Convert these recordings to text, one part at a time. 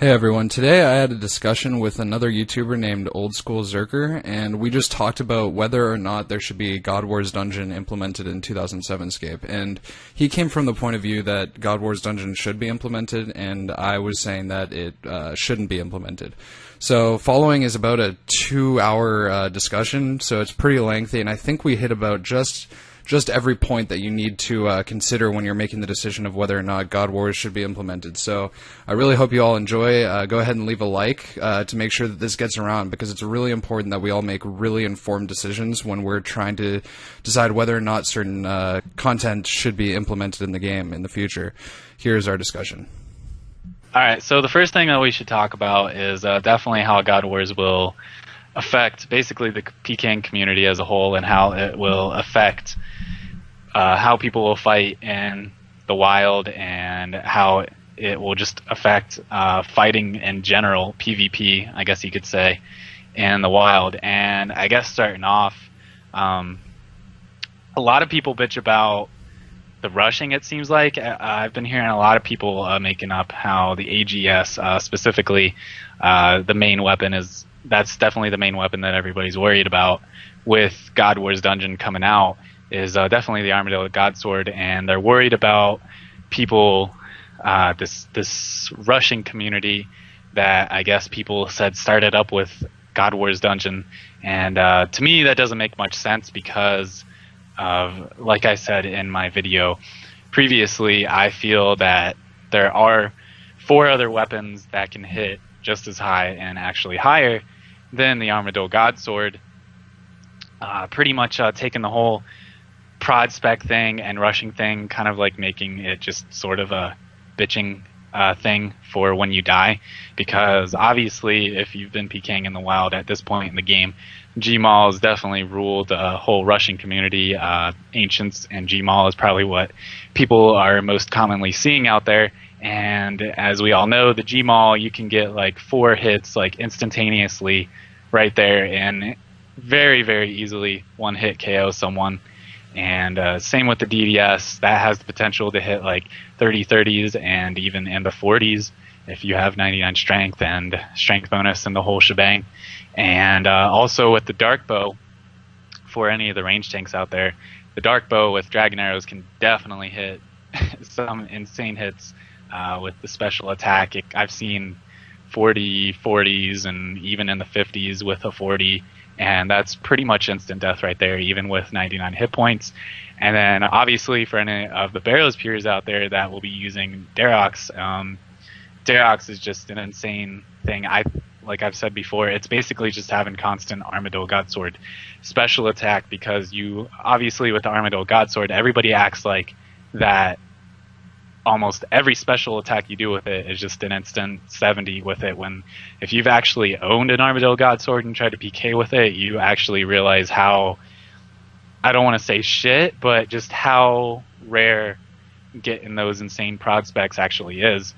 Hey everyone, today I had a discussion with another YouTuber named OldSchoolZerker, and we just talked about whether or not there should be God Wars Dungeon implemented in 2007scape. And he came from the point of view that God Wars Dungeon should be implemented, and I was saying that it shouldn't be implemented. So following is about a 2-hour discussion, so it's pretty lengthy, and I think we hit about just every point that you need to consider when you're making the decision of whether or not God Wars should be implemented. So I really hope you all enjoy. Go ahead and leave a like to make sure that this gets around, because it's really important that we all make really informed decisions when we're trying to decide whether or not certain content should be implemented in the game in the future. Here's our discussion. Alright, so the first thing that we should talk about is definitely how God Wars will affect basically the PKing community as a whole, and how it will affect how people will fight in the wild, and how it will just affect fighting in general, PvP, I guess you could say, in the wild. And I guess starting off, a lot of people bitch about the rushing, it seems like. I've been hearing a lot of people making up how the AGS, specifically the main weapon, that's definitely the main weapon that everybody's worried about with God Wars Dungeon coming out, is definitely the Armadillo Godsword, and they're worried about people, this rushing community that I guess people said started up with God Wars Dungeon. And to me that doesn't make much sense, because of, like I said in my video previously, I feel that there are 4 other weapons that can hit just as high and actually higher than the Armadillo Godsword, pretty much taking the whole prod spec thing and rushing thing, kind of like making it just sort of a bitching thing for when you die. Because obviously if you've been PKing in the wild at this point in the game, Gmaul has definitely ruled the whole rushing community. Ancients and Gmaul is probably what people are most commonly seeing out there. And as we all know, the Gmaul, you can get like 4 hits like instantaneously right there, and very, very easily one-hit KO someone. And same with the DDS, that has the potential to hit like 30s and even in the 40s if you have 99 strength and strength bonus and the whole shebang. And also with the Dark Bow, for any of the range tanks out there, the Dark Bow with Dragon Arrows can definitely hit some insane hits. With the special attack, I've seen 40s, and even in the 50s with a 40, and that's pretty much instant death right there, even with 99 hit points. And then obviously for any of the Barrows peers out there that will be using Darox, Darox is just an insane thing. Like I've said before, it's basically just having constant Armadillo Godsword special attack, because you obviously with the Armadillo Godsword, everybody acts like that almost every special attack you do with it is just an instant 70 with it, when if you've actually owned an Armadillo Godsword and tried to PK with it, you actually realize how, I don't want to say shit, but just how rare getting those insane prod specs actually is.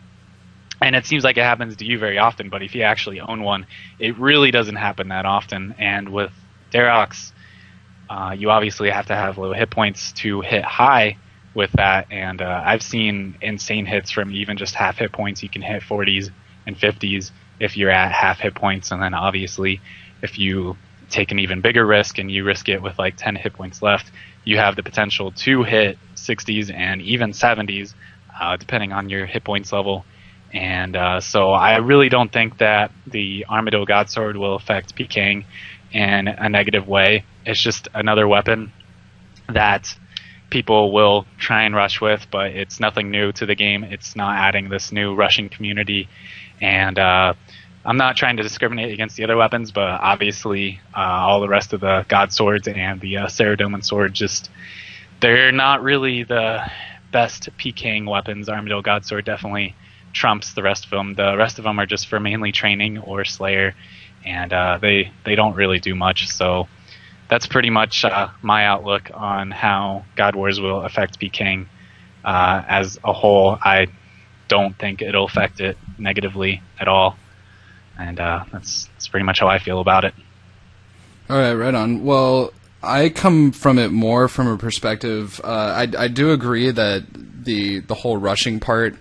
And it seems like it happens to you very often, but if you actually own one, it really doesn't happen that often. And with Darox, you obviously have to have low hit points to hit high with that, and I've seen insane hits from even just half hit points. You can hit 40s and 50s if you're at half hit points, and then obviously if you take an even bigger risk and you risk it with like 10 hit points left, you have the potential to hit 60s and even 70s, depending on your hit points level. And so I really don't think that the Armadillo Godsword will affect PKing in a negative way. It's just another weapon that people will try and rush with, but it's nothing new to the game. It's not adding this new rushing community. And I'm not trying to discriminate against the other weapons, but obviously all the rest of the God Swords and the Ceradoman Sword, just they're not really the best PKing weapons. Armadillo Godsword definitely trumps the rest of them. The rest of them are just for mainly training or Slayer, and they don't really do much. So that's pretty much my outlook on how God Wars will affect PKing as a whole. I don't think it'll affect it negatively at all, and that's pretty much how I feel about it. All right, right on. Well, I come from it more from a perspective. I do agree that the whole rushing part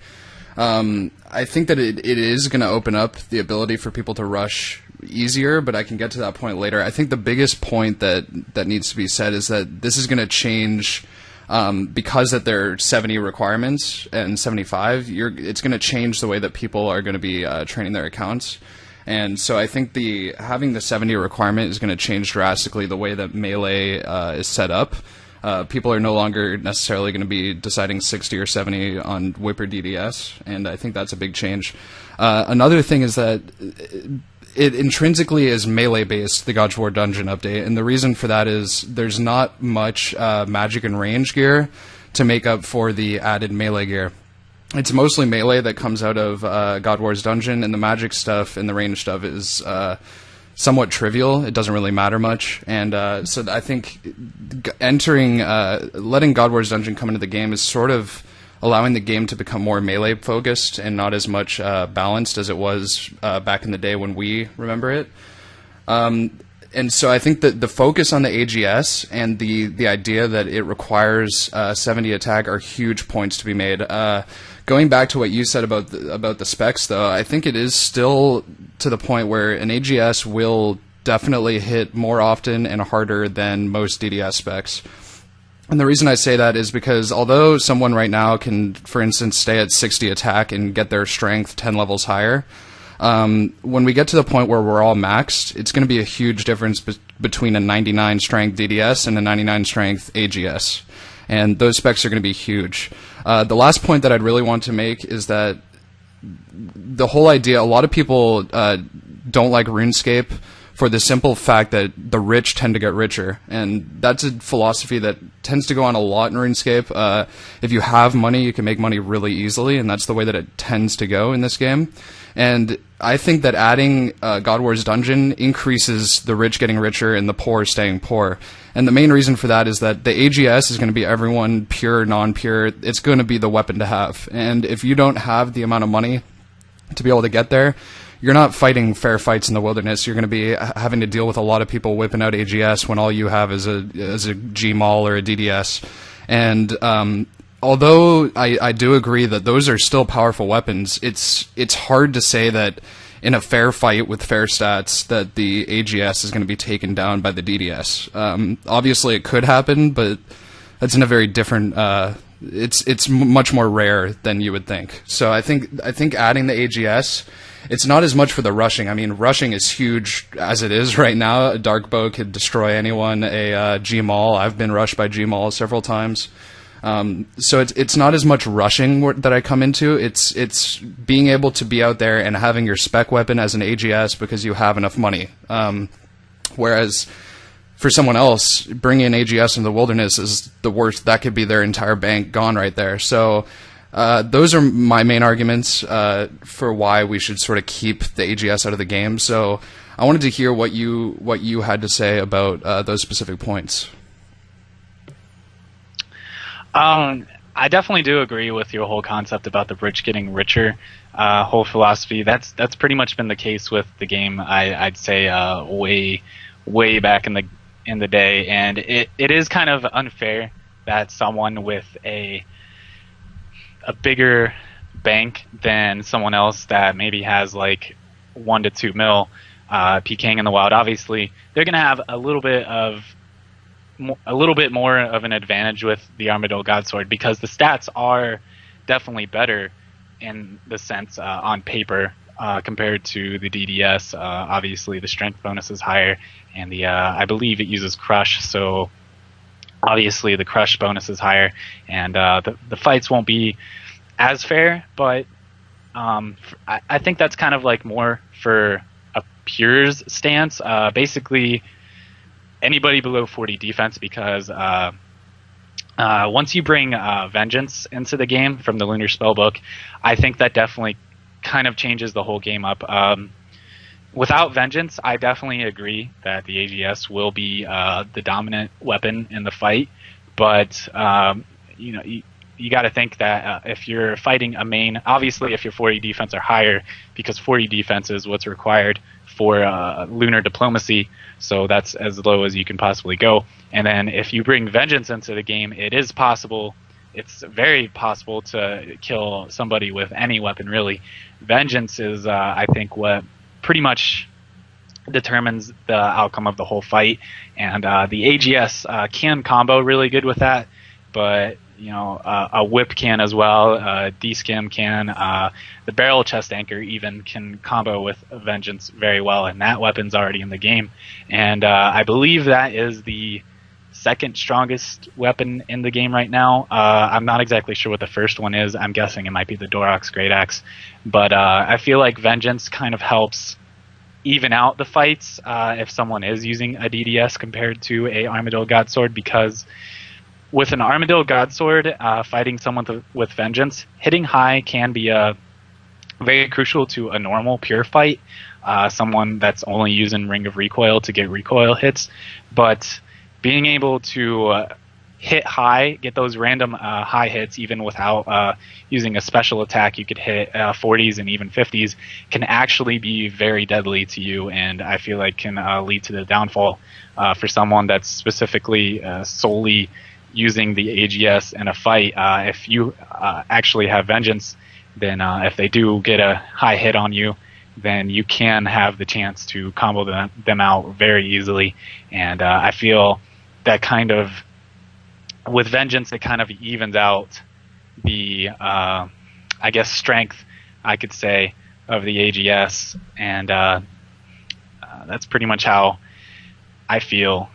I think that it is going to open up the ability for people to rush easier, but I can get to that point later. I think the biggest point that needs to be said is that this is going to change because that there are 70 requirements and 75. It's going to change the way that people are going to be training their accounts. And so I think having the 70 requirement is going to change drastically the way that Melee is set up. People are no longer necessarily going to be deciding 60 or 70 on Whip or DDS, and I think that's a big change. Another thing is that it intrinsically is melee-based, the God of War Dungeon update, and the reason for that is there's not much magic and range gear to make up for the added melee gear. It's mostly melee that comes out of God of War's Dungeon, and the magic stuff and the range stuff is somewhat trivial. It doesn't really matter much, and so I think letting God of War's Dungeon come into the game is sort of allowing the game to become more melee focused and not as much balanced as it was back in the day when we remember it. And so I think that the focus on the AGS and the idea that it requires 70 attack are huge points to be made. Going back to what you said about the specs, though, I think it is still to the point where an AGS will definitely hit more often and harder than most DDS specs. And the reason I say that is because although someone right now can, for instance, stay at 60 attack and get their strength 10 levels higher, when we get to the point where we're all maxed, it's going to be a huge difference between a 99 strength DDS and a 99 strength AGS. And those specs are going to be huge. The last point that I'd really want to make is that the whole idea, a lot of people don't like RuneScape for the simple fact that the rich tend to get richer. And that's a philosophy that tends to go on a lot in RuneScape. If you have money, you can make money really easily, and that's the way that it tends to go in this game. And I think that adding God of War's Dungeon increases the rich getting richer and the poor staying poor. And the main reason for that is that the AGS is going to be everyone, pure, non-pure. It's going to be the weapon to have. And if you don't have the amount of money to be able to get there, you're not fighting fair fights in the wilderness. You're going to be having to deal with a lot of people whipping out AGS when all you have is a Gmaul or a DDS. And although I do agree that those are still powerful weapons, it's hard to say that in a fair fight with fair stats that the AGS is going to be taken down by the DDS. Obviously, it could happen, but that's in a very different. It's much more rare than you would think. So I think adding the AGS, it's not as much for the rushing. I mean, rushing is huge as it is right now. A Dark Bow could destroy anyone. A Gmaul, I've been rushed by Gmaul several times. So it's not as much rushing that I come into. It's being able to be out there and having your spec weapon as an AGS because you have enough money. Whereas for someone else, bringing an AGS into the wilderness is the worst. That could be their entire bank gone right there. So those are my main arguments for why we should sort of keep the AGS out of the game. So I wanted to hear what you had to say about those specific points. I definitely do agree with your whole concept about the rich getting richer whole philosophy. That's pretty much been the case with the game. I'd say way back in the day, and it is kind of unfair that someone with a bigger bank than someone else that maybe has like 1 to 2 mil PKing in the wild. Obviously, they're going to have a little bit more of an advantage with the Armadyl Godsword because the stats are definitely better in the sense on paper compared to the DDS. Obviously, the strength bonus is higher, and I believe it uses Crush, so obviously the Crush bonus is higher, and the fights won't be as fair. But I think that's kind of like more for a Pure's stance. Basically, anybody below 40 defense, because once you bring Vengeance into the game from the Lunar Spellbook, I think that definitely kind of changes the whole game up. Without Vengeance, I definitely agree that the AGS will be the dominant weapon in the fight, but you got to think that if you're fighting a main, obviously if your 40 defense are higher, because 40 defense is what's required for lunar diplomacy, so that's as low as you can possibly go. And then if you bring Vengeance into the game, it is possible it's very possible to kill somebody with any weapon, really. Vengeance is, I think, what pretty much determines the outcome of the whole fight, and the AGS can combo really good with that, but a whip can as well, D-skim can, the barrel chest anchor even can combo with Vengeance very well, and that weapon's already in the game, and I believe that is the second strongest weapon in the game right now. I'm not exactly sure what the first one is. I'm guessing it might be the Dorok's Great Axe, but I feel like Vengeance kind of helps even out the fights if someone is using a DDS compared to a Armadillo Godsword, because with an Armadillo Godsword fighting someone with Vengeance, hitting high can be very crucial to a normal pure fight, someone that's only using Ring of Recoil to get recoil hits, but being able to hit high, get those random high hits even without using a special attack, you could hit 40s and even 50s, can actually be very deadly to you, and I feel like can lead to the downfall for someone that's specifically solely using the AGS in a fight. If you actually have Vengeance, then if they do get a high hit on you, then you can have the chance to combo them out very easily, and I feel that kind of with Vengeance, it kind of evens out the, I guess, strength, I could say, of the AGS, and that's pretty much how I feel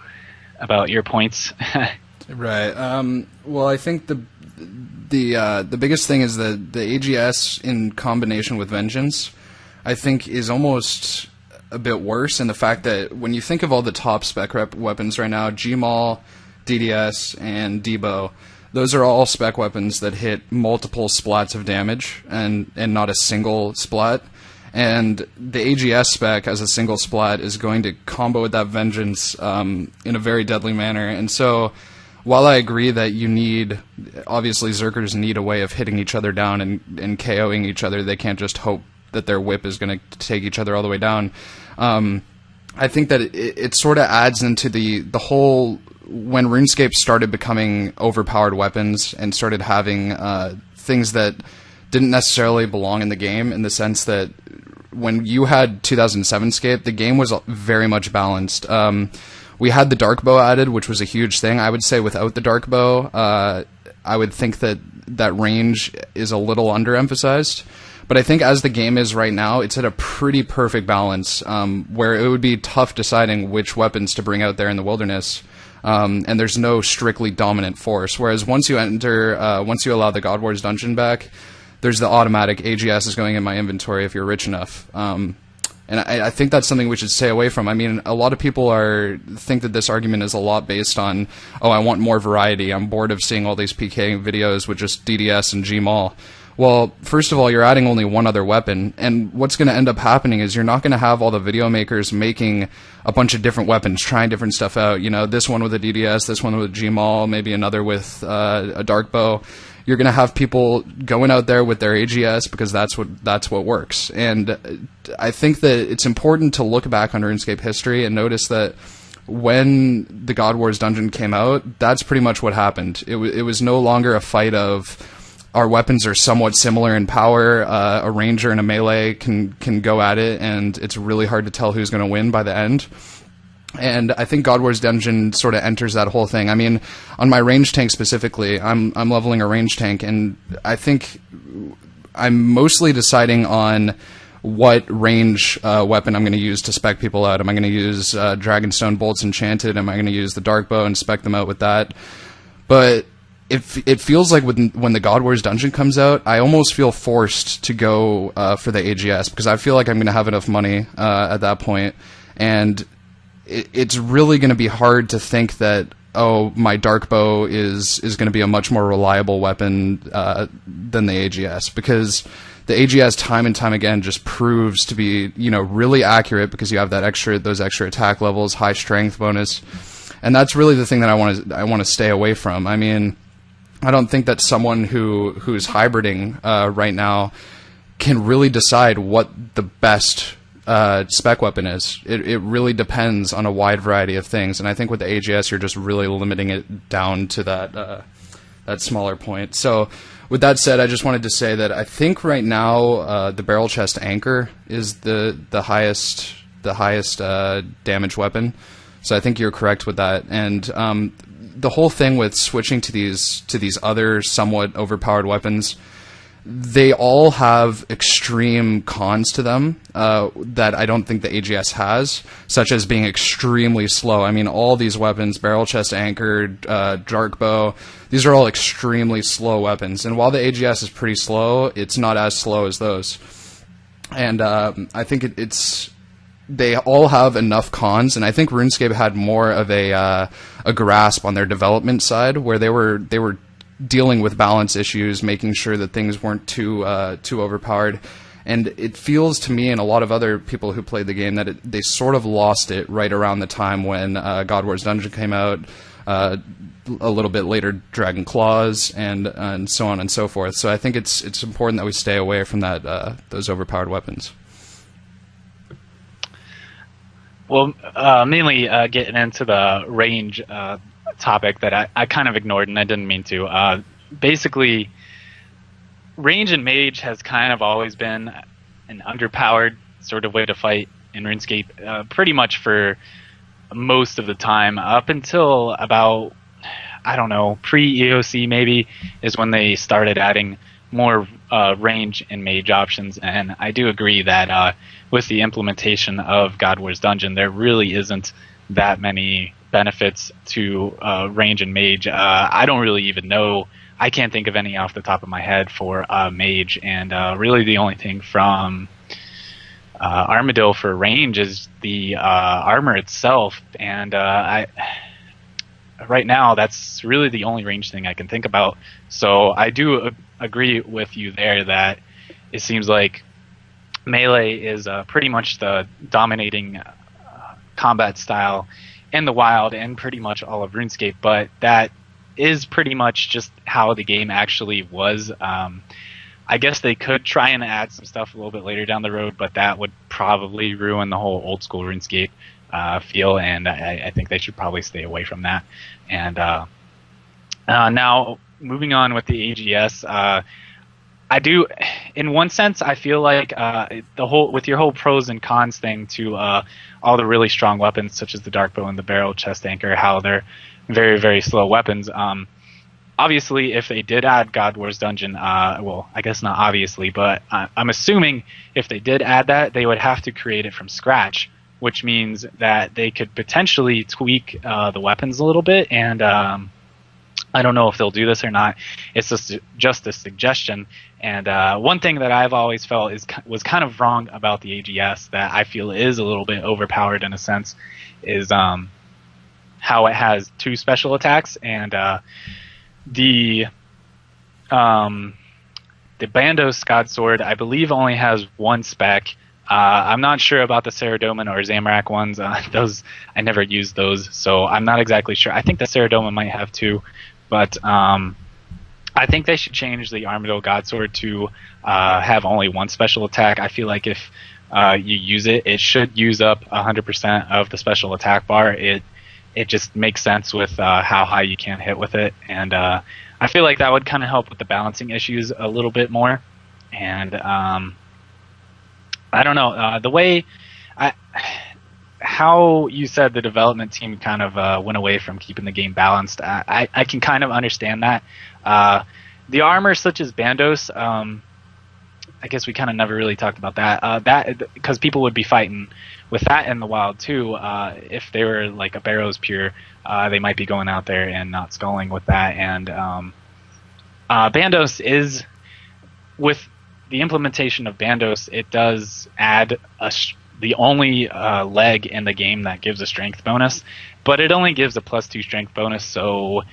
about your points. Right. Well, I think the biggest thing is that the AGS in combination with Vengeance, I think, is almost a bit worse in the fact that when you think of all the top spec weapons right now, Gmaul, DDS, and Debo, those are all spec weapons that hit multiple splats of damage and not a single splat. And the AGS spec as a single splat is going to combo with that Vengeance in a very deadly manner. And so while I agree that obviously Zerkers need a way of hitting each other down and KOing each other, they can't just hope that their whip is going to take each other all the way down. I think that it sort of adds into the whole, when RuneScape started becoming overpowered weapons and started having things that didn't necessarily belong in the game, in the sense that when you had 2007scape, the game was very much balanced. We had the dark bow added, which was a huge thing. I would say without the dark bow, I would think that range is a little underemphasized. But I think as the game is right now, it's at a pretty perfect balance, where it would be tough deciding which weapons to bring out there in the wilderness. And there's no strictly dominant force. Whereas once you allow the God Wars dungeon back, there's the automatic AGS is going in my inventory if you're rich enough. And I think that's something we should stay away from. I mean, a lot of people think that this argument is a lot based on, oh, I want more variety. I'm bored of seeing all these PK videos with just DDS and Gmaul. Well, first of all, you're adding only one other weapon, and what's going to end up happening is you're not going to have all the video makers making a bunch of different weapons, trying different stuff out. This one with a DDS, this one with a Gmaul, maybe another with a dark bow. You're going to have people going out there with their AGS because that's what works. And I think that it's important to look back on RuneScape history and notice that when the God Wars dungeon came out, that's pretty much what happened. It was no longer a fight of our weapons are somewhat similar in power. A ranger and a melee can go at it, and it's really hard to tell who's going to win by the end. And I think God Wars Dungeon sort of enters that whole thing. I mean, on my range tank specifically, I'm leveling a range tank, and I think I'm mostly deciding on what range weapon I'm going to use to spec people out. Am I going to use Dragonstone Bolts Enchanted? Am I going to use the Dark Bow and spec them out with that? But it feels like when the God Wars Dungeon comes out, I almost feel forced to go for the AGS, because I feel like I'm going to have enough money at that point, and it's really going to be hard to think that, oh, my Dark Bow is going to be a much more reliable weapon than the AGS, because the AGS time and time again just proves to be, really accurate, because you have those extra attack levels, high strength bonus, and that's really the thing that I want to stay away from. I mean, I don't think that someone who's hybriding right now can really decide what the best spec weapon is. It really depends on a wide variety of things, and I think with the AGS you're just really limiting it down to that smaller point. So with that said, I just wanted to say that I think right now the barrel chest anchor is the highest damage weapon. So I think you're correct with that. And the whole thing with switching to these other somewhat overpowered weapons, they all have extreme cons to them that I don't think the AGS has, such as being extremely slow. I mean, all these weapons, barrel chest anchored, dark bow, these are all extremely slow weapons. And while the AGS is pretty slow, it's not as slow as those. And I think they all have enough cons, and I think RuneScape had more of a grasp on their development side, where they were dealing with balance issues, making sure that things weren't too overpowered. And it feels to me and a lot of other people who played the game that they sort of lost it right around the time when God Wars Dungeon came out, a little bit later Dragon Claws, and so on and so forth. So I think it's important that we stay away from those overpowered weapons. Well, mainly getting into the range topic that I kind of ignored, and I didn't mean to. Basically, range and mage has kind of always been an underpowered sort of way to fight in RuneScape, pretty much for most of the time, up until about, I don't know, pre-EOC maybe, is when they started adding more range and mage options. And I do agree that with the implementation of God Wars Dungeon, there really isn't that many benefits to range and mage. I don't really even know. I can't think of any off the top of my head for mage, and really the only thing from Armadillo for range is the armor itself. And right now, that's really the only range thing I can think about. So I do agree with you there that it seems like melee is pretty much the dominating combat style in the wild and pretty much all of RuneScape, but that is pretty much just how the game actually was. I guess they could try and add some stuff a little bit later down the road, but that would probably ruin the whole old school RuneScape feel, and I think they should probably stay away from that. And now, moving on with the AGS, I do, in one sense, I feel like with your whole pros and cons thing to all the really strong weapons, such as the dark bow and the barrel chest anchor, how they're very, very slow weapons. Obviously, if they did add God Wars Dungeon, well, I guess not obviously, but I'm assuming if they did add that, they would have to create it from scratch, which means that they could potentially tweak the weapons a little bit, and I don't know if they'll do this or not. It's just a suggestion. And one thing that I've always felt was kind of wrong about the AGS that I feel is a little bit overpowered in a sense is how it has two special attacks, and the Bandos God Sword I believe only has one spec. I'm not sure about the Saradomin or Zamorak ones. Those I never used those, so I'm not exactly sure. I think the Saradomin might have two, but I think they should change the Armadillo Godsword to have only one special attack. I feel like if you use it, it should use up 100% of the special attack bar. It just makes sense with how high you can hit with it, and I feel like that would kind of help with the balancing issues a little bit more. And I don't know, the way how you said the development team kind of went away from keeping the game balanced, I can kind of understand that. The armor such as Bandos, I guess we kind of never really talked about that. That because people would be fighting with that in the wild too. If they were like a Barrows Pure, they might be going out there and not sculling with that. And Bandos is, with the implementation of Bandos, it does add the only leg in the game that gives a strength bonus, but it only gives a +2 strength bonus, so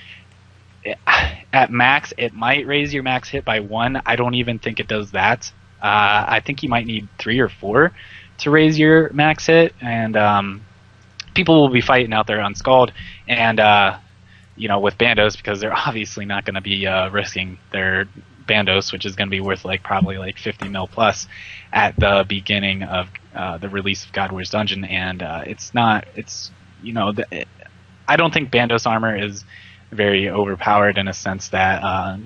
at max it might raise your max hit by 1. I don't even think it does that. I think you might need 3 or 4 to raise your max hit, and people will be fighting out there unscald, and with Bandos, because they're obviously not going to be risking their Bandos, which is going to be worth probably 50 mil plus at the beginning of the release of God Wars Dungeon, and I don't think Bandos armor is very overpowered in a sense that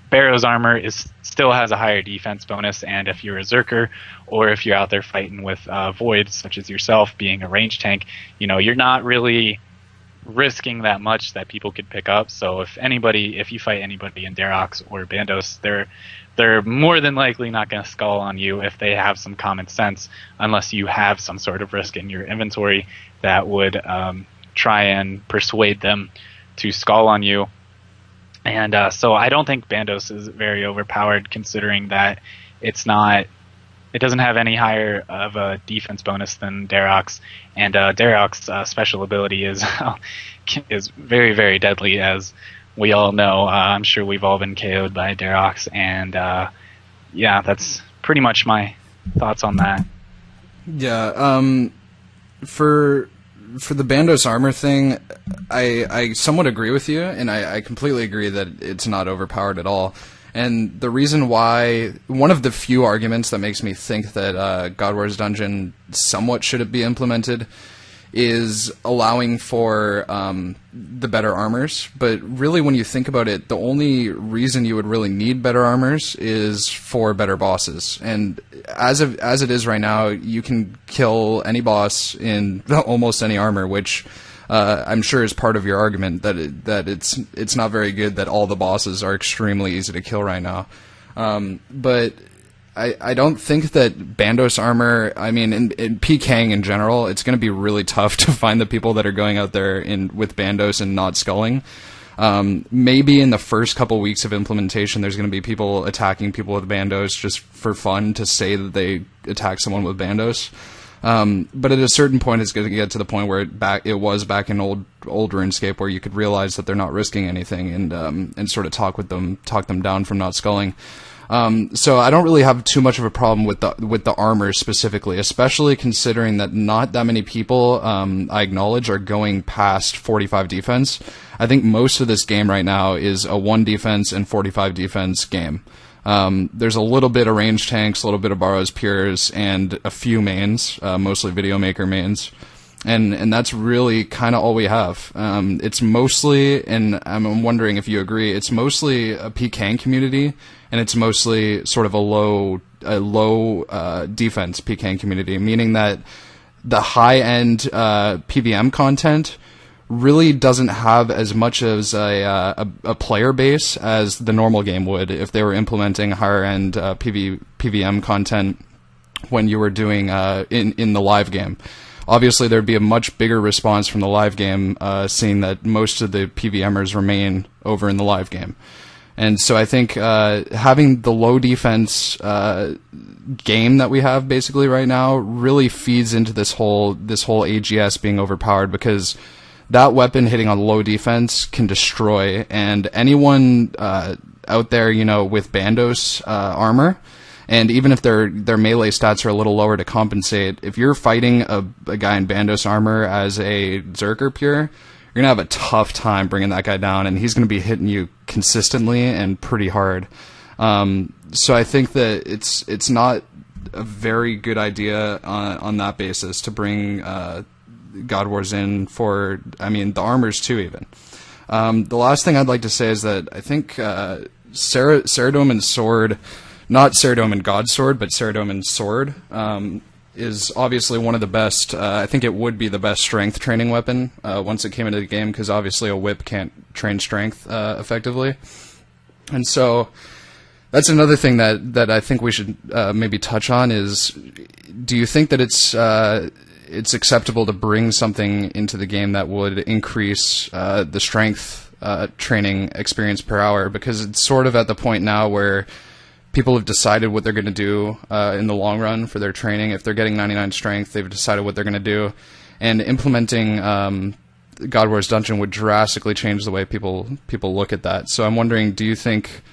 Barrow's armor still has a higher defense bonus, and if you're a Zerker, or if you're out there fighting with voids, such as yourself being a range tank, you're not really risking that much that people could pick up. So if you fight anybody in Darox or Bandos, they're more than likely not going to skull on you if they have some common sense, unless you have some sort of risk in your inventory that would try and persuade them to skull on you. And so I don't think Bandos is very overpowered, considering that it doesn't have any higher of a defense bonus than Darox, and Darox's special ability is very, very deadly, as we all know. I'm sure we've all been KO'd by Darox, and yeah, that's pretty much my thoughts on that. Yeah, for the Bandos armor thing, I somewhat agree with you, and I completely agree that it's not overpowered at all. And the reason why, one of the few arguments that makes me think that God Wars Dungeon somewhat should be implemented is allowing for the better armors. But really, when you think about it, the only reason you would really need better armors is for better bosses. And as it is right now, you can kill any boss in almost any armor, which I'm sure is part of your argument that it's not very good that all the bosses are extremely easy to kill right now. But I don't think that Bandos armor, I mean, in PKing in general, it's going to be really tough to find the people that are going out there with Bandos and not sculling. Maybe in the first couple weeks of implementation, there's going to be people attacking people with Bandos just for fun to say that they attack someone with Bandos. But at a certain point, it's going to get to the point where it was back in old RuneScape, where you could realize that they're not risking anything and sort of talk them down from not sculling. So I don't really have too much of a problem with the armor specifically, especially considering that not that many people, I acknowledge, are going past 45 defense. I think most of this game right now is a 1 defense and 45 defense game. There's a little bit of range tanks, a little bit of Barrow's Pures, and a few mains, mostly Video Maker mains. And that's really kind of all we have. It's mostly, and I'm wondering if you agree, it's mostly a PKang community, and it's mostly sort of a low defense PKang community, meaning that the high-end PvM content really doesn't have as much as a player base as the normal game would if they were implementing higher-end PvM content when you were doing in the live game. Obviously, there'd be a much bigger response from the live game, seeing that most of the PvMers remain over in the live game. And so I think having the low defense game that we have basically right now really feeds into this whole AGS being overpowered, because that weapon hitting on low defense can destroy, and anyone out there, with Bandos armor, and even if their melee stats are a little lower to compensate, if you're fighting a guy in Bandos armor as a Zerker pure, you're gonna have a tough time bringing that guy down, and he's gonna be hitting you consistently and pretty hard. So I think that it's not a very good idea on that basis to bring God Wars in for, the armors too, even. The last thing I'd like to say is that I think Saradomin's sword, not Saradomin God's sword, but Saradomin's sword, is obviously one of the best. I think it would be the best strength training weapon once it came into the game, because obviously a whip can't train strength effectively. And so that's another thing that I think we should maybe touch on is, do you think that it's acceptable to bring something into the game that would increase the strength training experience per hour? Because it's sort of at the point now where people have decided what they're going to do in the long run for their training. If they're getting 99 strength, they've decided what they're going to do. And implementing God Wars Dungeon would drastically change the way people look at that. So I'm wondering, do you think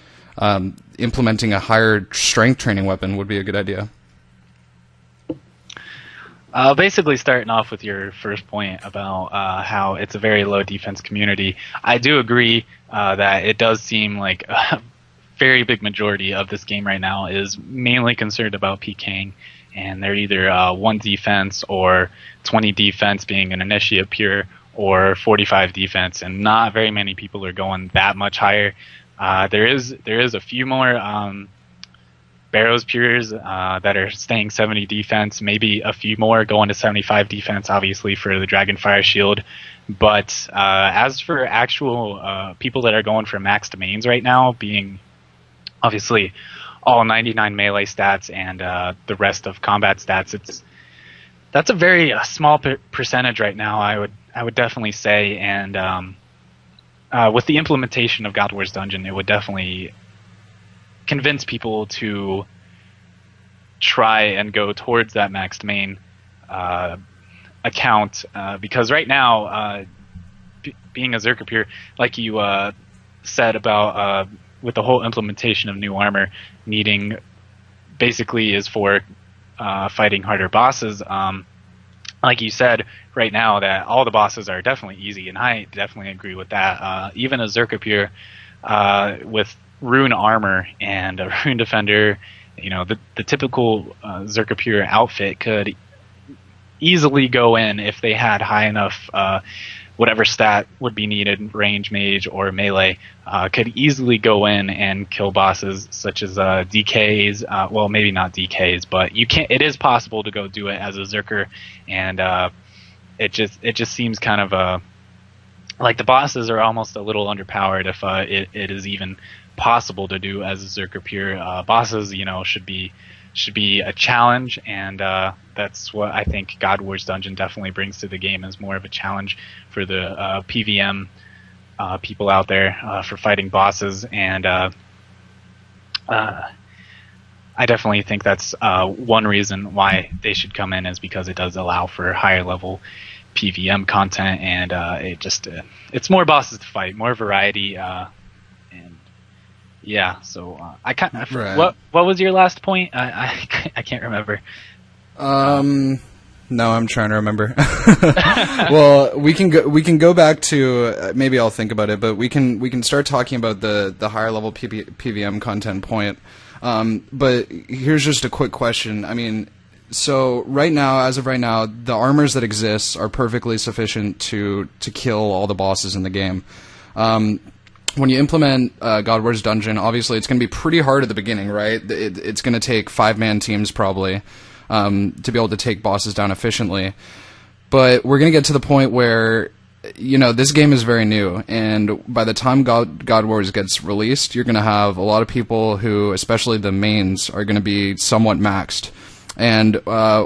implementing a higher strength training weapon would be a good idea? Basically, starting off with your first point about how it's a very low defense community, I do agree that it does seem like a very big majority of this game right now is mainly concerned about PKing, and they're either 1 defense or 20 defense being an initiate pure, or 45 defense, and not very many people are going that much higher. There is a few more Barrows Pures that are staying 70 defense, maybe a few more going to 75 defense, obviously for the Dragonfire Shield. But as for actual people that are going for max domains right now, being obviously all 99 melee stats and the rest of combat stats, that's a very small percentage right now, I would definitely say. And with the implementation of God Wars Dungeon, it would definitely convince people to try and go towards that max domain account, because right now, being a Zerker Pure, like you said about with the whole implementation of new armor needing basically is for fighting harder bosses. Like you said, right now that all the bosses are definitely easy, and I definitely agree with that. Even a Zerker Pure with rune armor and a rune defender, the typical Zerker Pure outfit could easily go in if they had high enough whatever stat would be needed, range, mage, or melee, could easily go in and kill bosses such as DKs. Well, maybe not DKs, but you can. It is possible to go do it as a Zerker, and it just seems kind of like the bosses are almost a little underpowered if it is even possible to do as a Zerker Pure. Bosses, should be a challenge, and that's what I think God Wars Dungeon definitely brings to the game, is more of a challenge for the PvM people out there for fighting bosses. And I definitely think that's one reason why they should come in, is because it does allow for higher level PvM content, and it's more bosses to fight, more variety, and yeah. So I kind of right. What was your last point? I can't remember. No, I'm trying to remember. Well, we can go back to maybe I'll think about it, but we can start talking about the higher level PvM content point. But here's just a quick question. I mean, so as of right now, the armors that exist are perfectly sufficient to kill all the bosses in the game. When you implement God Wars Dungeon, obviously it's going to be pretty hard at the beginning, right? It's going to take 5-man teams probably to be able to take bosses down efficiently. But we're going to get to the point where, this game is very new, and by the time God Wars gets released, you're going to have a lot of people who, especially the mains, are going to be somewhat maxed. And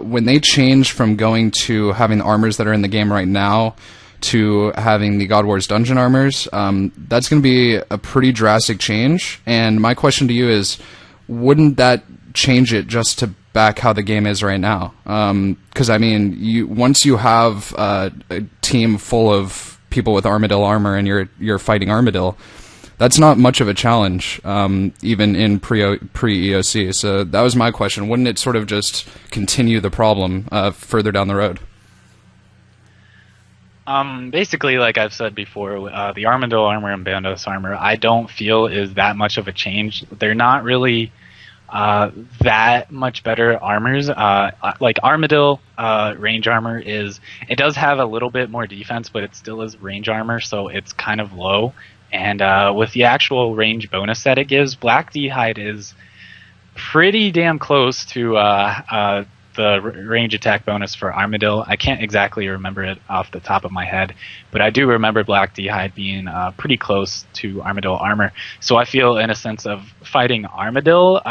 when they change from going to having the armors that are in the game right now to having the God Wars Dungeon armors, that's going to be a pretty drastic change. And my question to you is, wouldn't that change it just to back how the game is right now? Because I mean, once you have a team full of people with Armadillo armor and you're fighting Armadillo, that's not much of a challenge, even in pre-EOC. So that was my question. Wouldn't it sort of just continue the problem further down the road? Basically, like I've said before, the Armadillo armor and Bandos armor, I don't feel is that much of a change. They're not really that much better armors. Like Armadillo range armor it does have a little bit more defense, but it still is range armor, so it's kind of low. And with the actual range bonus that it gives, Black D-Hide is pretty damn close to the range attack bonus for Armadillo. I can't exactly remember it off the top of my head, but I do remember Black D-Hide being pretty close to Armadillo armor. So I feel, in a sense of fighting Armadillo,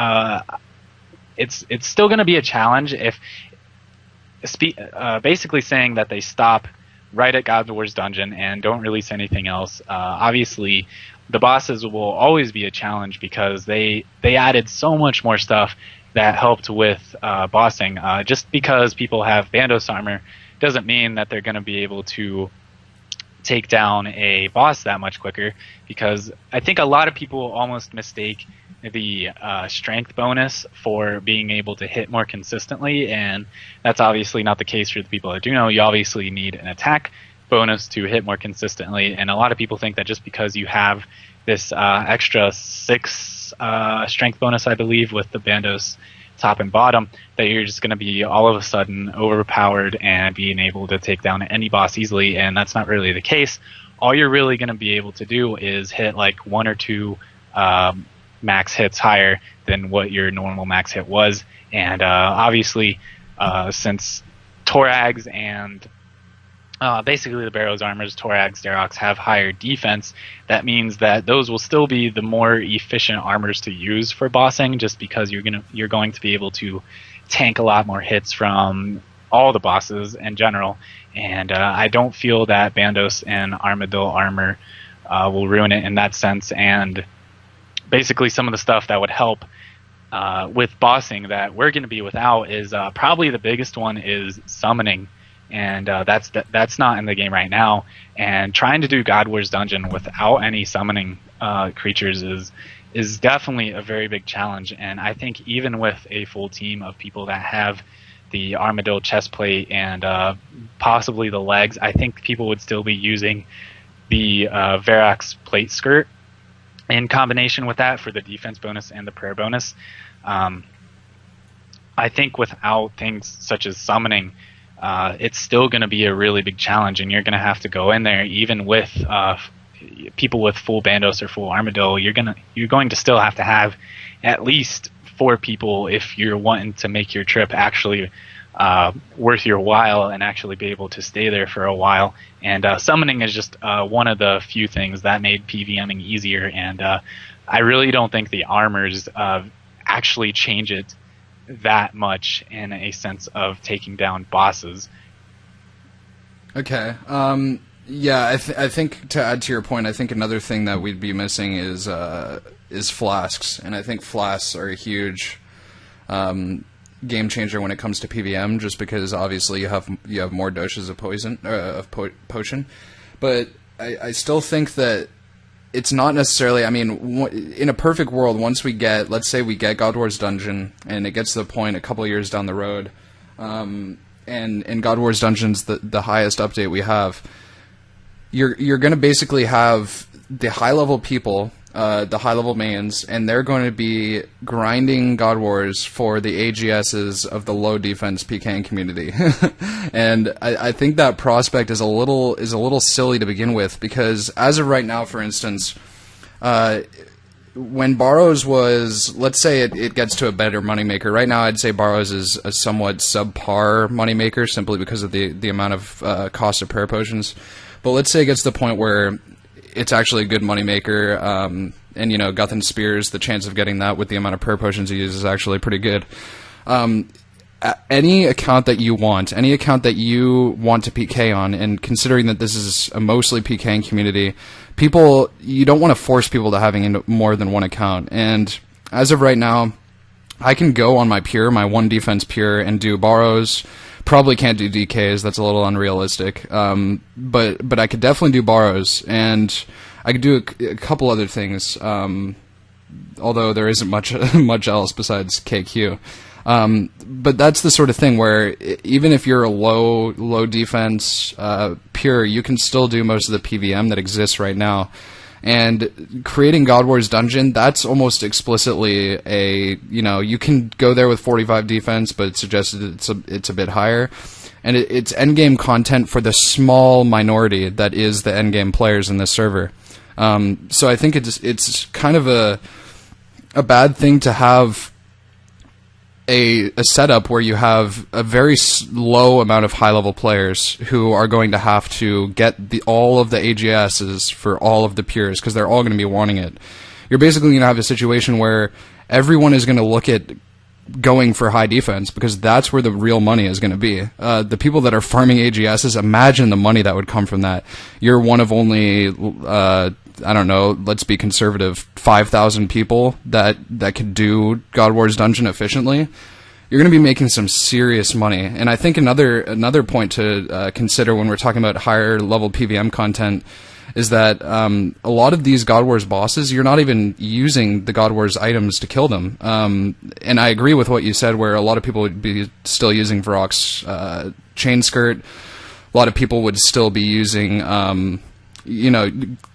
it's still going to be a challenge if basically saying that they stop right at God Wars Dungeon and don't release anything else. Obviously, the bosses will always be a challenge because they added so much more stuff that helped with bossing. Just because people have Bandos armor doesn't mean that they're going to be able to take down a boss that much quicker, because I think a lot of people almost mistake the strength bonus for being able to hit more consistently, and that's obviously not the case for the people that do know. You obviously need an attack bonus to hit more consistently, and a lot of people think that just because you have this extra 6 strength bonus, I believe, with the Bandos top and bottom, that you're just going to be all of a sudden overpowered and being able to take down any boss easily, and that's not really the case. All you're really going to be able to do is hit like 1 or 2 max hits higher than what your normal max hit was. And obviously, since Torags and basically the Barrows armors, Torags, Daroks, have higher defense, that means that those will still be the more efficient armors to use for bossing, just because you're going to be able to tank a lot more hits from all the bosses in general. And I don't feel that Bandos and Armadillo armor will ruin it in that sense. And basically some of the stuff that would help with bossing that we're going to be without is probably the biggest one is summoning. And that's not in the game right now. And trying to do God Wars Dungeon without any summoning creatures is definitely a very big challenge. And I think even with a full team of people that have the Armadillo chestplate and possibly the legs, I think people would still be using the Verax plate skirt in combination with that for the defense bonus and the prayer bonus. I think without things such as summoning, it's still going to be a really big challenge, and you're going to have to go in there even with people with full Bandos or full Armadillo. You're going to still have to have at least 4 people if you're wanting to make your trip actually worth your while and actually be able to stay there for a while. And summoning is just one of the few things that made PvMing easier, and I really don't think the armors actually change it that much in a sense of taking down bosses. Okay. Yeah, I think to add to your point, I think another thing that we'd be missing is flasks, and I think flasks are a huge game changer when it comes to PvM, just because obviously you have more doses of potion, but I still think that it's not necessarily, I mean, in a perfect world, once let's say we get God Wars Dungeon, and it gets to the point a couple of years down the road, and God Wars Dungeon's the highest update we have, you're going to basically have the high-level people, the high-level mains, and they're going to be grinding God Wars for the AGSs of the low-defense PKing community. And I think that prospect is a little silly to begin with, because as of right now, for instance, when Barrows was, let's say it gets to a better moneymaker. Right now, I'd say Barrows is a somewhat subpar moneymaker, simply because of the amount of cost of prayer potions. But let's say it gets to the point where it's actually a good moneymaker, and Guthan Spears, the chance of getting that with the amount of prayer potions he uses is actually pretty good. Any account that you want to PK on, and considering that this is a mostly PKing community, you don't want to force people to having more than one account. And as of right now, I can go on my one defense pure, and do Barrows. Probably can't do DKs, that's a little unrealistic. But I could definitely do Barrows, and I could do a couple other things, although there isn't much else besides KQ. But that's the sort of thing where even if you're a low defense pure, you can still do most of the PvM that exists right now. And creating God Wars Dungeon, that's almost explicitly you can go there with 45 defense, but it's suggested it's a bit higher. And it's endgame content for the small minority that is the endgame players in this server. So I think it's kind of a bad thing to have a setup where you have a very low amount of high-level players who are going to have to get all of the AGSs for all of the pures, because they're all going to be wanting it. You're basically going to have a situation where everyone is going to look at going for high defense, because that's where the real money is going to be. The people that are farming AGSs, imagine the money that would come from that. You're one of only, I don't know, let's be conservative, 5,000 people that could do God Wars Dungeon efficiently. You're going to be making some serious money. And I think another point to consider when we're talking about higher level PvM content is that a lot of these God Wars bosses, you're not even using the God Wars items to kill them. And I agree with what you said, where a lot of people would be still using Varrock's chain skirt. A lot of people would still be using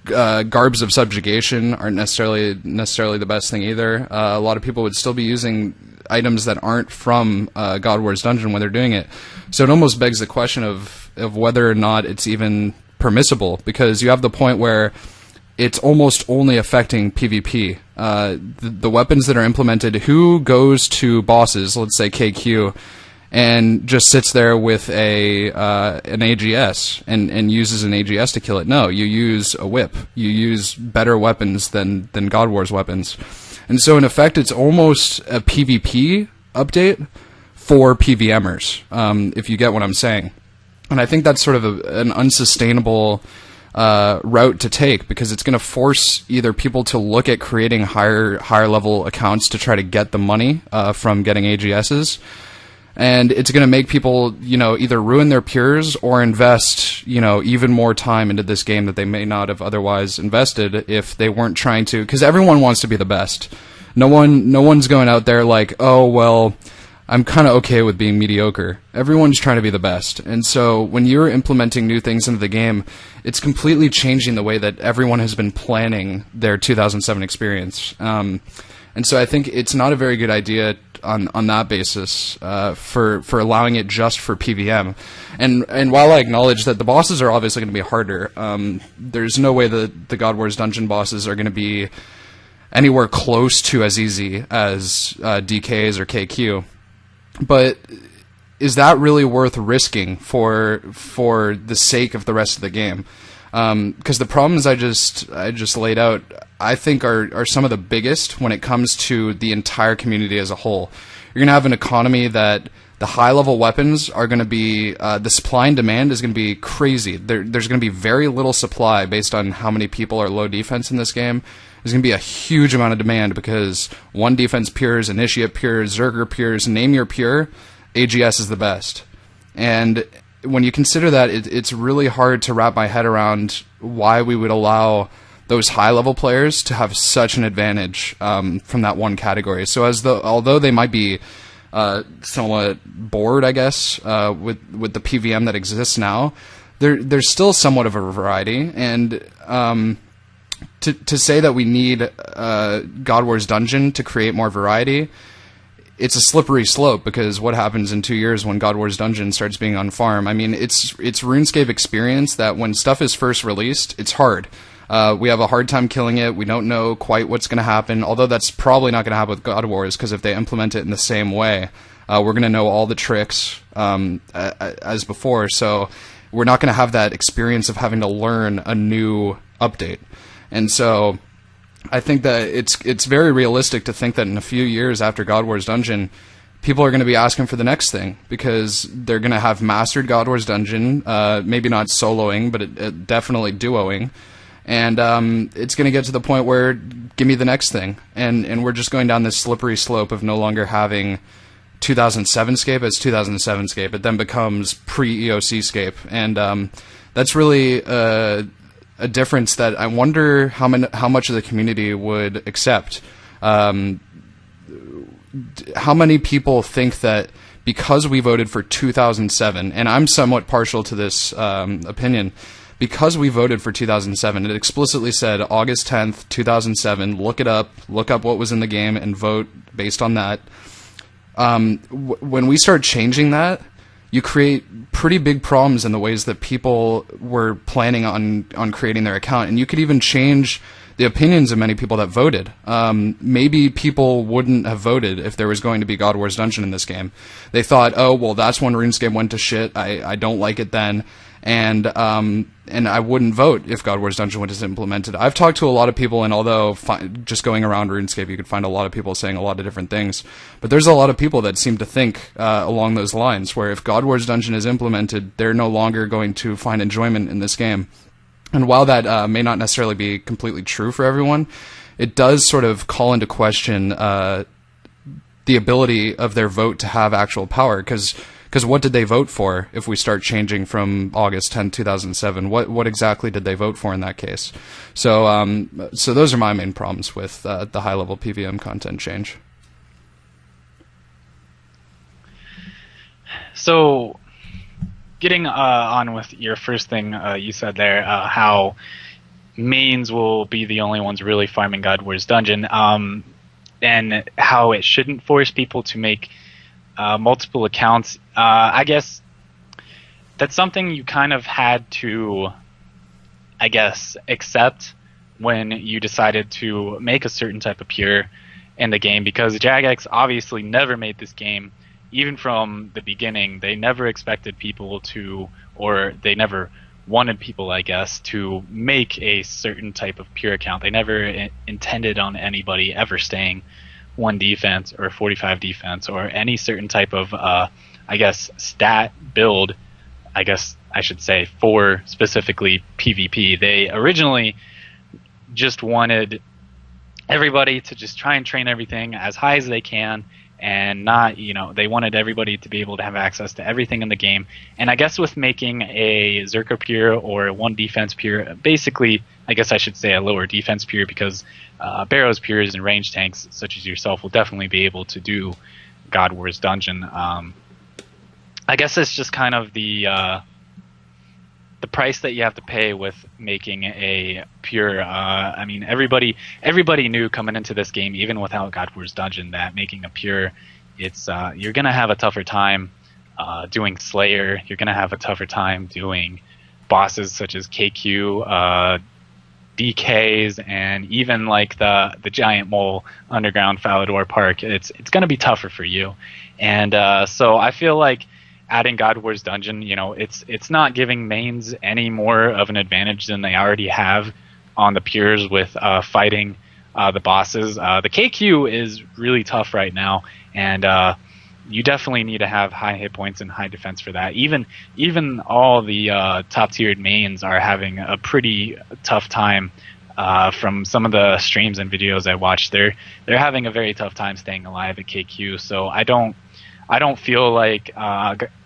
garbs of subjugation aren't necessarily the best thing either. A lot of people would still be using items that aren't from God Wars Dungeon when they're doing it. So it almost begs the question of whether or not it's even permissible, because you have the point where it's almost only affecting PvP. The weapons that are implemented, who goes to bosses, let's say KQ, and just sits there with an AGS and uses an AGS to kill it? No, you use a whip. You use better weapons than God Wars weapons. And so in effect, it's almost a PvP update for PvMers, if you get what I'm saying. And I think that's sort of an unsustainable route to take, because it's going to force either people to look at creating higher level accounts to try to get the money from getting AGSs, and it's going to make people, either ruin their pures or invest, even more time into this game that they may not have otherwise invested if they weren't trying to, because everyone wants to be the best. No one's going out there like, oh, well, I'm kind of okay with being mediocre. Everyone's trying to be the best. And so when you're implementing new things into the game, it's completely changing the way that everyone has been planning their 2007 experience. And so I think it's not a very good idea on that basis for allowing it just for PvM. And while I acknowledge that the bosses are obviously going to be harder, there's no way that the God Wars Dungeon bosses are going to be anywhere close to as easy as DKs or KQ. But is that really worth risking for the sake of the rest of the game? Because the problems I just laid out, I think are some of the biggest when it comes to the entire community as a whole. You're going to have an economy that the high-level weapons are going to be, the supply and demand is going to be crazy. There's going to be very little supply based on how many people are low defense in this game. There's going to be a huge amount of demand because one defense pures, initiate pures, Zerker pures, name your pure, AGS is the best. And when you consider that, it's really hard to wrap my head around why we would allow those high-level players to have such an advantage from that one category. So although they might be somewhat bored, I guess, with the PvM that exists now, there's still somewhat of a variety. And to say that we need God Wars Dungeon to create more variety, it's a slippery slope, because what happens in 2 years when God Wars Dungeon starts being on farm? I mean, it's RuneScape experience that when stuff is first released, it's hard. We have a hard time killing it. We don't know quite what's going to happen, although that's probably not going to happen with God Wars, because if they implement it in the same way, we're going to know all the tricks as before. So we're not going to have that experience of having to learn a new update. And so I think that it's very realistic to think that in a few years after God Wars Dungeon, people are going to be asking for the next thing, because they're going to have mastered God Wars Dungeon, maybe not soloing, but definitely duoing. And it's going to get to the point where, give me the next thing. And we're just going down this slippery slope of no longer having 2007scape as 2007scape. It then becomes pre-EOCscape. And that's really a difference that I wonder how much of the community would accept. How many people think that because we voted for 2007, and I'm somewhat partial to this opinion, because we voted for 2007, it explicitly said August 10th, 2007, look up what was in the game and vote based on that. When we start changing that, you create pretty big problems in the ways that people were planning on creating their account. And you could even change the opinions of many people that voted. Maybe people wouldn't have voted if there was going to be God Wars Dungeon in this game. They thought, oh, well, that's when RuneScape went to shit. I don't like it then. And I wouldn't vote if God Wars Dungeon was implemented. I've talked to a lot of people, and although just going around RuneScape, you could find a lot of people saying a lot of different things. But there's a lot of people that seem to think along those lines, where if God Wars Dungeon is implemented, they're no longer going to find enjoyment in this game. And while that may not necessarily be completely true for everyone, it does sort of call into question the ability of their vote to have actual power, because what did they vote for if we start changing from August 10, 2007? What exactly did they vote for in that case? So so those are my main problems with the high-level PvM content change. So getting on with your first thing you said there, how mains will be the only ones really farming God Wars Dungeon. and how it shouldn't force people to make multiple accounts. I guess that's something you kind of had to, I guess, accept when you decided to make a certain type of pure in the game, because Jagex obviously never made this game. Even from the beginning, they never expected people to, or they never wanted people, I guess, to make a certain type of pure account. They never intended on anybody ever staying 1 defense or 45 defense or any certain type of, I guess, stat build, I guess I should say, for specifically PvP. They originally just wanted everybody to just try and train everything as high as they can, and not, they wanted everybody to be able to have access to everything in the game. And I guess with making a Zerker pure or a 1 defense pure, basically, I guess I should say a lower defense pure, because Barrows pures and range tanks such as yourself will definitely be able to do God Wars Dungeon. I guess it's just kind of the price that you have to pay with making a pure. I mean, everybody knew coming into this game, even without God Wars Dungeon, that making a pure, it's you're gonna have a tougher time doing Slayer. You're gonna have a tougher time doing bosses such as KQ, DKs, and even like the giant mole underground Falador Park. It's gonna be tougher for you, and so I feel like adding God Wars Dungeon, it's not giving mains any more of an advantage than they already have on the pures with fighting the bosses. The KQ is really tough right now, and you definitely need to have high hit points and high defense for that. Even all the top tiered mains are having a pretty tough time. From some of the streams and videos I watched, they're having a very tough time staying alive at KQ. So I don't feel like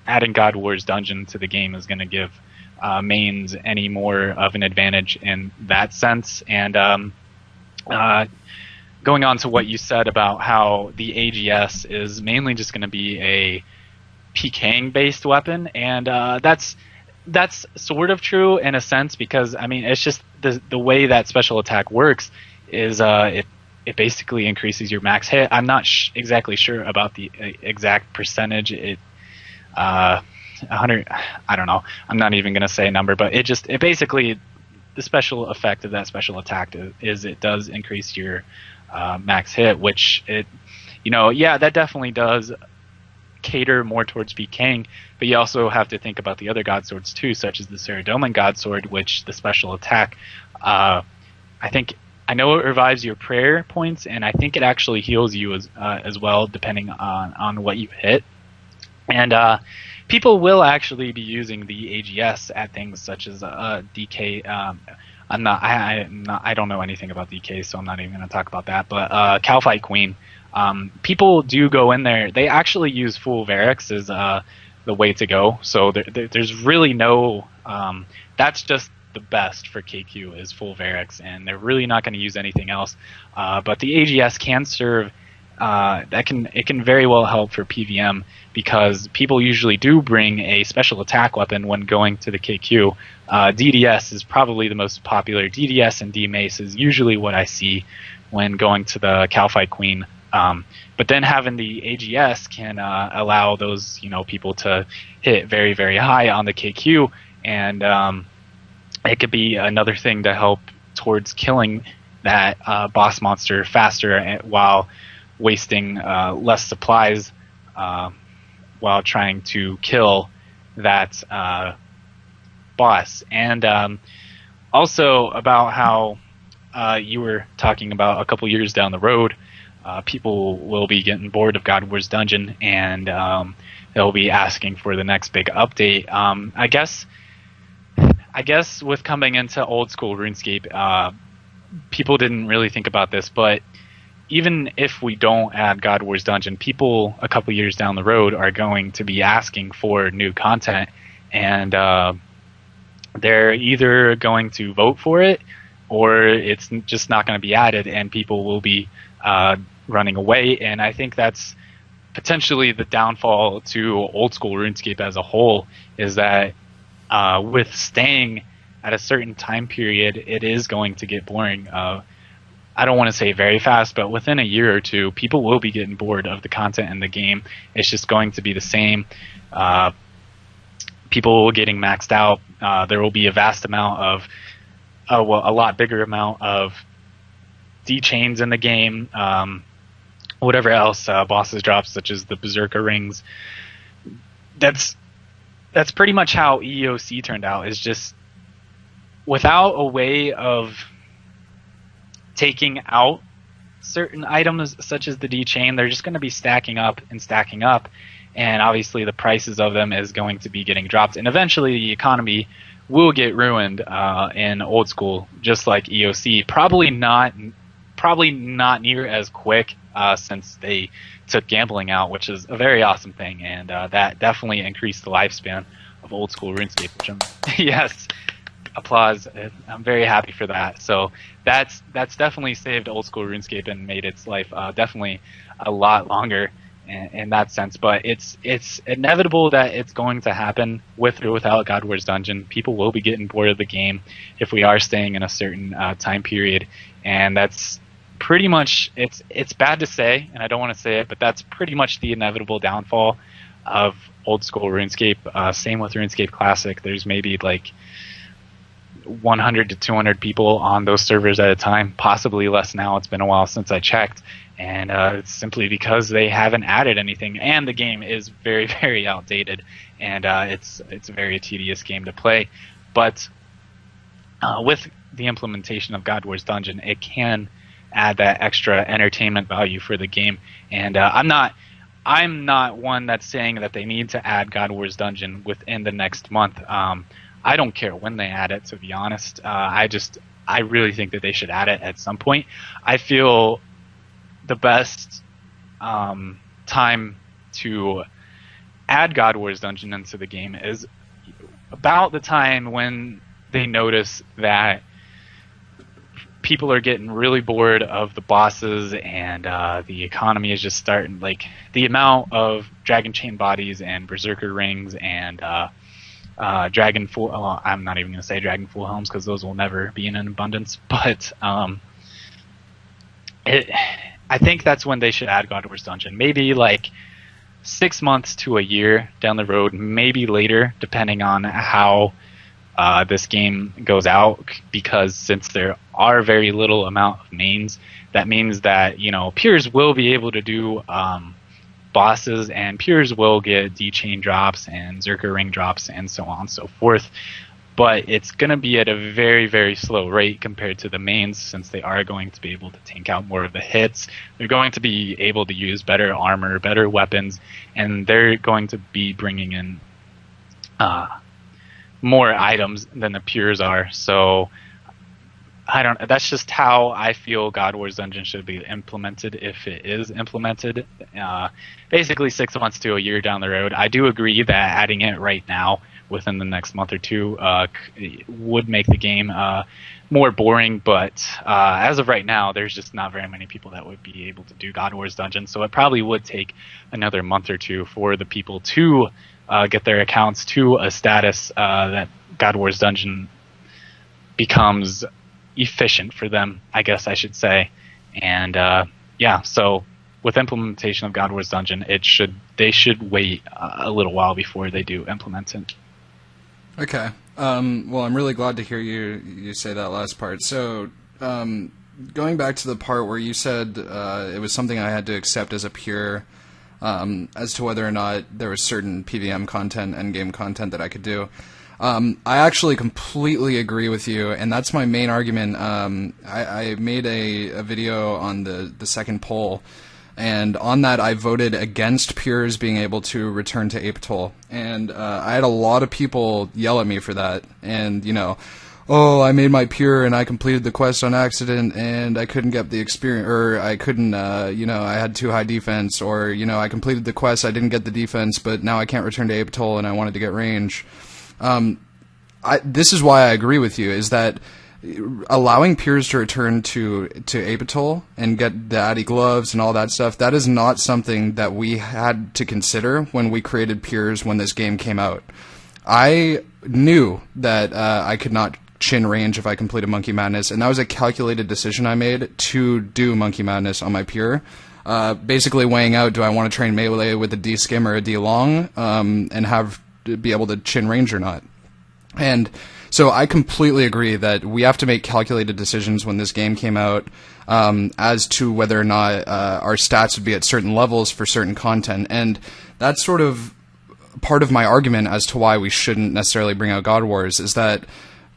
adding God Wars Dungeon to the game is going to give mains any more of an advantage in that sense. And going on to what you said about how the AGS is mainly just going to be a PKing based weapon, and that's sort of true in a sense, because I mean, it's just the way that special attack works is it basically increases your max hit. I'm not exactly sure about the exact percentage. 100. I don't know. I'm not even going to say a number, but it basically, the special effect of that special attack is it does increase your max hit, which that definitely does cater more towards PKing, but you also have to think about the other god swords too, such as the Saradomin god sword, which the special attack, I know it revives your prayer points, and I think it actually heals you as well, depending on what you hit. And people will actually be using the AGS at things such as DK. I don't know anything about DK, so I'm not even going to talk about that. But Calfight Queen, people do go in there. They actually use full Varix as the way to go. So there's really no. That's just the best for KQ is full Varix, and they're really not going to use anything else. But the AGS can serve. It can very well help for PvM, because people usually do bring a special attack weapon when going to the KQ. DDS is probably the most popular. DDS and D-Mace is usually what I see when going to the Calfight Queen. But then having the AGS can allow those people to hit very, very high on the KQ, and it could be another thing to help towards killing that boss monster faster while wasting less supplies while trying to kill that boss. And also about how you were talking about a couple years down the road, people will be getting bored of God Wars Dungeon, and they'll be asking for the next big update. I guess with coming into old school RuneScape, people didn't really think about this, but even if we don't add God Wars Dungeon, people a couple years down the road are going to be asking for new content, and they're either going to vote for it, or it's just not going to be added, and people will be running away. And I think that's potentially the downfall to old school RuneScape as a whole, is that with staying at a certain time period, it is going to get boring. I don't want to say very fast, but within a year or two, people will be getting bored of the content in the game. It's just going to be the same. People getting maxed out. There will be a vast amount of, a lot bigger amount of D-chains in the game. Whatever else bosses drop, such as the Berserker rings. That's pretty much how EOC turned out. Is just without a way of taking out certain items such as the D-chain, they're just going to be stacking up, and obviously the prices of them is going to be getting dropped, and eventually the economy will get ruined in old school, just like EOC. Probably not near as quick since they took gambling out, which is a very awesome thing, and that definitely increased the lifespan of old school RuneScape, which I'm yes, applause. I'm very happy for that. So that's definitely saved old school RuneScape and made its life definitely a lot longer in that sense. But it's inevitable that it's going to happen with or without God Wars Dungeon. People will be getting bored of the game if we are staying in a certain time period, and that's pretty much, it's bad to say, and I don't want to say it, but that's pretty much the inevitable downfall of old school RuneScape. Same with RuneScape Classic. There's maybe like 100 to 200 people on those servers at a time, possibly less now. It's been a while since I checked, and it's simply because they haven't added anything, and the game is very, very outdated, and it's a very tedious game to play. But with the implementation of God Wars Dungeon, it can add that extra entertainment value for the game, and I'm not one that's saying that they need to add God Wars Dungeon within the next month. I don't care when they add it, to be honest. I really think that they should add it at some point. I feel the best time to add God Wars Dungeon into the game is about the time when they notice that people are getting really bored of the bosses, and the economy is just starting, like the amount of Dragon Chain bodies and Berserker rings and Dragon Full. Well, I'm not even going to say Dragon Full helms because those will never be in an abundance. But I think that's when they should add God Wars Dungeon. Maybe like 6 months to a year down the road, maybe later, depending on how this game goes out. Because since there are very little amount of mains, that means that peers will be able to do bosses, and peers will get D-chain drops and Zerker ring drops and so on and so forth, but it's going to be at a very, very slow rate compared to the mains, since they are going to be able to tank out more of the hits. They're going to be able to use better armor, better weapons, and they're going to be bringing in more items than the peers are. So that's just how I feel God Wars Dungeon should be implemented, if it is implemented. Basically 6 months to a year down the road. I do agree that adding it right now within the next month or two would make the game more boring, but as of right now, there's just not very many people that would be able to do God Wars Dungeon, so it probably would take another month or two for the people to get their accounts to a status that God Wars Dungeon becomes efficient for them, I guess I should say. And so with implementation of God Wars Dungeon, they should wait a little while before they do implement it. Okay. Well, I'm really glad to hear you say that last part. So, going back to the part where you said it was something I had to accept as a peer, as to whether or not there was certain PvM content, endgame content that I could do. I actually completely agree with you, and that's my main argument. I made a video on the second poll, and on that I voted against peers being able to return to Apatol, and I had a lot of people yell at me for that, and oh, I made my peer and I completed the quest on accident and I couldn't get the experience, or I couldn't, I had too high defense, or I completed the quest, I didn't get the defense, but now I can't return to Apatol and I wanted to get range. This is why I agree with you, is that allowing peers to return to Apatol and get the Addy gloves and all that stuff, that is not something that we had to consider when we created peers when this game came out. I knew that I could not chin range if I completed Monkey Madness, and that was a calculated decision I made to do Monkey Madness on my pure. Basically weighing out, do I want to train melee with a D-skim or a D-long, and be able to chin range or not? And so I completely agree that we have to make calculated decisions when this game came out, as to whether or not our stats would be at certain levels for certain content. And that's sort of part of my argument as to why we shouldn't necessarily bring out God Wars, is that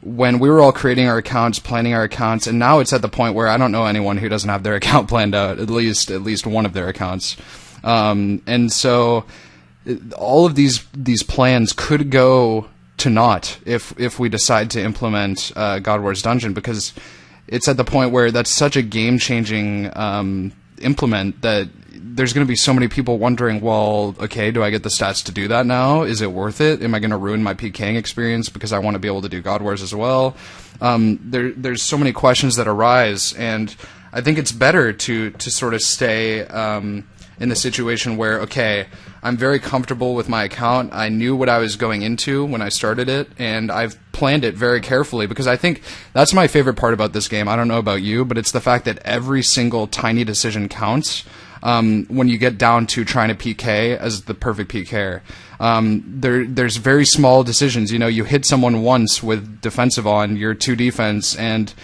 when we were all creating our accounts, planning our accounts, and now it's at the point where I don't know anyone who doesn't have their account planned out, at least one of their accounts. And so all of these plans could go to naught if we decide to implement God Wars Dungeon, because it's at the point where that's such a game-changing implement that there's going to be so many people wondering, well, okay, do I get the stats to do that now? Is it worth it? Am I going to ruin my PKing experience because I want to be able to do God Wars as well? There's so many questions that arise, and I think it's better to sort of stay in the situation where, okay, I'm very comfortable with my account. I knew what I was going into when I started it, and I've planned it very carefully, because I think that's my favorite part about this game. I don't know about you, but it's the fact that every single tiny decision counts. When you get down to trying to PK as the perfect PKer. There's very small decisions. You know, you hit someone once with defensive on, you're 2 defense, and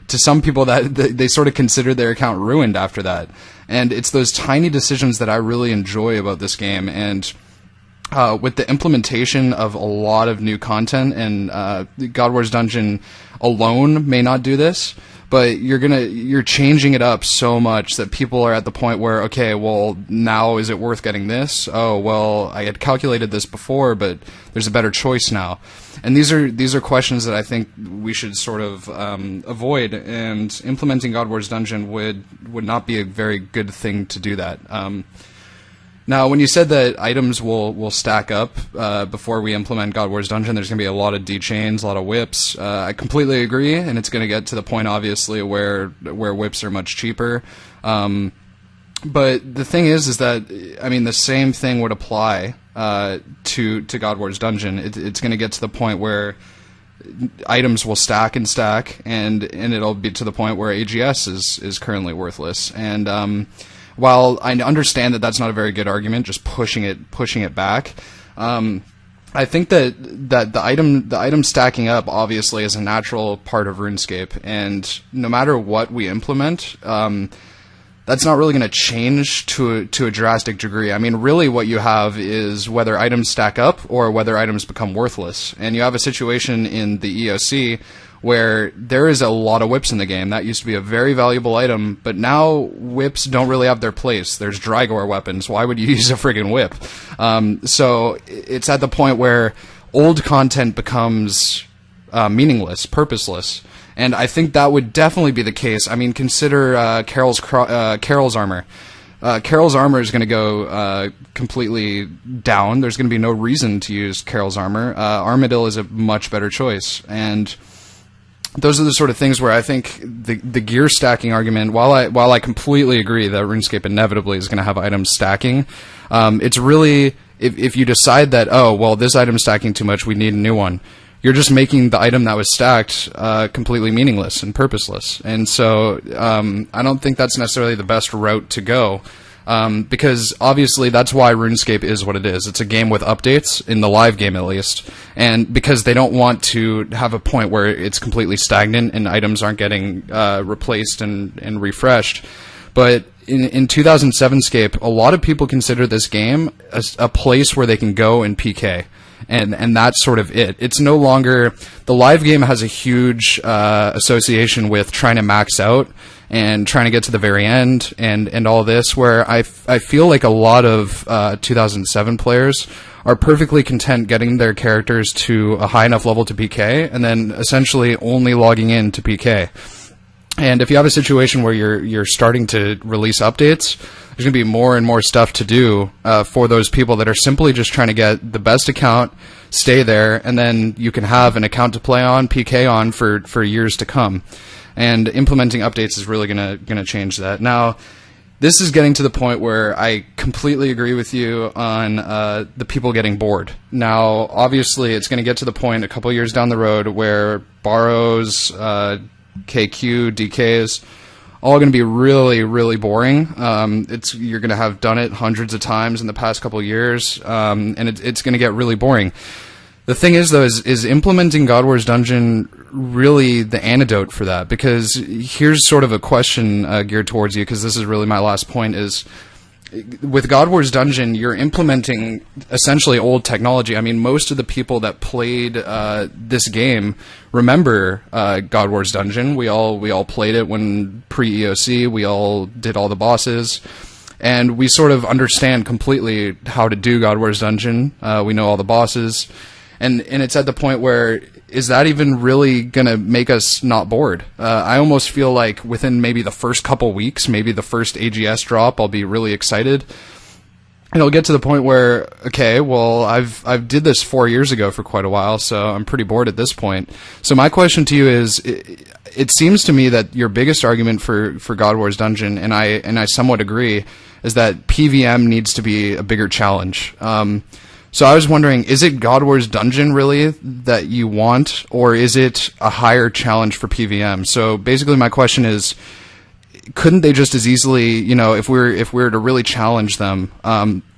to some people that they sort of consider their account ruined after that. And it's those tiny decisions that I really enjoy about this game. And with the implementation of a lot of new content, and God Wars Dungeon alone may not do this, but you're changing it up so much that people are at the point where, okay, well, now is it worth getting this? Oh, well, I had calculated this before, but there's a better choice now. And these are questions that I think we should sort of avoid, and implementing God Wars Dungeon would not be a very good thing to do that. Now, when you said that items will stack up before we implement God Wars Dungeon, there's going to be a lot of D-chains, a lot of whips. I completely agree, and it's going to get to the point, obviously, where whips are much cheaper. But the thing is that, I mean, the same thing would apply to God Wars Dungeon. It's going to get to the point where items will stack and stack, and it'll be to the point where AGS is currently worthless. And while I understand that that's not a very good argument, just pushing it back, I think that the item stacking up obviously is a natural part of RuneScape, and no matter what we implement, that's not really going to change to a drastic degree. I mean, really what you have is whether items stack up or whether items become worthless. And you have a situation in the EOC where there is a lot of whips in the game. That used to be a very valuable item, but now whips don't really have their place. There's Drygore weapons. Why would you use a friggin' whip? So it's at the point where old content becomes meaningless, purposeless. And I think that would definitely be the case. I mean, consider Carol's armor. Carol's armor is going to go completely down. There's going to be no reason to use Carol's armor. Armadillo is a much better choice. And those are the sort of things where I think the gear stacking argument, while I completely agree that RuneScape inevitably is going to have items stacking, it's really, if you decide that, oh, well, this item's stacking too much, we need a new one, you're just making the item that was stacked completely meaningless and purposeless. And so I don't think that's necessarily the best route to go, because obviously that's why RuneScape is what it is. It's a game with updates, in the live game at least, and because they don't want to have a point where it's completely stagnant and items aren't getting replaced and refreshed. But in 2007scape, a lot of people consider this game a place where they can go and PK. And that's sort of it. It's no longer, the live game has a huge association with trying to max out and trying to get to the very end and all this, where I feel like a lot of 2007 players are perfectly content getting their characters to a high enough level to PK and then essentially only logging in to PK. And if you have a situation where you're starting to release updates, there's going to be more and more stuff to do for those people that are simply just trying to get the best account, stay there, and then you can have an account to play on, PK on for years to come. And implementing updates is really going to change that. Now, this is getting to the point where I completely agree with you on the people getting bored. Now, obviously, it's going to get to the point a couple years down the road where borrows, KQ, DKs, all going to be really, really boring. You're going to have done it hundreds of times in the past couple of years, and it's going to get really boring. The thing is, though, is implementing God Wars Dungeon really the antidote for that? Because here's sort of a question geared towards you, because this is really my last point, is with God Wars Dungeon, you're implementing essentially old technology. I mean, most of the people that played this game remember God Wars Dungeon. We all played it when pre-EOC. We all did all the bosses. And we sort of understand completely how to do God Wars Dungeon. We know all the bosses. And it's at the point where, is that even really going to make us not bored? I almost feel like within maybe the first couple weeks, maybe the first AGS drop, I'll be really excited. And it'll get to the point where, okay, well, I've did this 4 years ago for quite a while, so I'm pretty bored at this point. So my question to you is, it seems to me that your biggest argument for God Wars Dungeon, and I somewhat agree, is that PvM needs to be a bigger challenge. So I was wondering, is it God Wars Dungeon really that you want, or is it a higher challenge for PvM? So basically my question is, couldn't they just as easily, if we were to really challenge them,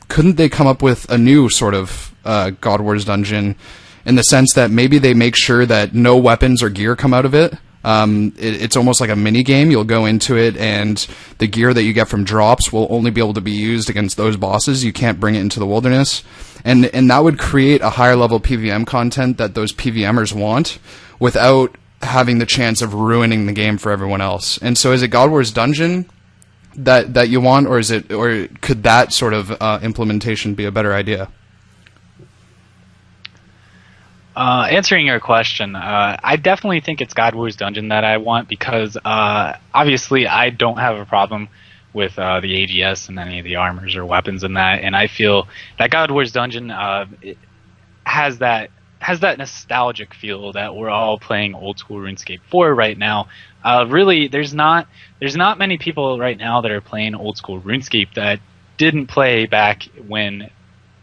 couldn't they come up with a new sort of God Wars Dungeon, in the sense that maybe they make sure that no weapons or gear come out of it? It's almost like a mini game. You'll go into it, and the gear that you get from drops will only be able to be used against those bosses. You can't bring it into the wilderness, and that would create a higher level PvM content that those PvMers want, without having the chance of ruining the game for everyone else. And so, is it God Wars Dungeon that you want, or could that sort of implementation be a better idea? Answering your question, I definitely think it's God Wars Dungeon that I want, because obviously I don't have a problem with the AGS and any of the armors or weapons and that, and I feel that God Wars Dungeon it has that nostalgic feel that we're all playing old school RuneScape for right now. Really, there's not many people right now that are playing old school RuneScape that didn't play back when,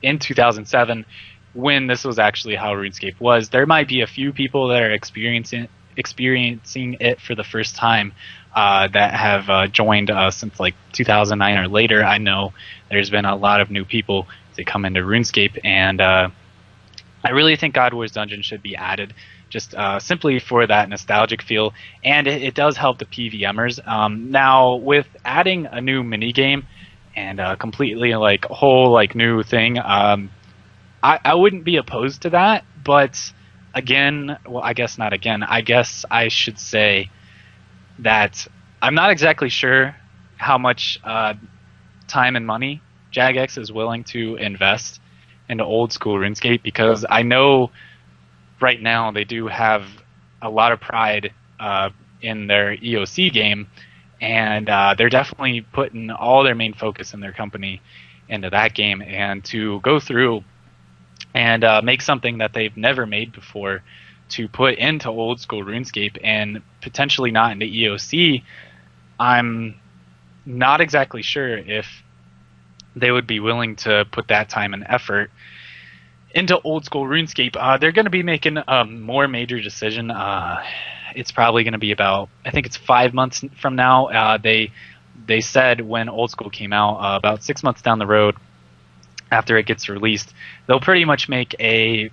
in 2007, when this was actually how RuneScape was. There might be a few people that are experiencing it for the first time that have joined since like 2009 or later. I know there's been a lot of new people that come into RuneScape, and I really think God Wars Dungeon should be added, just simply for that nostalgic feel, and it does help the PvMers. Now, with adding a new minigame and completely like a whole like new thing, I wouldn't be opposed to that, but again, well, I guess not again. I guess I should say that I'm not exactly sure how much time and money Jagex is willing to invest into old school RuneScape, because I know right now they do have a lot of pride in their EOC game, and they're definitely putting all their main focus in their company into that game, and to go through and make something that they've never made before to put into old school RuneScape and potentially not into EOC, I'm not exactly sure if they would be willing to put that time and effort into old school RuneScape. They're going to be making a more major decision. It's probably going to be about, I think it's 5 months from now. They said when old school came out, about 6 months down the road, after it gets released, they'll pretty much make a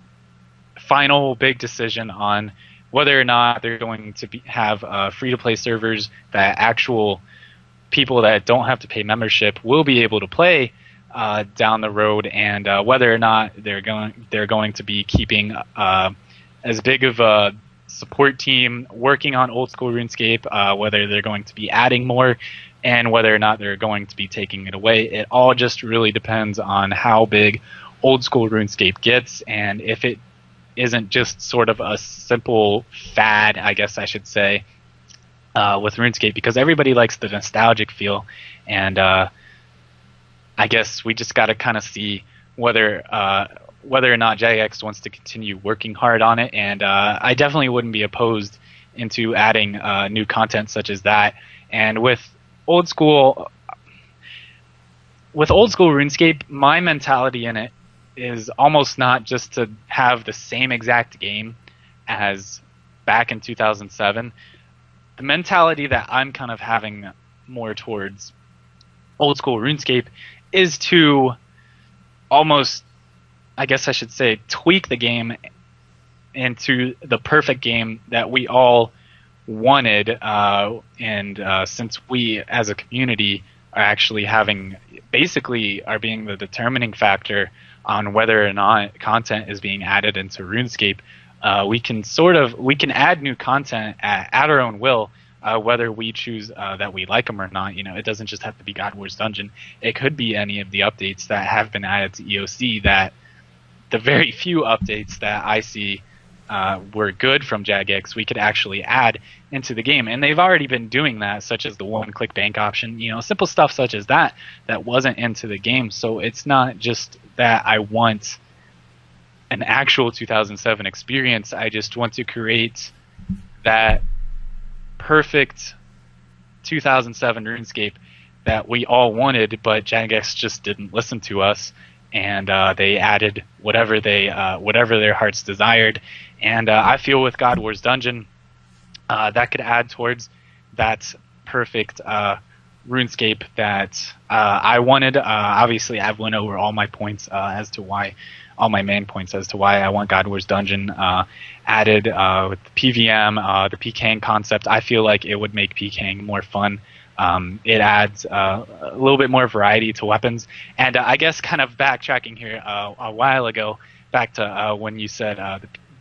final big decision on whether or not they're going to have free-to-play servers that actual people that don't have to pay membership will be able to play down the road, and whether or not they're going to be keeping as big of a support team working on old school RuneScape, whether they're going to be adding more, and whether or not they're going to be taking it away. It all just really depends on how big old school RuneScape gets, and if it isn't just sort of a simple fad, I guess I should say, with RuneScape, because everybody likes the nostalgic feel, and I guess we just got to kind of see whether or not JX wants to continue working hard on it, and I definitely wouldn't be opposed into adding new content such as that. And with old school RuneScape, my mentality in it is almost not just to have the same exact game as back in 2007, the mentality that I'm kind of having more towards old school RuneScape is to almost, I guess I should say, tweak the game into the perfect game that we all wanted, and since we as a community are actually are being the determining factor on whether or not content is being added into RuneScape, we can add new content at our own will, whether we choose that we like them or not. It doesn't just have to be God Wars Dungeon. It could be any of the updates that have been added to EOC. That the very few updates that I see were good from Jagex, we could actually add into the game, and they've already been doing that, such as the one-click bank option. Simple stuff such as that wasn't into the game. So it's not just that I want an actual 2007 experience. I just want to create that perfect 2007 RuneScape that we all wanted, but Jagex just didn't listen to us, and they added whatever their hearts desired. And I feel with God Wars Dungeon, that could add towards that perfect RuneScape that I wanted. Obviously, I've went over all my points all my main points as to why I want God Wars Dungeon added with the PvM, the PKing concept. I feel like it would make PKing more fun. It adds a little bit more variety to weapons. And I guess kind of backtracking here a while ago, back to when you said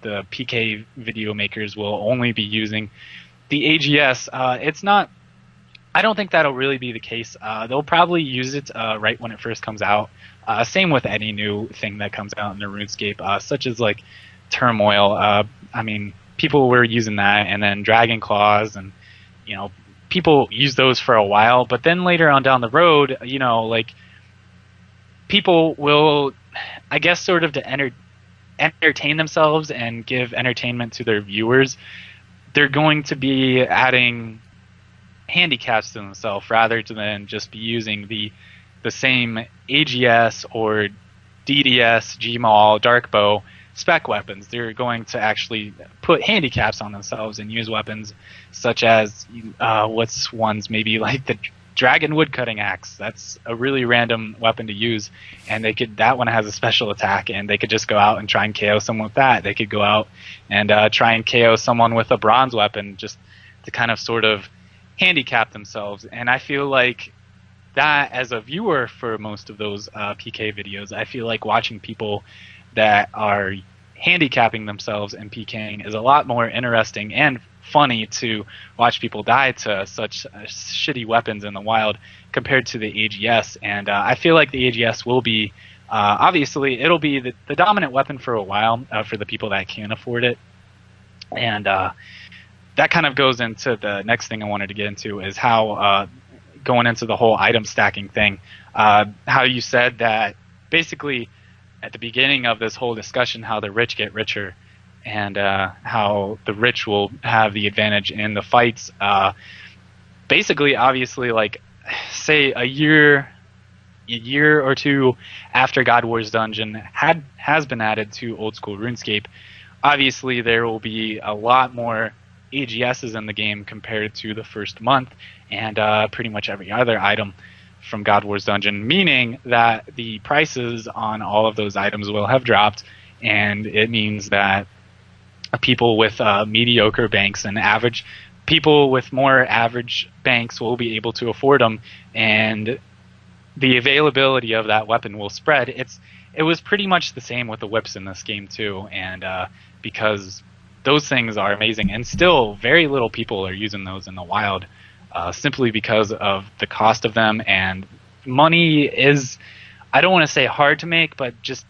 the PK video makers will only be using the AGS. It's not. I don't think that'll really be the case. They'll probably use it right when it first comes out. Same with any new thing that comes out in the RuneScape, such as like Turmoil. I mean, people were using that, and then Dragon Claws, and people use those for a while. But then later on down the road, like people will, I guess, sort of to entertain themselves and give entertainment to their viewers, they're going to be adding handicaps to themselves rather than just be using the same AGS or DDS, Gmaul, Darkbow spec weapons. They're going to actually put handicaps on themselves and use weapons such as what's ones maybe like the Dragon Woodcutting Axe. That's a really random weapon to use, and that one has a special attack, and they could just go out and try and KO someone with that. They could go out and try and KO someone with a bronze weapon just to kind of sort of handicap themselves. And I feel like that, as a viewer for most of those PK videos, I feel like watching people that are handicapping themselves and PKing is a lot more interesting and funny to watch people die to such shitty weapons in the wild compared to the AGS. And I feel like the AGS will be, obviously, it'll be the dominant weapon for a while for the people that can afford it. And that kind of goes into the next thing I wanted to get into, is how going into the whole item stacking thing, how you said that basically at the beginning of this whole discussion how the rich get richer, and how the rich will have the advantage in the fights. Basically, obviously, like, say a year or two after God Wars Dungeon has been added to old school RuneScape, obviously there will be a lot more AGSs in the game compared to the first month, and pretty much every other item from God Wars Dungeon, meaning that the prices on all of those items will have dropped, and it means that people with mediocre banks and people with more average banks will be able to afford them, and the availability of that weapon will spread. It was pretty much the same with the whips in this game too, and because those things are amazing, and still very little people are using those in the wild, simply because of the cost of them. And money is, I don't want to say hard to make, but just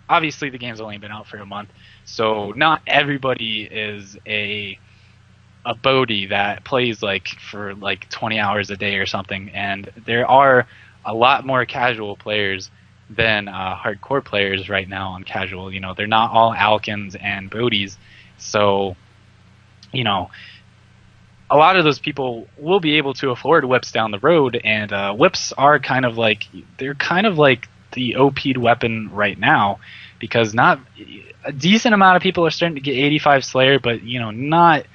obviously the game's only been out for a month, so not everybody is a Bodhi that plays for 20 hours a day or something, and there are a lot more casual players than hardcore players right now on casual. They're not all Alkins and Bodhis, so a lot of those people will be able to afford whips down the road, and whips are kind of like the OP'd weapon right now, because not a decent amount of people are starting to get 85 Slayer, but not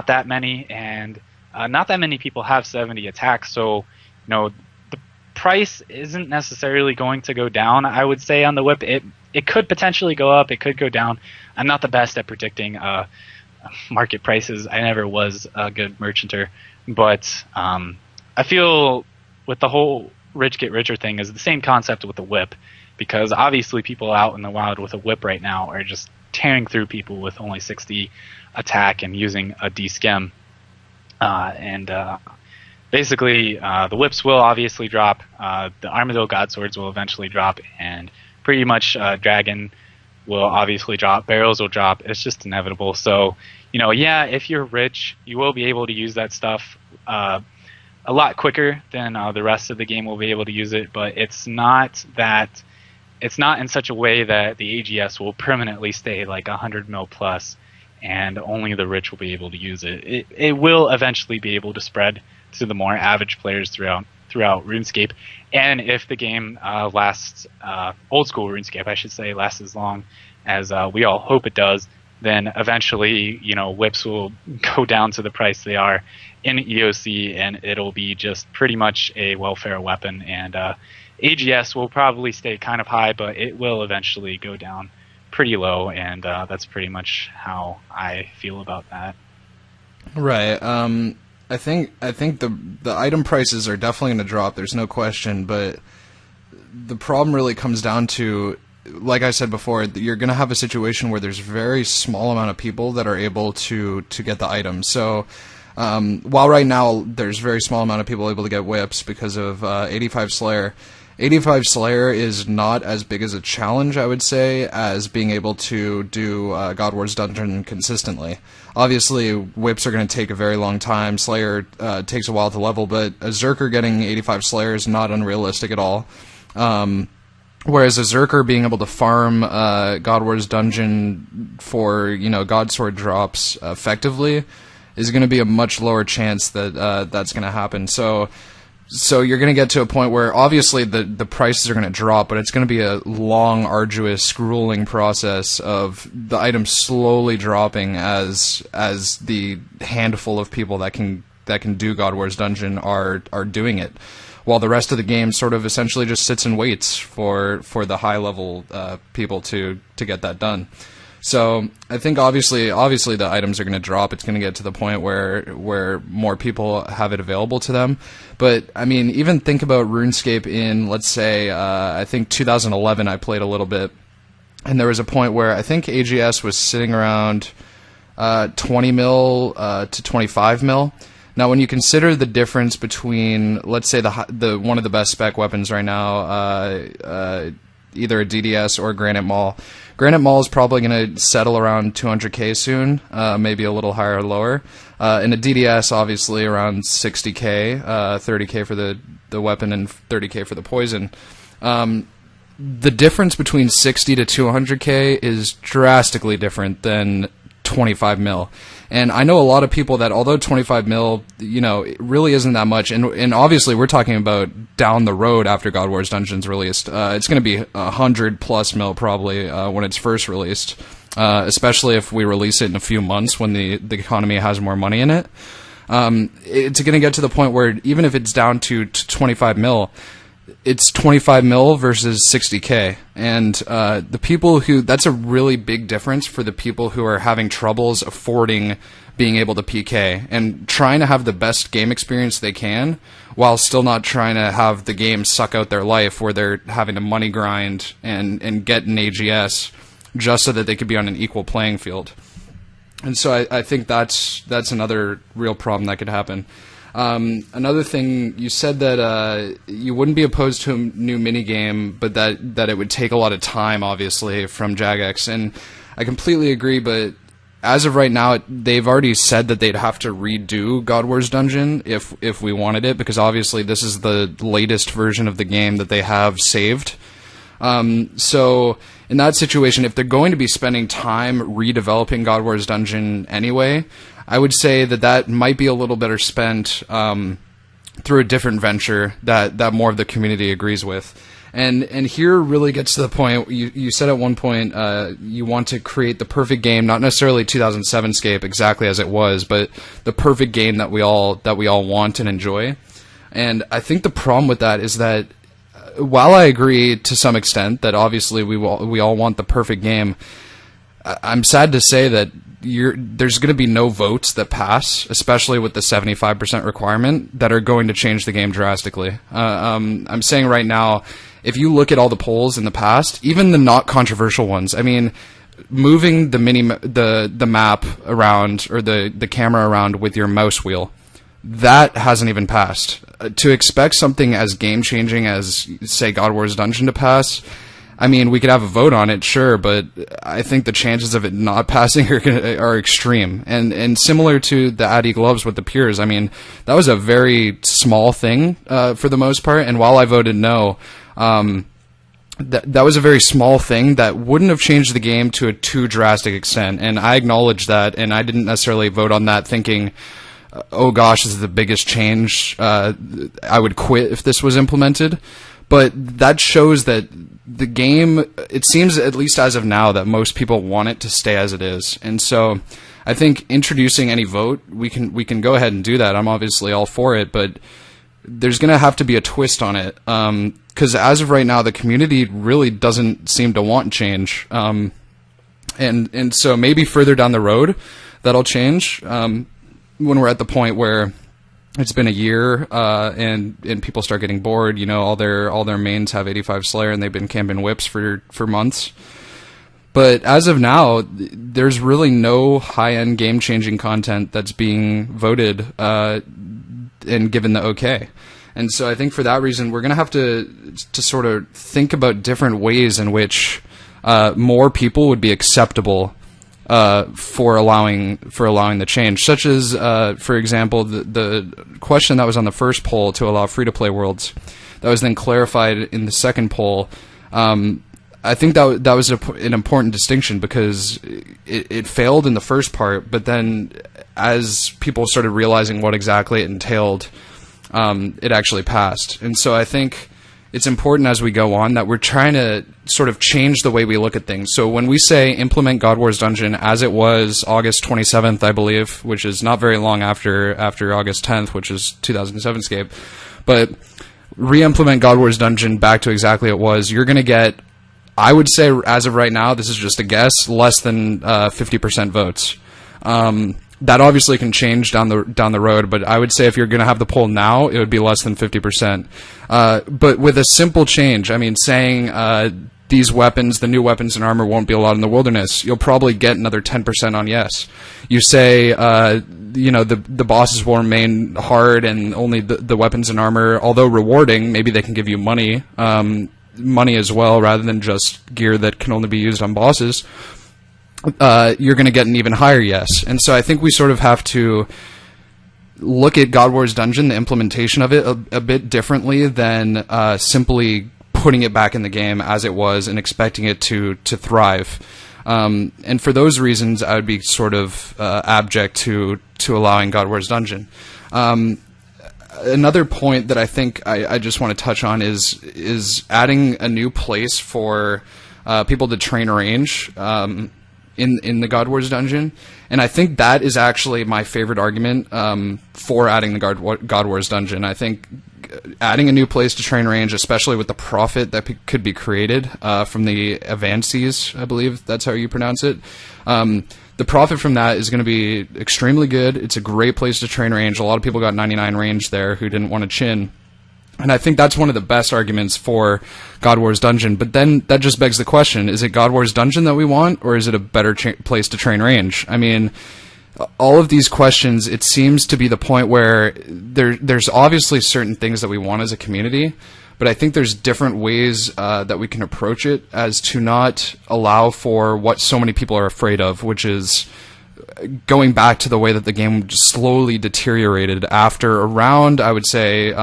that many, and not that many people have 70 attacks. So the price isn't necessarily going to go down. I would say on the whip, it could potentially go up, it could go down. I'm not the best at predicting market prices. I never was a good merchanter, but I feel with the whole rich get richer thing is the same concept with the whip, because obviously people out in the wild with a whip right now are just tearing through people with only 60 attack and using a D-skim. Basically, the whips will obviously drop, the Armadillo God Swords will eventually drop, and pretty much Dragon will obviously drop, barrels will drop. It's just inevitable. So, if you're rich, you will be able to use that stuff a lot quicker than the rest of the game will be able to use it, but it's not in such a way that the AGS will permanently stay like 100 mil plus, and only the rich will be able to use it. It will eventually be able to spread to the more average players throughout RuneScape, and if the game lasts, old school RuneScape, I should say, lasts as long as we all hope it does, then eventually, whips will go down to the price they are in EOC, and it'll be just pretty much a welfare weapon, and AGS will probably stay kind of high, but it will eventually go down pretty low, and that's pretty much how I feel about that. Right. I think the item prices are definitely going to drop. There's no question, but the problem really comes down to, like I said before, you're going to have a situation where there's a very small amount of people that are able to get the items. So while right now there's a very small amount of people able to get whips because of 85 Slayer, 85 Slayer is not as big as a challenge, I would say, as being able to do God Wars Dungeon consistently. Obviously, whips are going to take a very long time. Slayer takes a while to level, but a Zerker getting 85 Slayer is not unrealistic at all. Whereas a Zerker being able to farm God Wars Dungeon for God Sword drops effectively is going to be a much lower chance that that's going to happen. So you're going to get to a point where obviously the prices are going to drop, but it's going to be a long, arduous, grueling process of the items slowly dropping as the handful of people that can do God Wars Dungeon are doing it, while the rest of the game sort of essentially just sits and waits for the high level people to get that done. So I think obviously the items are going to drop. It's going to get to the point where more people have it available to them. But I mean, even think about RuneScape in, let's say, I think 2011 I played a little bit, and there was a point where I think AGS was sitting around 20 mil to 25 mil. Now, when you consider the difference between, let's say, the one of the best spec weapons right now, either a DDS or a Granite Maul. Granite Maul is probably going to settle around 200k soon, maybe a little higher or lower. And a DDS, obviously, around 60k, 30k for the weapon and 30k for the poison. The difference between 60 to 200k is drastically different than 25 mil. And I know a lot of people that, although 25 mil, it really isn't that much. And obviously, we're talking about down the road after God Wars Dungeon's released. It's going to be 100 plus mil probably when it's first released, especially if we release it in a few months when the economy has more money in it. It's going to get to the point where even if it's down to 25 mil, it's 25 mil versus 60k, and the people that's a really big difference for the people who are having troubles affording being able to PK and trying to have the best game experience they can while still not trying to have the game suck out their life where they're having to money grind and get an AGS just so that they could be on an equal playing field. And so I think that's another real problem that could happen. Another thing, you said that you wouldn't be opposed to a new minigame, but that it would take a lot of time, obviously, from Jagex. And I completely agree, but as of right now, they've already said that they'd have to redo God Wars Dungeon if we wanted it, because obviously this is the latest version of the game that they have saved. So in that situation, if they're going to be spending time redeveloping God Wars Dungeon anyway, I would say that might be a little better spent through a different venture that more of the community agrees with. And here really gets to the point. You said at one point you want to create the perfect game, not necessarily 2007scape exactly as it was, but the perfect game that we all want and enjoy. And I think the problem with that is that while I agree to some extent that obviously we all want the perfect game, I'm sad to say that there's going to be no votes that pass, especially with the 75% requirement, that are going to change the game drastically. I'm saying right now, if you look at all the polls in the past, even the not controversial ones, I mean, moving the map around or the camera around with your mouse wheel, that hasn't even passed. To expect something as game-changing as, say, God Wars Dungeon to pass, I mean, we could have a vote on it, sure, but I think the chances of it not passing are extreme. And similar to the Addy Gloves with the peers, I mean, that was a very small thing for the most part, and while I voted no, that was a very small thing that wouldn't have changed the game to a too drastic extent, and I acknowledge that, and I didn't necessarily vote on that thinking, oh gosh, this is the biggest change, I would quit if this was implemented. But that shows that the game, it seems, at least as of now, that most people want it to stay as it is. And so I think introducing any vote, we can go ahead and do that. I'm obviously all for it, but there's going to have to be a twist on it. Because as of right now, the community really doesn't seem to want change. And so maybe further down the road, that'll change. When we're at the point where it's been a year, and people start getting bored. You know, all their mains have 85 Slayer, and they've been camping whips for months. But as of now, there's really no high-end game-changing content that's being voted and given the okay. And so I think for that reason, we're going to have to sort of think about different ways in which more people would be acceptable for allowing the change, such as, for example, the question that was on the first poll to allow free-to-play worlds, that was then clarified in the second poll. I think that was an important distinction because it failed in the first part, but then as people started realizing what exactly it entailed, it actually passed. And so I think it's important as we go on that we're trying to sort of change the way we look at things. So when we say implement God Wars Dungeon as it was August 27th, I believe, which is not very long after August 10th, which is 2007scape, but re-implement God Wars Dungeon back to exactly it was, you're going to get, I would say as of right now, this is just a guess, less than 50% votes. That obviously can change down the road, but I would say if you're going to have the poll now, it would be less than 50%. But with a simple change, I mean, saying these weapons, the new weapons and armor won't be allowed in the wilderness, you'll probably get another 10% on yes. You say, you know, the bosses will remain hard and only the weapons and armor, although rewarding, maybe they can give you money as well, rather than just gear that can only be used on bosses. You're going to get an even higher yes. And so I think we sort of have to look at God Wars Dungeon, the implementation of it, a bit differently than simply putting it back in the game as it was and expecting it to thrive. And for those reasons, I would be sort of abject to allowing God Wars Dungeon. Another point that I think I just want to touch on is adding a new place for people to train range in the God Wars Dungeon, and I think that is actually my favorite argument for adding the God Wars Dungeon. I think adding a new place to train range, especially with the profit that could be created from the Avances, I believe that's how you pronounce it, the profit from that is going to be extremely good. It's a great place to train range. A lot of people got 99 range there who didn't want to chin. And I think that's one of the best arguments for God Wars Dungeon. But then that just begs the question, is it God Wars Dungeon that we want, or is it a better place to train range? I mean, all of these questions, it seems to be the point where there's obviously certain things that we want as a community, but I think there's different ways that we can approach it as to not allow for what so many people are afraid of, which is going back to the way that the game slowly deteriorated after around, I would say,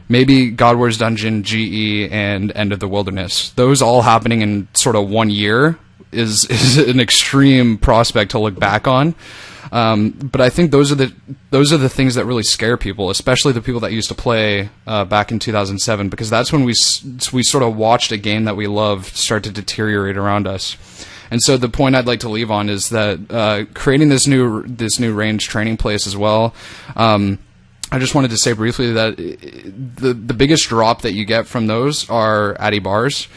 maybe God Wars Dungeon, GE, and End of the Wilderness. Those all happening in sort of 1 year is an extreme prospect to look back on. But I think those are the things that really scare people, especially the people that used to play back in 2007, because that's when we sort of watched a game that we loved start to deteriorate around us. And so the point I'd like to leave on is that creating this new range training place as well. I just wanted to say briefly that the biggest drop that you get from those are Addy bars,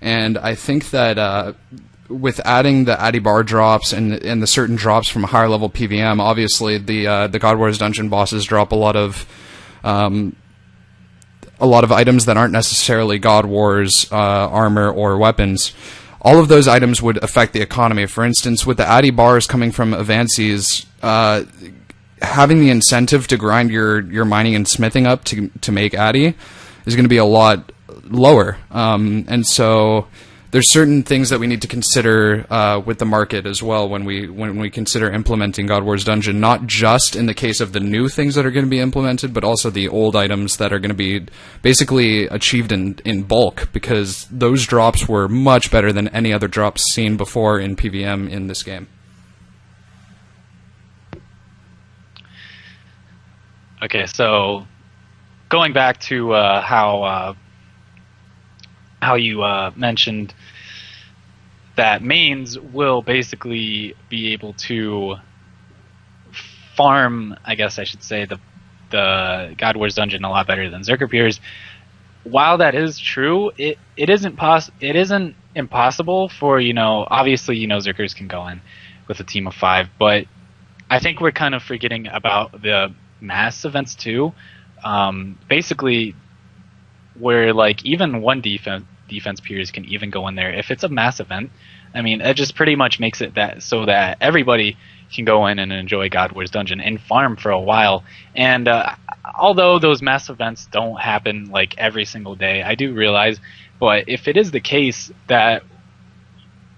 and I think that with adding the Addy bar drops and the certain drops from higher level PvM, obviously the God Wars dungeon bosses drop a lot of items that aren't necessarily God Wars armor or weapons. All of those items would affect the economy. For instance, with the Addy bars coming from Avances, having the incentive to grind your mining and smithing up to make Addy is going to be a lot lower. And so there's certain things that we need to consider with the market as well when we consider implementing God Wars Dungeon, not just in the case of the new things that are going to be implemented, but also the old items that are going to be basically achieved in bulk, because those drops were much better than any other drops seen before in PvM in this game. Okay, so going back to how you mentioned that mains will basically be able to farm, I guess I should say, the God Wars dungeon a lot better than Zerker peers. While that is true, it isn't impossible for, obviously, Zerkers can go in with a team of 5, but I think we're kind of forgetting about the mass events too. Basically, where like even one defense peers can even go in there if it's a mass event. I mean, it just pretty much makes it that so that everybody can go in and enjoy God Wars Dungeon and farm for a while. And although those mass events don't happen like every single day, I do realize, but if it is the case that,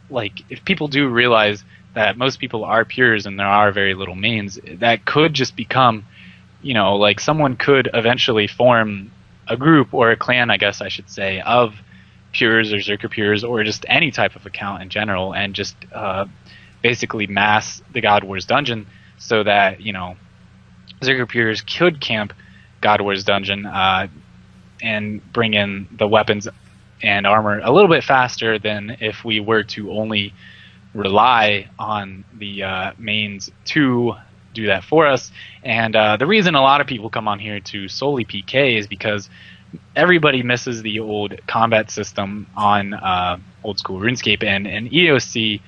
like, if people do realize that most people are peers and there are very little mains, that could just become, like someone could eventually form a group or a clan, I guess I should say, of peers or Zerker peers or just any type of account in general, and just basically mass the God Wars dungeon so that, Zerker peers could camp God Wars dungeon and bring in the weapons and armor a little bit faster than if we were to only rely on the mains to do that for us. And the reason a lot of people come on here to solely PK is because everybody misses the old combat system on old school RuneScape, and EOC.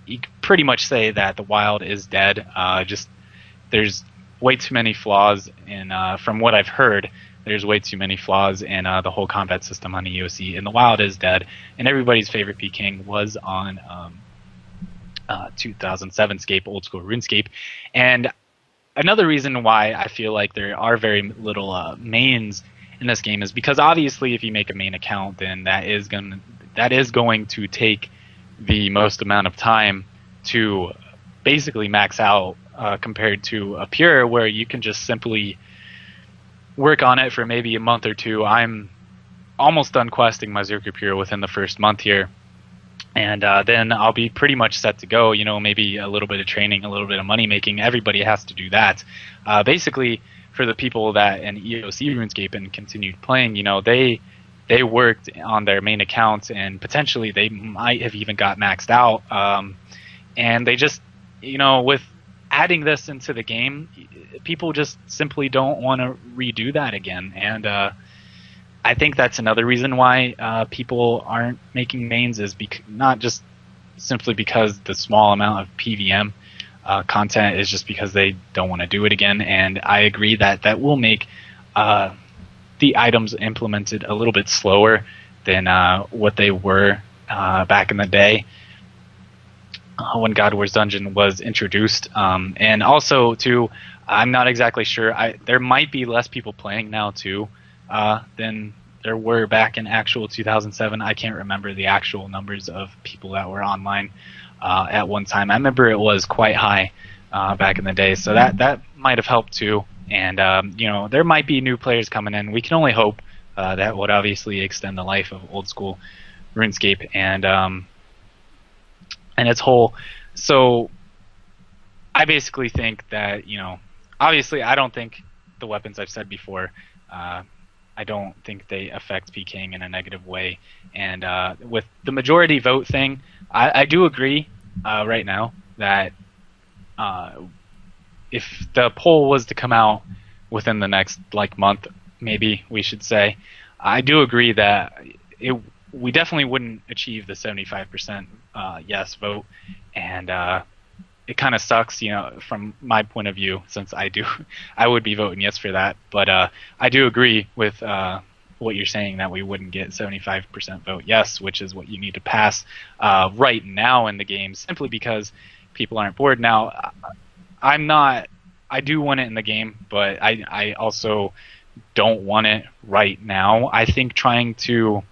You can pretty much say that the wild is dead. Just there's way too many flaws in, from what I've heard, there's way too many flaws in the whole combat system on EOC, and the wild is dead. And everybody's favorite PKing was on 2007scape, old school RuneScape. And another reason why I feel like there are very little mains in this game is because obviously if you make a main account, then that is going to take the most amount of time to basically max out compared to a pure where you can just simply work on it for maybe a month or two. I'm almost done questing my Zerker pure within the first month here. And then I'll be pretty much set to go, maybe a little bit of training, a little bit of money making. Everybody has to do that. Basically, for the people that in EOC RuneScape and continued playing, they worked on their main accounts and potentially they might have even got maxed out. And they just, with adding this into the game, people just simply don't want to redo that again. And I think that's another reason why people aren't making mains, is not just simply because the small amount of PvM content is just because they don't want to do it again. And I agree that will make the items implemented a little bit slower than what they were back in the day when God Wars Dungeon was introduced. And also, too, I'm not exactly sure. There might be less people playing now, too, than there were back in actual 2007. I can't remember the actual numbers of people that were online at one time. I remember it was quite high back in the day, so that might have helped too. And there might be new players coming in. We can only hope that would obviously extend the life of old school RuneScape and its whole. So I basically think that, obviously I don't think the weapons I've said before, I don't think they affect PKing in a negative way. And with the majority vote thing, I do agree right now that if the poll was to come out within the next month, maybe we should say, I do agree that we definitely wouldn't achieve the 75% yes vote, and it kind of sucks, from my point of view, since I would be voting yes for that. But I do agree with what you're saying, that we wouldn't get 75% vote yes, which is what you need to pass right now in the game, simply because people aren't bored. Now, I do want it in the game, but I also don't want it right now. I think trying to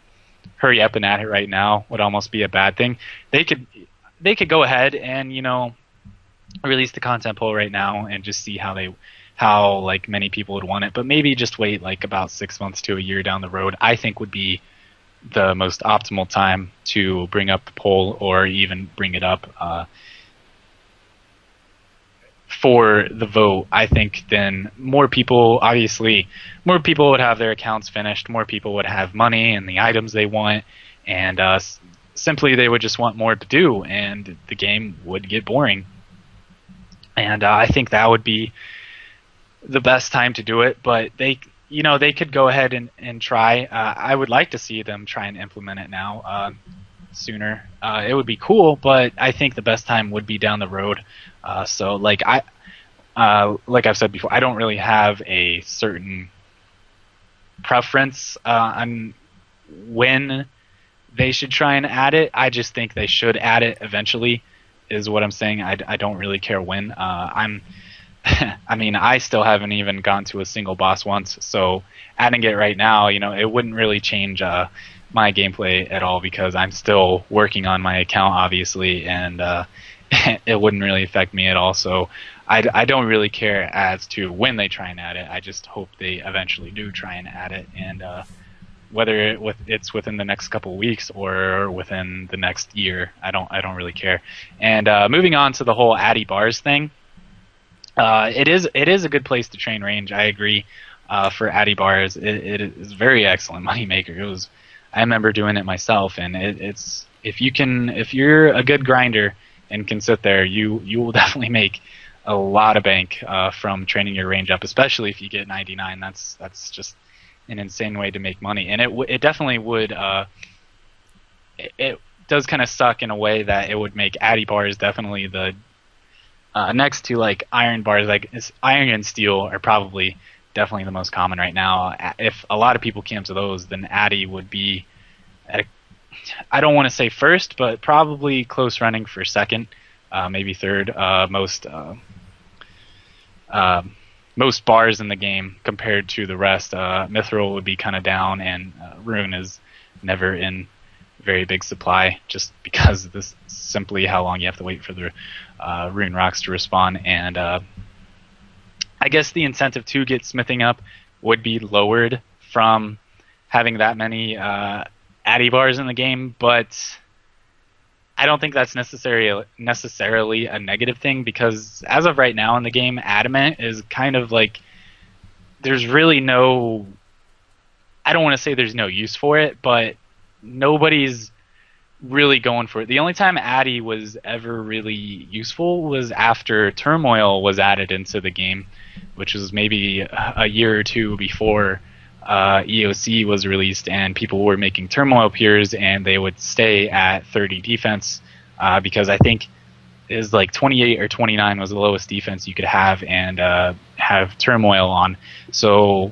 hurry up and add it right now would almost be a bad thing. They could go ahead and, release the content poll right now and just see how many people would want it, but maybe just wait about 6 months to a year down the road, I think would be the most optimal time to bring up the poll, or even bring it up for the vote. I think then more people would have their accounts finished, more people would have money and the items they want, and simply they would just want more to do, and the game would get boring. And I think that would be the best time to do it, but they could go ahead and try. I would like to see them try and implement it now, sooner. It would be cool, but I think the best time would be down the road. So like I've said before, I don't really have a certain preference on when they should try and add it. I just think they should add it eventually, is what I'm saying. I don't really care when. I still haven't even gone to a single boss once, so adding it right now, it wouldn't really change my gameplay at all, because I'm still working on my account, obviously, and it wouldn't really affect me at all. So I don't really care as to when they try and add it. I just hope they eventually do try and add it, and whether it's within the next couple of weeks or within the next year, I don't really care. And moving on to the whole Addy bars thing, it is a good place to train range. I agree. For Addy bars, it is a very excellent moneymaker. I remember doing it myself, and if you're a good grinder and can sit there, you will definitely make a lot of bank from training your range up, especially if you get 99. That's just an insane way to make money, and it definitely would. It does kind of suck in a way that it would make Addy bars definitely the next to iron bars. Iron and steel are probably definitely the most common right now. If a lot of people came to those, then Addy would be I don't want to say first, but probably close running for second, maybe third. Most bars in the game compared to the rest. Mithril would be kind of down, and Rune is never in very big supply, just because of this simply how long you have to wait for the Rune rocks to respawn. And I guess the incentive to get smithing up would be lowered from having that many Addy bars in the game, but I don't think that's necessarily a negative thing, because as of right now in the game, adamant is kind of there's really no, I don't want to say there's no use for it, but nobody's really going for it. The only time Addy was ever really useful was after Turmoil was added into the game, which was maybe a year or two before EOC was released, and people were making Turmoil Piers, and they would stay at 30 defense, because I think it was 28 or 29 was the lowest defense you could have, and have Turmoil on. So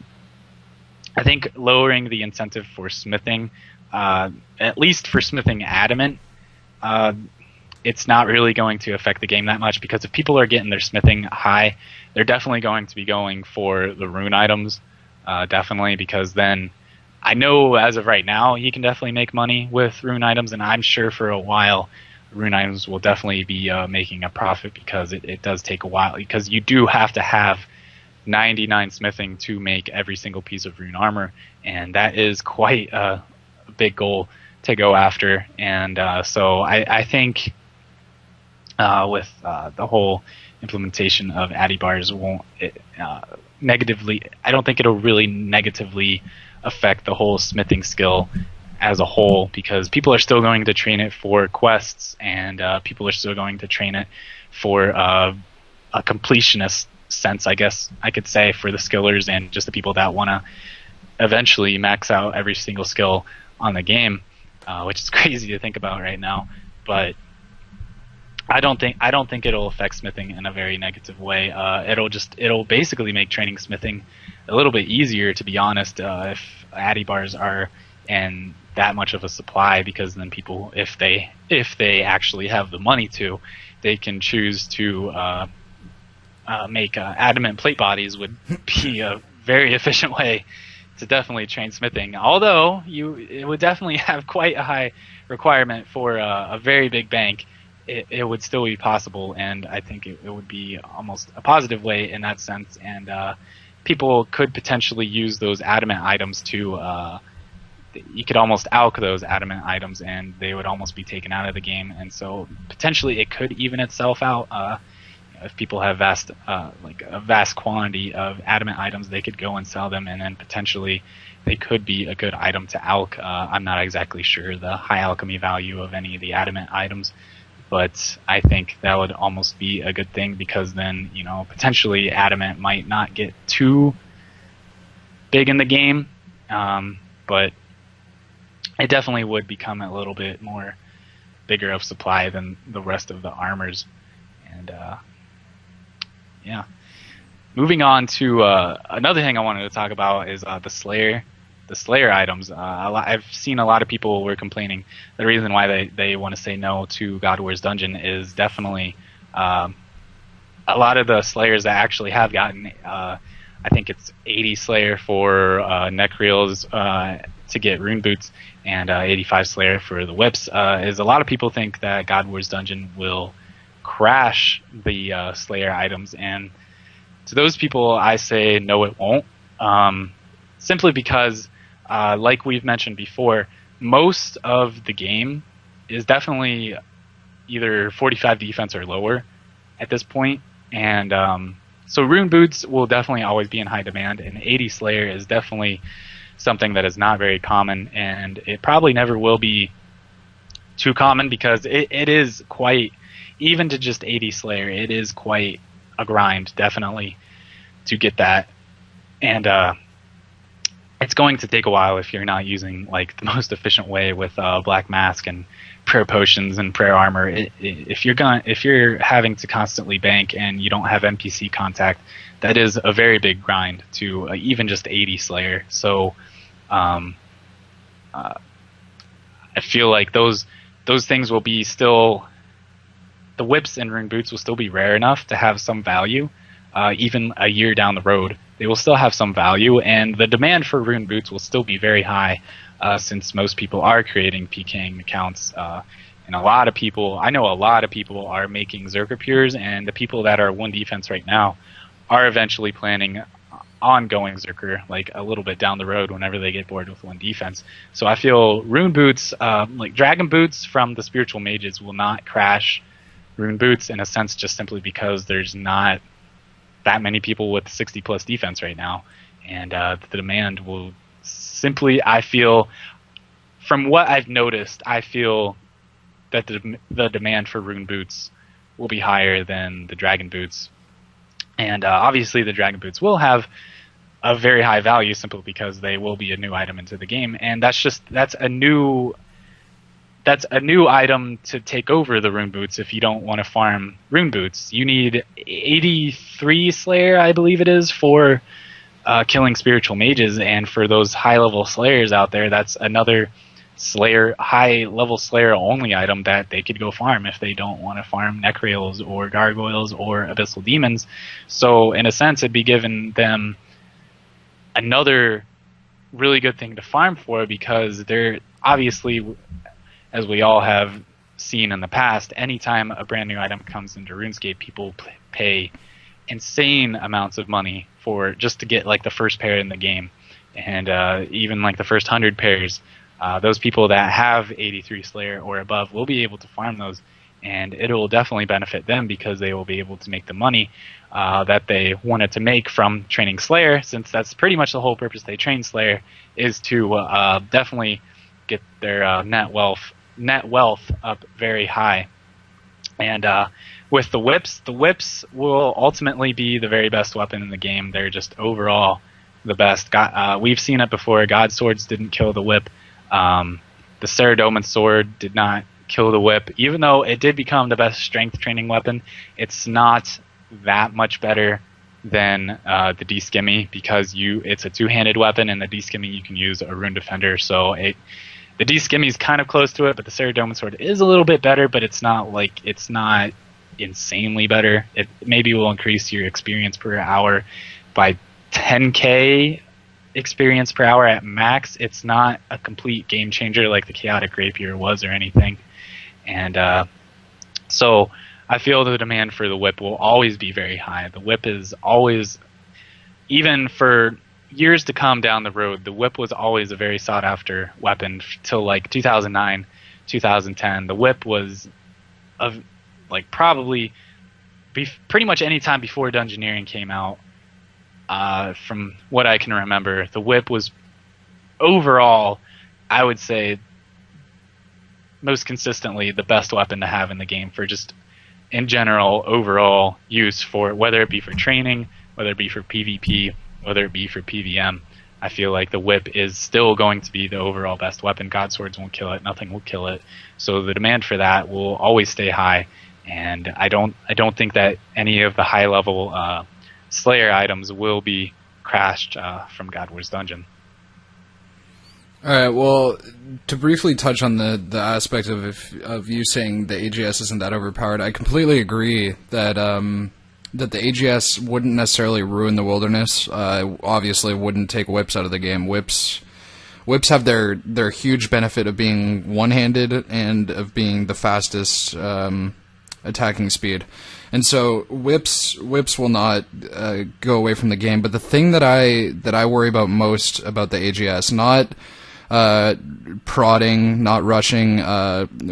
I think lowering the incentive for smithing, at least for smithing adamant, it's not really going to affect the game that much, because if people are getting their smithing high, they're definitely going to be going for the rune items. Definitely, because then I know as of right now you can definitely make money with rune items, and I'm sure for a while rune items will definitely be making a profit, because it does take a while, because you do have to have 99 smithing to make every single piece of rune armor, and that is quite a big goal to go after. And so I think with the whole implementation of addy bars won't negatively. I don't think it'll really negatively affect the whole smithing skill as a whole, because people are still going to train it for quests, and people are still going to train it for a completionist sense, I guess I could say, for the skillers and just the people that want to eventually max out every single skill on the game, which is crazy to think about right now. But I don't think it'll affect smithing in a very negative way. It'll basically make training smithing a little bit easier, to be honest, if addy bars are in that much of a supply, because then people, if they actually have the money to, they can choose to make adamant plate bodies. Would be a very efficient way to definitely train smithing. Although it would definitely have quite a high requirement for a very big bank. It would still be possible, and I think it would be almost a positive way in that sense. And people could potentially use those adamant items to. You could almost alch those adamant items, and they would almost be taken out of the game. And so potentially it could even itself out. If people have a vast quantity of adamant items, they could go and sell them, and then potentially they could be a good item to alch. I'm not exactly sure the high alchemy value of any of the adamant items, but I think that would almost be a good thing, because then, potentially adamant might not get too big in the game, but it definitely would become a little bit more bigger of supply than the rest of the armors. And yeah. Moving on to another thing I wanted to talk about is the Slayer items. I've seen a lot of people were complaining. The reason why they want to say no to God War's Dungeon is definitely a lot of the Slayers that actually have gotten, I think it's 80 Slayer for Necreals to get Rune Boots, and 85 Slayer for the Whips, is a lot of people think that God War's Dungeon will crash the Slayer items, and to those people I say no, it won't. Simply because, like we've mentioned before, most of the game is definitely either 45 defense or lower at this point, and so Rune Boots will definitely always be in high demand, and 80 Slayer is definitely something that is not very common, and it probably never will be too common, because it is quite, even to just 80 Slayer, it is quite a grind, definitely, to get that. And it's going to take a while if you're not using like the most efficient way with Black Mask and prayer potions and prayer armor. If you're having to constantly bank and you don't have NPC contact, that is a very big grind to even just 80 Slayer. So I feel like those things will be still, the Whips and Rune Boots will still be rare enough to have some value, even a year down the road. They will still have some value, and the demand for Rune Boots will still be very high, since most people are creating PKing accounts, and I know a lot of people are making Zerker Pures, and the people that are 1 defense right now are eventually planning on going Zerker, like a little bit down the road whenever they get bored with 1 defense. So I feel Rune Boots, like Dragon Boots from the Spiritual Mages, will not crash Rune Boots in a sense, just simply because there's not that many people with 60 plus defense right now, and the demand will simply, I feel, from what I've noticed, I feel that the demand for Rune Boots will be higher than the Dragon Boots, and obviously the Dragon Boots will have a very high value simply because they will be a new item into the game, and that's a new item to take over the Rune Boots if you don't want to farm Rune Boots. You need 83 Slayer, I believe it is, for killing Spiritual Mages, and for those high-level Slayers out there, that's another high-level Slayer only item that they could go farm if they don't want to farm Necreals or Gargoyles or Abyssal Demons. So in a sense, it'd be giving them another really good thing to farm for, because they're obviously, as we all have seen in the past, anytime a brand new item comes into RuneScape, people pay insane amounts of money for just to get like the first pair in the game, and even like the first 100 pairs those people that have 83 Slayer or above will be able to farm those, and it will definitely benefit them because they will be able to make the money that they wanted to make from training Slayer, since that's pretty much the whole purpose they train Slayer, is to definitely get their net wealth up very high. And with the whips will ultimately be the very best weapon in the game. They're just overall the best. We've seen it before. God Swords didn't kill the whip. The Saradomin Sword did not kill the whip. Even though it did become the best strength training weapon, it's not that much better than the D-Skimmy, because it's a two-handed weapon, and the D-Skimmy you can use a Rune Defender, so the D-Skimmy is kind of close to it, but the Saradomin Sword is a little bit better, but it's not insanely better. It maybe will increase your experience per hour by 10k experience per hour at max. It's not a complete game changer like the Chaotic Rapier was or anything. And so I feel the demand for the whip will always be very high. The whip is always, even for years to come down the road, the whip was always a very sought after weapon till like 2009, 2010. The whip was probably pretty much any time before Dungeoneering came out. From what I can remember, the whip was overall, I would say, most consistently the best weapon to have in the game for just in general overall use, for whether it be for training, whether it be for PvP, whether it be for PvM. I feel like the whip is still going to be the overall best weapon. God Swords won't kill it. Nothing will kill it. So the demand for that will always stay high. And I don't think that any of the high level Slayer items will be crashed from God Wars Dungeon. All right. Well, to briefly touch on the aspect of you saying the AGS isn't that overpowered, I completely agree that that the AGS wouldn't necessarily ruin the wilderness. Obviously, wouldn't take whips out of the game. Whips have their huge benefit of being one-handed and of being the fastest attacking speed, and so whips will not go away from the game. But the thing that I worry about most about the AGS, not prodding, not rushing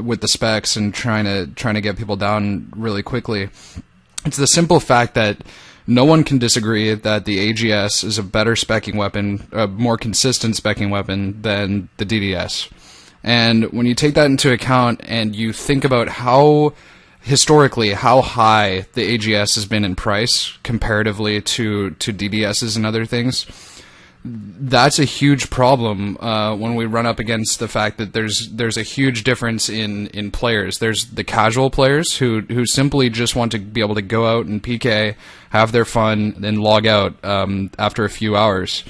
with the specs and trying to get people down really quickly. It's the simple fact that no one can disagree that the AGS is a better specking weapon, a more consistent specking weapon than the DDS. And when you take that into account and you think about historically how high the AGS has been in price comparatively to DDSs and other things, that's a huge problem when we run up against the fact that there's a huge difference in players. There's the casual players who simply just want to be able to go out and PK, have their fun, then log out after a few hours.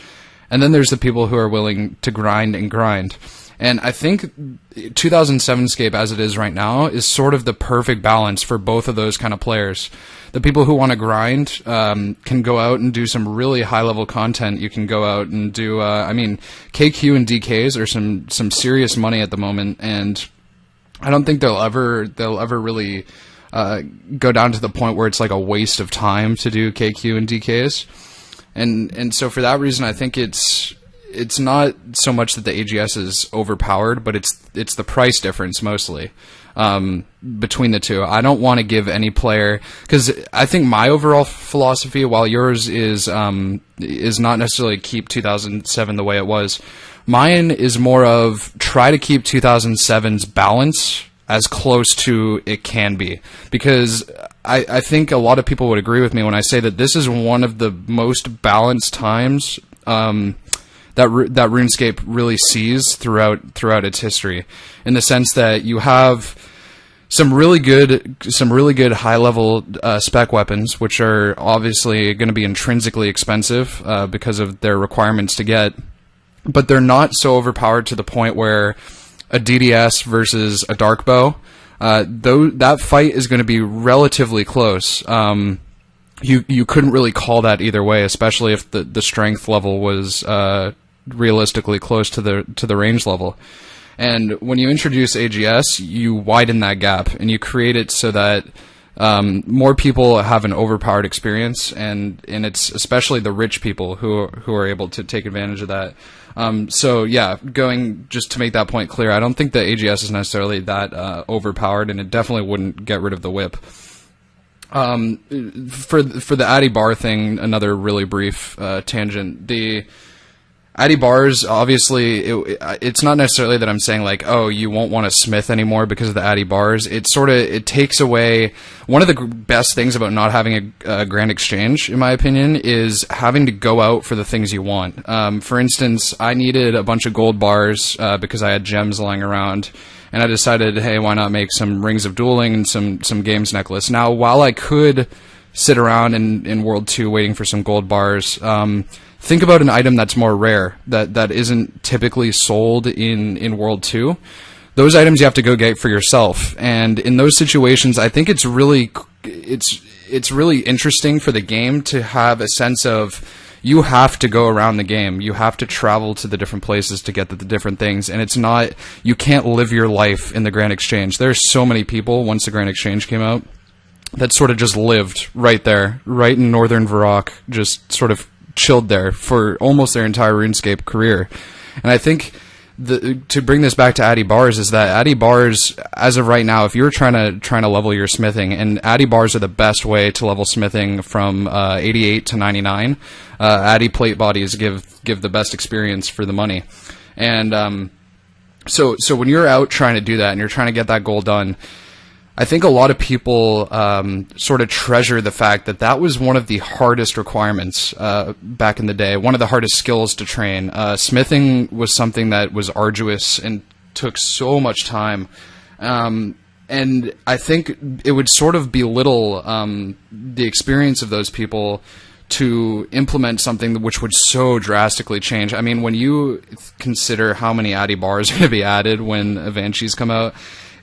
And then there's the people who are willing to grind and grind. And I think 2007scape, as it is right now, is sort of the perfect balance for both of those kind of players. The people who want to grind can go out and do some really high-level content. You can go out and do, KQ and DKs are some serious money at the moment, and I don't think they'll ever really go down to the point where it's like a waste of time to do KQ and DKs. And so for that reason, I think it's not so much that the AGS is overpowered, but it's the price difference mostly between the two. I don't want to give any player, because I think my overall philosophy, while yours is not necessarily keep 2007 the way it was, mine is more of try to keep 2007's balance as close to it can be, because I think a lot of people would agree with me when I say that this is one of the most balanced times that RuneScape really sees throughout its history, in the sense that you have some really good high level spec weapons, which are obviously going to be intrinsically expensive because of their requirements to get, but they're not so overpowered to the point where a DDS versus a dark bow, that fight is going to be relatively close. You couldn't really call that either way, especially if the strength level was realistically close to the range level. And when you introduce AGS, you widen that gap and you create it so that more people have an overpowered experience, and it's especially the rich people who are able to take advantage of that. So yeah, just to make that point clear, I don't think the AGS is necessarily that overpowered, and it definitely wouldn't get rid of the whip. For the Addy bar thing, another really brief tangent. The Addy bars, obviously, it's not necessarily that I'm saying like, oh, you won't want to smith anymore because of the Addy bars. It takes away one of the best things about not having a grand exchange, in my opinion, is having to go out for the things you want. For instance, I needed a bunch of gold bars because I had gems lying around, and I decided, hey, why not make some Rings of Dueling and some Games Necklace. Now, while I could sit around in World 2 waiting for some gold bars, think about an item that's more rare, that isn't typically sold in World 2. Those items you have to go get for yourself. And in those situations, I think it's really interesting for the game to have a sense of, you have to go around the game. You have to travel to the different places to get the different things. And it's not, you can't live your life in the Grand Exchange. There's so many people, once the Grand Exchange came out, that sort of just lived right there, right in northern Varrock, just sort of chilled there for almost their entire RuneScape career. And I think to bring this back to Addy bars is that Addy bars, as of right now, if you're trying to level your smithing, and Addy bars are the best way to level smithing from 88 to 99. Addy plate bodies give the best experience for the money. And so when you're out trying to do that and you're trying to get that goal done, I think a lot of people sort of treasure the fact that was one of the hardest requirements back in the day, one of the hardest skills to train. Smithing was something that was arduous and took so much time. And I think it would sort of belittle the experience of those people to implement something which would so drastically change. I mean, when you consider how many Addy bars are going to be added when Avanshees come out,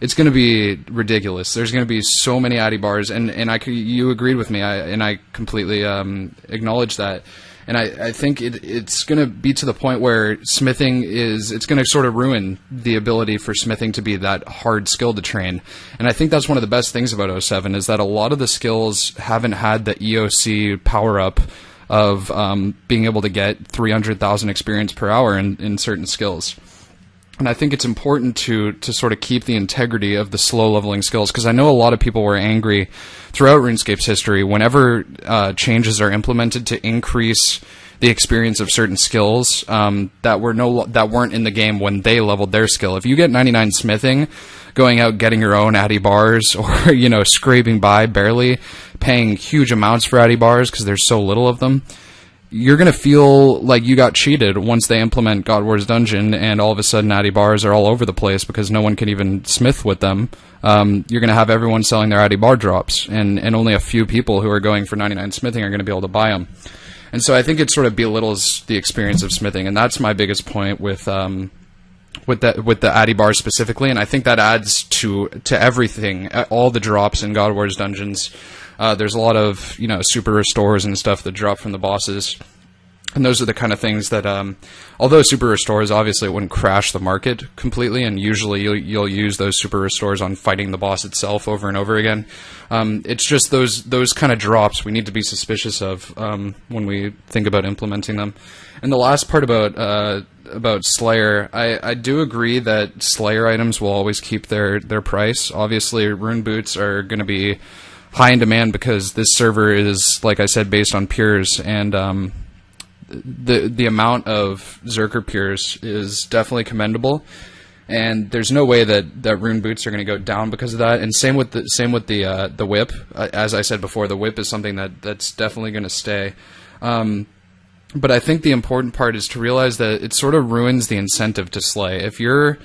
it's going to be ridiculous. There's going to be so many Addy bars, and you agreed with me, and I completely acknowledge that. And I think it's going to be to the point where smithing it's going to sort of ruin the ability for smithing to be that hard skill to train. And I think that's one of the best things about 07 is that a lot of the skills haven't had the EOC power-up of being able to get 300,000 experience per hour in certain skills. And I think it's important to sort of keep the integrity of the slow leveling skills, because I know a lot of people were angry throughout RuneScape's history whenever changes are implemented to increase the experience of certain skills that weren't in the game when they leveled their skill. If you get 99 smithing, going out getting your own Addy bars, or scraping by barely, paying huge amounts for Addy bars because there's so little of them, you're going to feel like you got cheated once they implement God Wars Dungeon, and all of a sudden Addy bars are all over the place because no one can even smith with them. You're going to have everyone selling their Addy bar drops, and only a few people who are going for 99 smithing are going to be able to buy them. And so I think it sort of belittles the experience of smithing, and that's my biggest point with the Addy bars specifically. And I think that adds to everything, all the drops in God Wars Dungeons. There's a lot of super restores and stuff that drop from the bosses, and those are the kind of things that although super restores obviously wouldn't crash the market completely, and usually you'll use those super restores on fighting the boss itself over and over again, it's just those kind of drops we need to be suspicious of when we think about implementing them. And the last part about Slayer, I do agree that Slayer items will always keep their price. Obviously rune boots are going to be high in demand because this server is, like I said, based on pures, and the amount of Zerker pures is definitely commendable, and there's no way that rune boots are going to go down because of that. And same with the whip. As I said before, the whip is something that's definitely going to stay. But I think the important part is to realize that it sort of ruins the incentive to slay. If you're,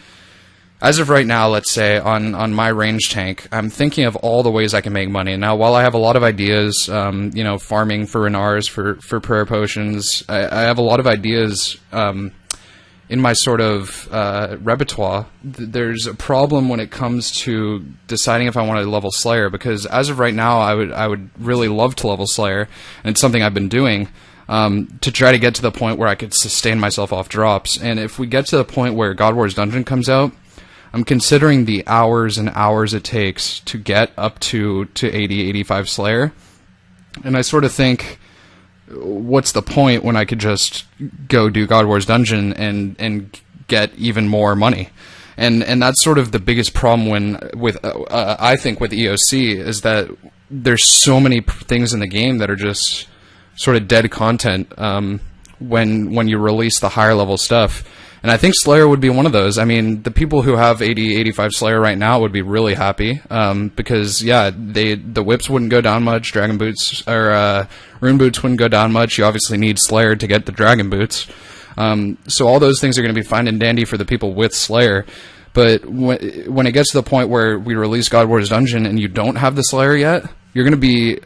as of right now, let's say, on my range tank, I'm thinking of all the ways I can make money. Now, while I have a lot of ideas, farming for Renars, for prayer potions, I have a lot of ideas in my sort of repertoire. There's a problem when it comes to deciding if I want to level Slayer, because as of right now, I would really love to level Slayer, and it's something I've been doing to try to get to the point where I could sustain myself off drops. And if we get to the point where God Wars Dungeon comes out, considering the hours and hours it takes to get up to 80, 85 Slayer. And I sort of think, what's the point when I could just go do God Wars Dungeon and get even more money? And that's sort of the biggest problem I think with EOC is that there's so many things in the game that are just sort of dead content when you release the higher level stuff. And I think Slayer would be one of those. I mean, the people who have 80, 85 Slayer right now would be really happy because, yeah, the whips wouldn't go down much, Dragon Boots or Rune Boots wouldn't go down much. You obviously need Slayer to get the Dragon Boots. So all those things are going to be fine and dandy for the people with Slayer. But when it gets to the point where we release God Wars Dungeon and you don't have the Slayer yet, you're going to be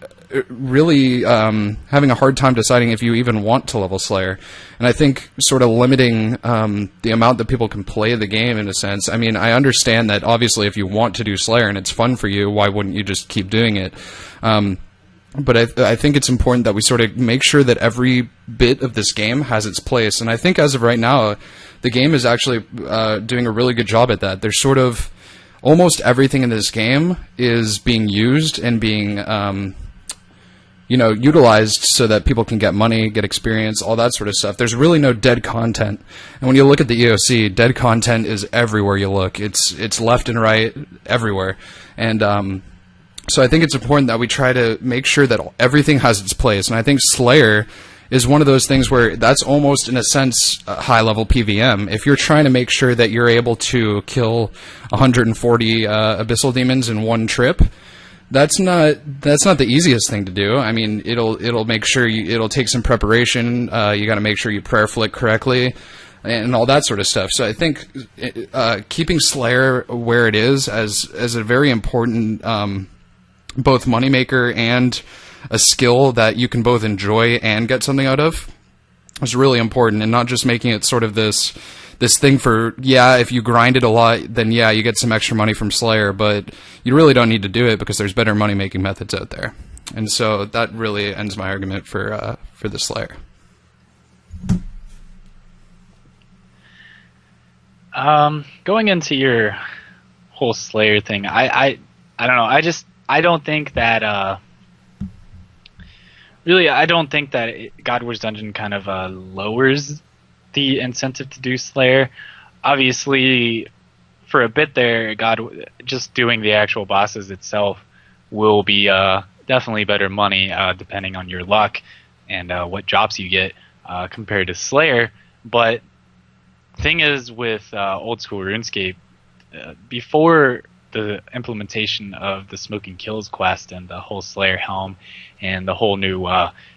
really having a hard time deciding if you even want to level Slayer. And I think sort of limiting the amount that people can play the game, in a sense. I mean, I understand that obviously if you want to do Slayer and it's fun for you, why wouldn't you just keep doing it? But I think it's important that we sort of make sure that every bit of this game has its place. And I think as of right now, the game is actually doing a really good job at that. There's sort of almost everything in this game is being used and being utilized so that people can get money, get experience, all that sort of stuff. There's really no dead content. And when you look at the EOC, dead content is everywhere you look. It's left and right, everywhere. And so I think it's important that we try to make sure that everything has its place. And I think Slayer is one of those things where that's almost, in a sense, a high-level PvM. If you're trying to make sure that you're able to kill 140 Abyssal Demons in one trip, that's not the easiest thing to do. I mean, it'll make sure it'll take some preparation. You got to make sure you prayer flick correctly, and all that sort of stuff. So I think keeping Slayer where it is as a very important both moneymaker and a skill that you can both enjoy and get something out of is really important, and not just making it sort of this thing for, yeah, if you grind it a lot, then yeah, you get some extra money from Slayer, but you really don't need to do it because there's better money-making methods out there. And so that really ends my argument for the Slayer. Going into your whole Slayer thing, I don't know. I don't think that really, I don't think that God Wars Dungeon kind of lowers the incentive to do Slayer. Obviously, for a bit there, just doing the actual bosses itself will be definitely better money, depending on your luck and what drops you get compared to Slayer. But thing is, with old school RuneScape, before the implementation of the Smoking Kills quest and the whole Slayer helm and the whole new,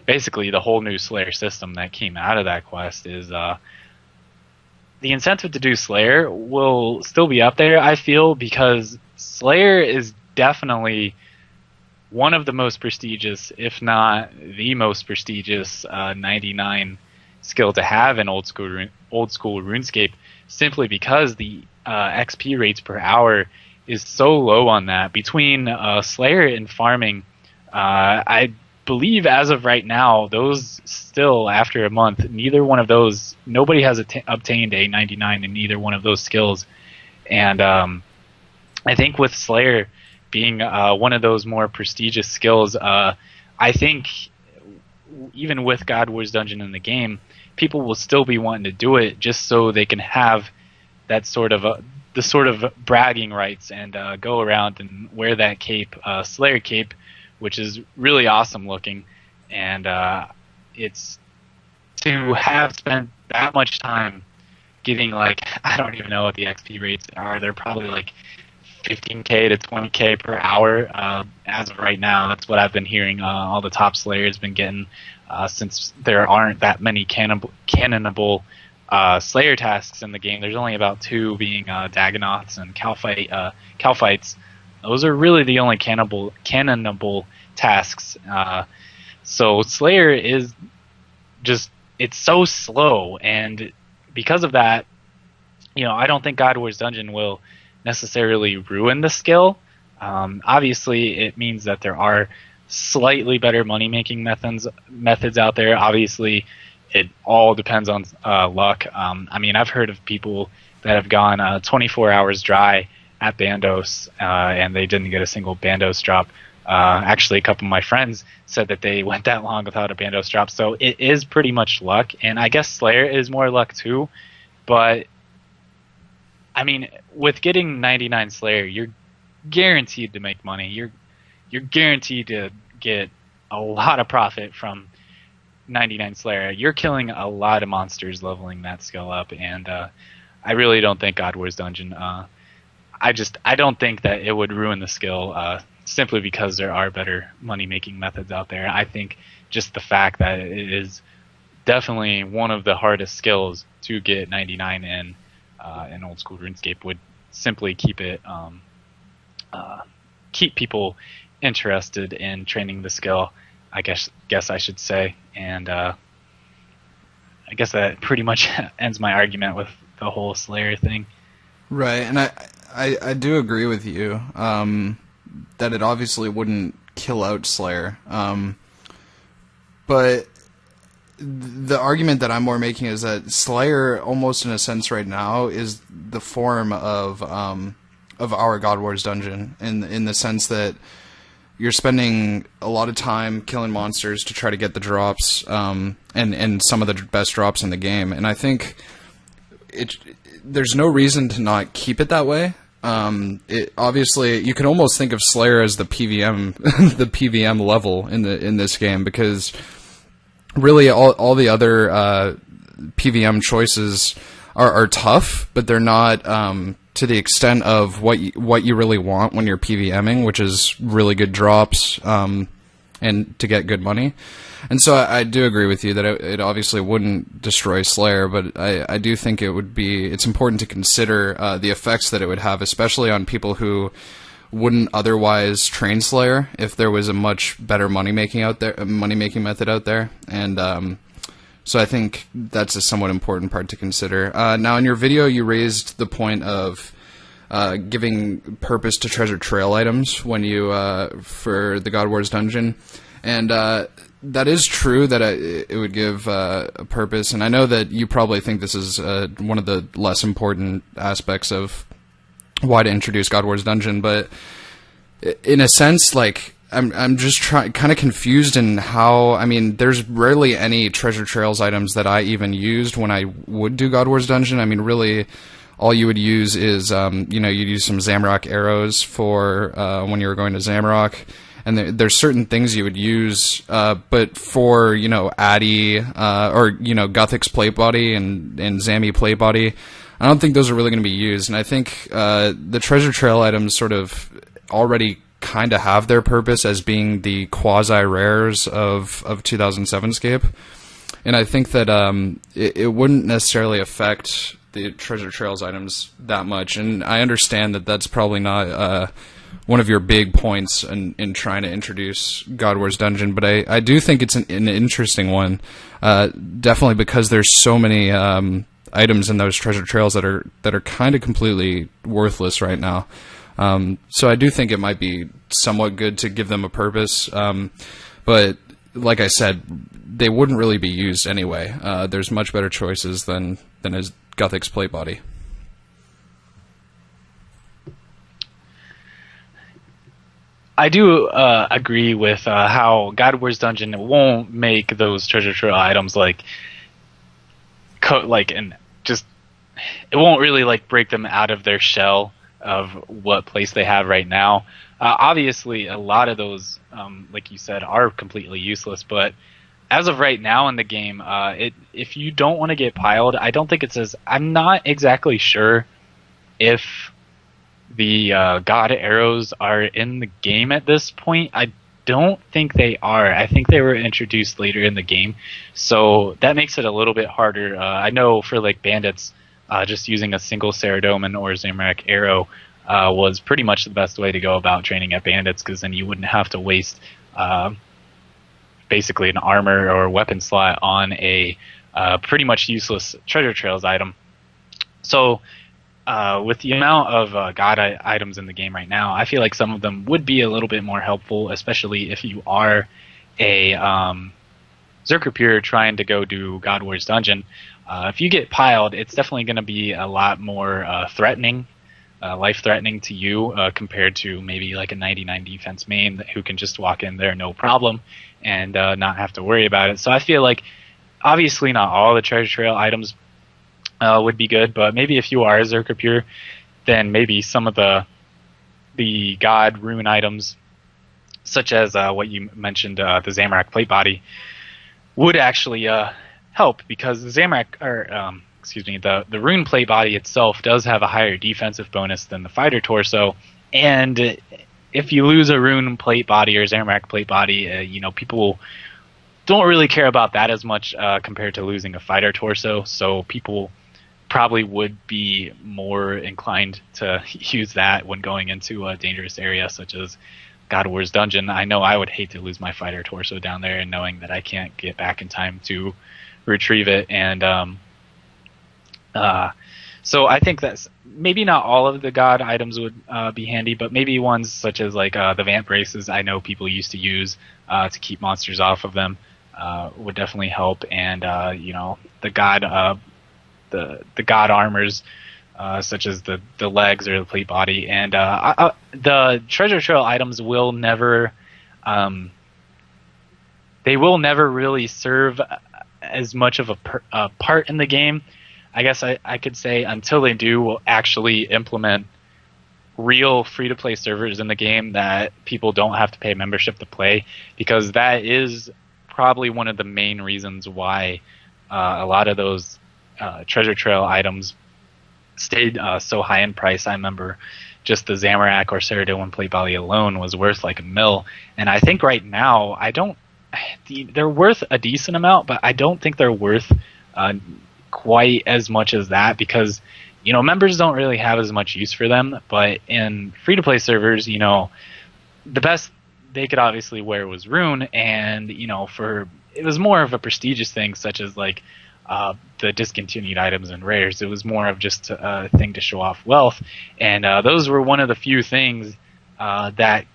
basically the whole new Slayer system that came out of that quest, is the incentive to do Slayer will still be up there, I feel, because Slayer is definitely one of the most prestigious, if not the most prestigious, 99 skill to have in old school RuneScape, simply because the XP rates per hour is so low on that. Between Slayer and farming, I believe as of right now, those still, after a month, nobody has obtained a 99 in either one of those skills. And I think with Slayer being one of those more prestigious skills, I think even with God Wars Dungeon in the game, people will still be wanting to do it just so they can have that sort of the sort of bragging rights and go around and wear that cape, Slayer cape, which is really awesome looking. And it's to have spent that much time getting, like, I don't even know what the XP rates are. They're probably like 15k to 20k per hour as of right now. That's what I've been hearing all the top Slayers been getting since there aren't that many cannonable Slayer tasks in the game. There's only about 2, being Dagonoths and Calfights. Those are really the only cannonable tasks. So Slayer is just, it's so slow, and because of that, I don't think God Wars Dungeon will necessarily ruin the skill. Obviously, it means that there are slightly better money-making methods out there. Obviously, it all depends on luck. I mean, I've heard of people that have gone 24 hours dry at Bandos, and they didn't get a single Bandos drop. Actually, a couple of my friends said that they went that long without a Bandos drop, so it is pretty much luck, and I guess Slayer is more luck too, but I mean, with getting 99 Slayer, you're guaranteed to make money. You're guaranteed to get a lot of profit from 99 Slayer. You're killing a lot of monsters leveling that skill up, and I really don't think God Wars Dungeon. I don't think that it would ruin the skill simply because there are better money making methods out there. I think just the fact that it is definitely one of the hardest skills to get 99 in old school RuneScape would simply keep it keep people interested in training the skill. I guess I should say, and I guess that pretty much ends my argument with the whole Slayer thing. Right, and I do agree with you that it obviously wouldn't kill out Slayer, but the argument that I'm more making is that Slayer, almost in a sense right now, is the form of our God Wars Dungeon, in the sense that you're spending a lot of time killing monsters to try to get the drops, and some of the best drops in the game. And I think there's no reason to not keep it that way. Obviously, you can almost think of Slayer as the PvM, the PvM level in this game, because really all the other PvM choices are tough, but they're not to the extent of what you really want when you're PvMing, which is really good drops and to get good money. And so I do agree with you that it obviously wouldn't destroy Slayer, but I do think it's important to consider the effects that it would have, especially on people who wouldn't otherwise train Slayer if there was a much better money making method out there. And so I think that's a somewhat important part to consider. Now, in your video, you raised the point of giving purpose to treasure trail items when you for the God Wars dungeon, and that is true that it would give a purpose. And I know that you probably think this is one of the less important aspects of why to introduce God Wars Dungeon, but in a sense, like, I'm just kind of confused in how. I mean, there's rarely any treasure trails items that I even used when I would do God Wars Dungeon. I mean, really, all you would use is you'd use some Zamrock arrows for when you were going to Zamrock, and there's certain things you would use, but for Addy or Guthix plate body and Zammy plate body, I don't think those are really going to be used. And I think the treasure trail items sort of already kind of have their purpose as being the quasi-rares of 2007scape. And I think that it wouldn't necessarily affect the treasure trails items that much. And I understand that that's probably not one of your big points in trying to introduce God Wars Dungeon, but I do think it's an interesting one, definitely because there's so many items in those treasure trails that are kind of completely worthless right now. So I do think it might be somewhat good to give them a purpose, but like I said, they wouldn't really be used anyway. There's much better choices than his Guthix plate body. I do agree with how God Wars Dungeon won't make those treasure trail items and just it won't really break them out of their shell of what place they have right now. Obviously, a lot of those, like you said, are completely useless. But as of right now in the game, if you don't want to get piled, I don't think it says. I'm not exactly sure if the God arrows are in the game at this point. I don't think they are. I think they were introduced later in the game, so that makes it a little bit harder. I know for bandits, just using a single Saradomin or Zamorak arrow was pretty much the best way to go about training at bandits, because then you wouldn't have to waste basically an armor or weapon slot on a pretty much useless treasure trails item. So with the amount of God items in the game right now, I feel like some of them would be a little bit more helpful, especially if you are a Zerker Pure trying to go do God Wars Dungeon. If you get piled, it's definitely going to be a lot more threatening, life-threatening to you compared to maybe like a 99 defense main who can just walk in there no problem and not have to worry about it. So I feel like obviously not all the treasure trail items would be good, but maybe if you are a Zerker Pure, then maybe some of the God rune items, such as what you mentioned, the Zamorak plate body, would actually help, because the Zamorak, the rune plate body itself does have a higher defensive bonus than the fighter torso, and if you lose a rune plate body or Zamorak plate body, people don't really care about that as much compared to losing a fighter torso, so people probably would be more inclined to use that when going into a dangerous area such as God War's Dungeon. I know I would hate to lose my fighter torso down there and knowing that I can't get back in time to retrieve it. And so I think that's maybe not all of the God items would be handy, but maybe ones such as like the Vamp braces I know people used to use to keep monsters off of them would definitely help. And the God the God armors, such as the legs or the plate body, and the treasure trail items will never really serve as much of a part in the game. I guess I could say until they do actually implement real free-to-play servers in the game that people don't have to pay membership to play, because that is probably one of the main reasons why a lot of those treasure trail items stayed so high in price. I remember just the Zamorak or Ceradoan plate body alone was worth like $1 million, and I think right now they're worth a decent amount, but I don't think they're worth quite as much as that, because members don't really have as much use for them. But in free-to-play servers, the best they could obviously wear was Rune, and it was more of a prestigious thing, such as like the discontinued items and rares. It was more of just a thing to show off wealth, and those were one of the few things that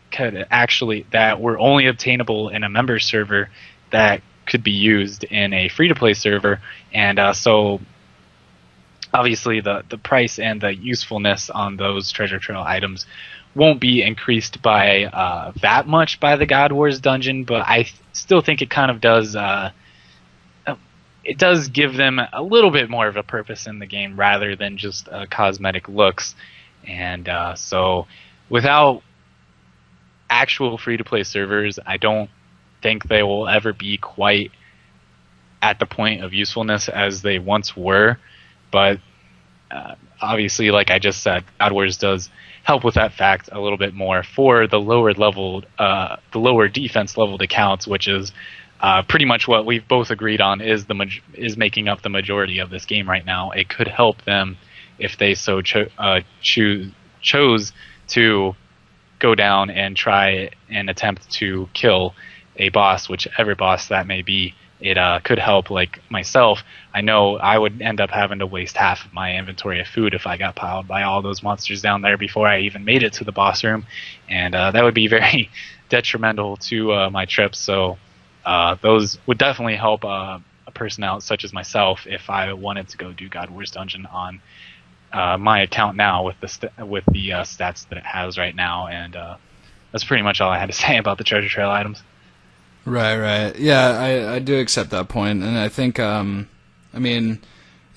were only obtainable in a member server that could be used in a free-to-play server. And so obviously the price and the usefulness on those treasure trail items won't be increased by that much by the God Wars dungeon, but I still think it kind of does it does give them a little bit more of a purpose in the game rather than just cosmetic looks. And so without actual free-to-play servers, I don't think they will ever be quite at the point of usefulness as they once were. But obviously, like I just said, God Wars does help with that fact a little bit more for the lower defense leveled accounts, which is pretty much what we've both agreed on is making up the majority of this game right now. It could help them if they so chose to go down and try and attempt to kill a boss, whichever boss that may be. It could help, like myself. I know I would end up having to waste half of my inventory of food if I got piled by all those monsters down there before I even made it to the boss room, and that would be very detrimental to my trip. So those would definitely help a person out such as myself if I wanted to go do God Wars Dungeon on my account now with the stats that it has right now. And that's pretty much all I had to say about the treasure trail items. Right. Yeah, I do accept that point, and I think,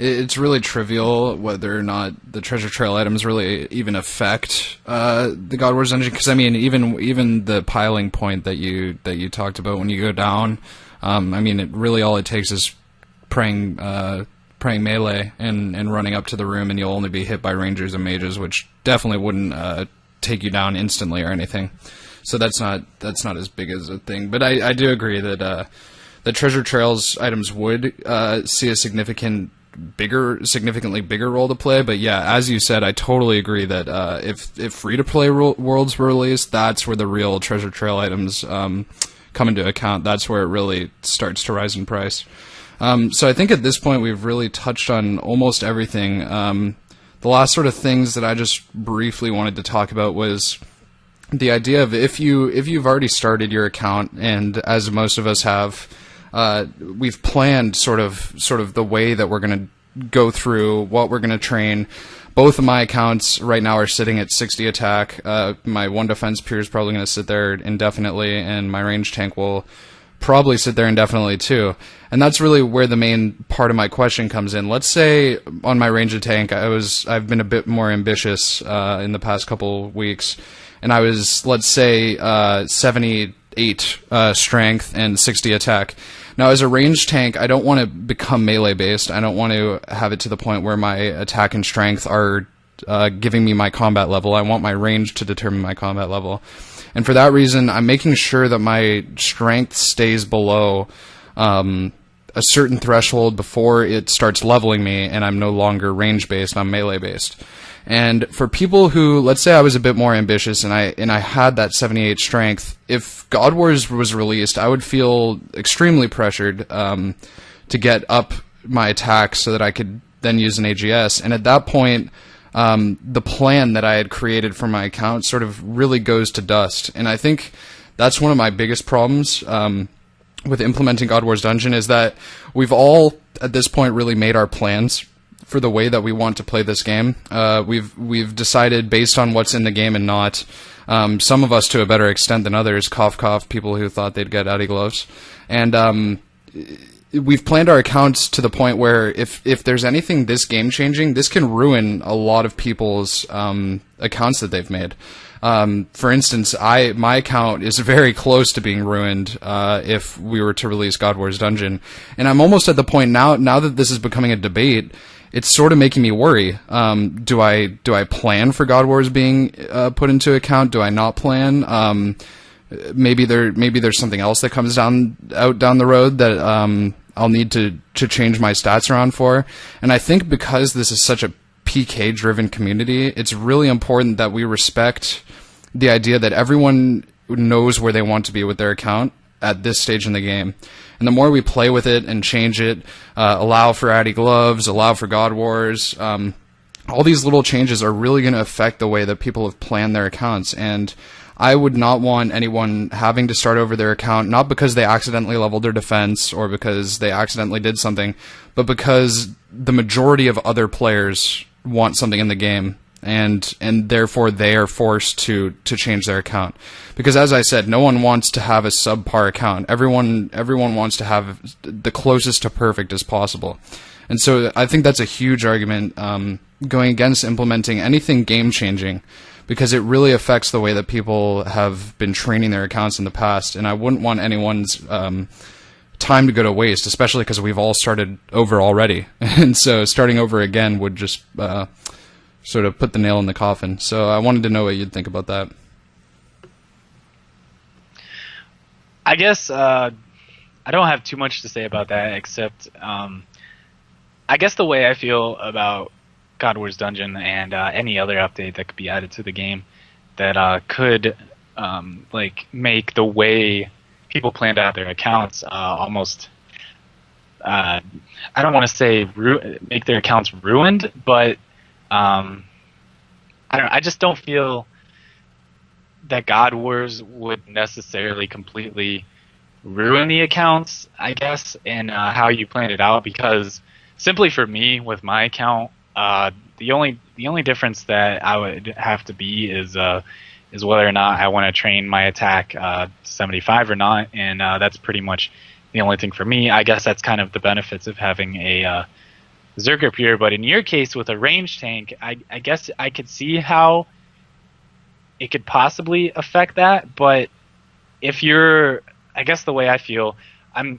it's really trivial whether or not the treasure trail items really even affect the God Wars Dungeon, because even the piling point that you talked about when you go down, it really all it takes is praying melee and running up to the room, and you'll only be hit by rangers and mages, which definitely wouldn't take you down instantly or anything. So that's not as big as a thing. But I do agree that the treasure trails items would see a significantly bigger role to play. But yeah, as you said, I totally agree that if free-to-play worlds were released, that's where the real treasure trail items come into account. That's where it really starts to rise in price. So I think at this point we've really touched on almost everything. The last sort of things that I just briefly wanted to talk about was the idea of if you've already started your account, and as most of us have, we've planned sort of the way that we're going to go through what we're going to train. Both of my accounts right now are sitting at 60 attack. My 1 defense peer is probably going to sit there indefinitely, and my range tank will probably sit there indefinitely too. And that's really where the main part of my question comes in. Let's say on my ranger tank, I've been a bit more ambitious in the past couple weeks, and I was, let's say, 78 strength and 60 attack. Now, as a range tank, I don't want to become melee based. I don't want to have it to the point where my attack and strength are giving me my combat level. I want my range to determine my combat level. And for that reason, I'm making sure that my strength stays below a certain threshold before it starts leveling me, and I'm no longer range-based, I'm melee-based. And for people who, let's say I was a bit more ambitious and I had that 78 strength, if God Wars was released, I would feel extremely pressured to get up my attack so that I could then use an AGS. And at that point, the plan that I had created for my account sort of really goes to dust. And I think that's one of my biggest problems with implementing God Wars Dungeon, is that we've all, at this point, really made our plans for the way that we want to play this game. We've decided based on what's in the game and not. Some of us to a better extent than others, cough cough, people who thought they'd get Addy gloves. And we've planned our accounts to the point where if there's anything this game changing, this can ruin a lot of people's accounts that they've made. For instance, my account is very close to being ruined if we were to release God Wars Dungeon, and I'm almost at the point now that this is becoming a debate. It's sort of making me worry. Do I plan for God Wars being put into account? Do I not plan? Maybe there's something else that comes down the road that I'll need to change my stats around for. And I think because this is such a PK-driven community, it's really important that we respect the idea that everyone knows where they want to be with their account at this stage in the game. And the more we play with it and change it, allow for Addy gloves, allow for God Wars, all these little changes are really going to affect the way that people have planned their accounts. And I would not want anyone having to start over their account, not because they accidentally leveled their defense or because they accidentally did something, but because the majority of other players want something in the game, and therefore they are forced to change their account. Because as I said, no one wants to have a subpar account. Everyone wants to have the closest to perfect as possible. And so I think that's a huge argument going against implementing anything game-changing, because it really affects the way that people have been training their accounts in the past, and I wouldn't want anyone's time to go to waste, especially because we've all started over already. And so starting over again would just sort of put the nail in the coffin. So I wanted to know what you'd think about that. I guess I don't have too much to say about that, except I guess the way I feel about God Wars Dungeon and any other update that could be added to the game that could like make the way people planned out their accounts almost I don't want to say make their accounts ruined, but I just don't feel that God Wars would necessarily completely ruin the accounts, I guess, and how you planned it out. Because simply for me, with my account, the only difference that I would have to be is whether or not I want to train my attack 75 or not, and that's pretty much the only thing for me. I guess that's kind of the benefits of having a Zerker peer. But in your case with a range tank, I guess I could see how it could possibly affect that. But if you're, I guess the way I feel, and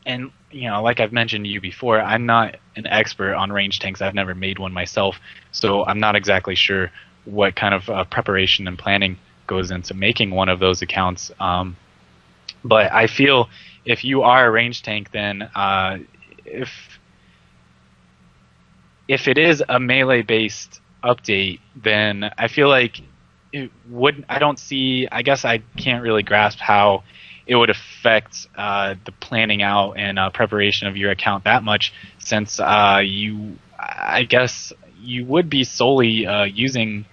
you know, like I've mentioned to you before, I'm not an expert on range tanks. I've never made one myself, so I'm not exactly sure what kind of preparation and planning goes into making one of those accounts. But I feel if you are a range tank, then if it is a melee-based update, then I feel like it would. I guess I can't really grasp how it would affect the planning out and preparation of your account that much, since I guess you would be solely using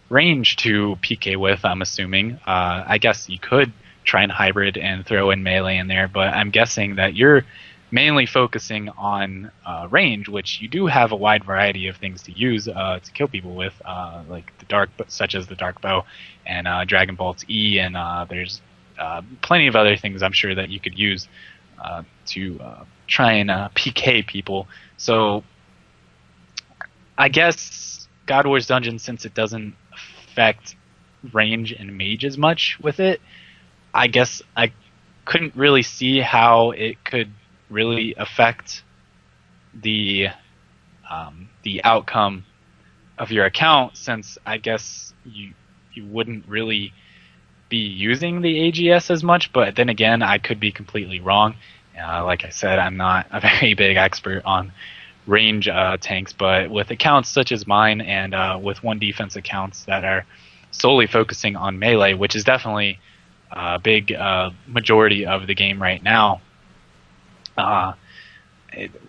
range to PK with, I'm assuming. I guess you could try and hybrid and throw in melee in there, but I'm guessing that you're mainly focusing on range, which you do have a wide variety of things to use to kill people with, like such as the dark bow and Dragon Bolt's E, and there's plenty of other things I'm sure that you could use to try and PK people. So I guess God Wars Dungeon, since it doesn't affect range and mage as much with it, I guess I couldn't really see how it could really affect the outcome of your account, since I guess you wouldn't really be using the AGS as much. But then again, I could be completely wrong. Like I said, I'm not a very big expert on range tanks, but with accounts such as mine and with one defense accounts that are solely focusing on melee, which is definitely a big majority of the game right now,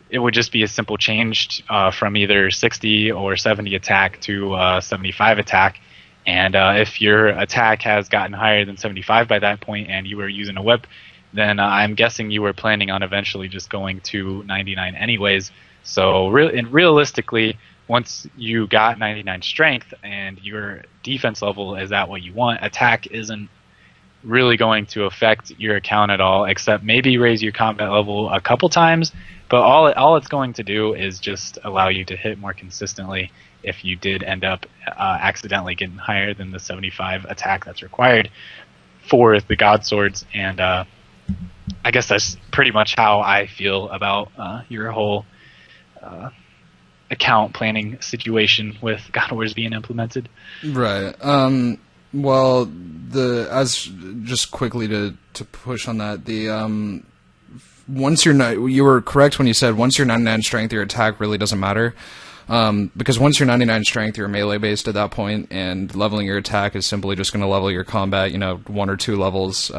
it would just be a simple change from either 60 or 70 attack to 75 attack. And if your attack has gotten higher than 75 by that point and you were using a whip, then I'm guessing you were planning on eventually just going to 99 anyways. So realistically, once you got 99 strength and your defense level is at what you want, attack isn't really going to affect your account at all, except maybe raise your combat level a couple times. But all it's going to do is just allow you to hit more consistently if you did end up accidentally getting higher than the 75 attack that's required for the God Swords. And I guess that's pretty much how I feel about your whole account planning situation with God Wars being implemented. Right. Well, just quickly to push on that, once you were correct when you said once you're 99 strength, your attack really doesn't matter. Because once you're 99 strength, you're melee based at that point, and leveling your attack is simply just going to level your combat, 1 or 2 levels,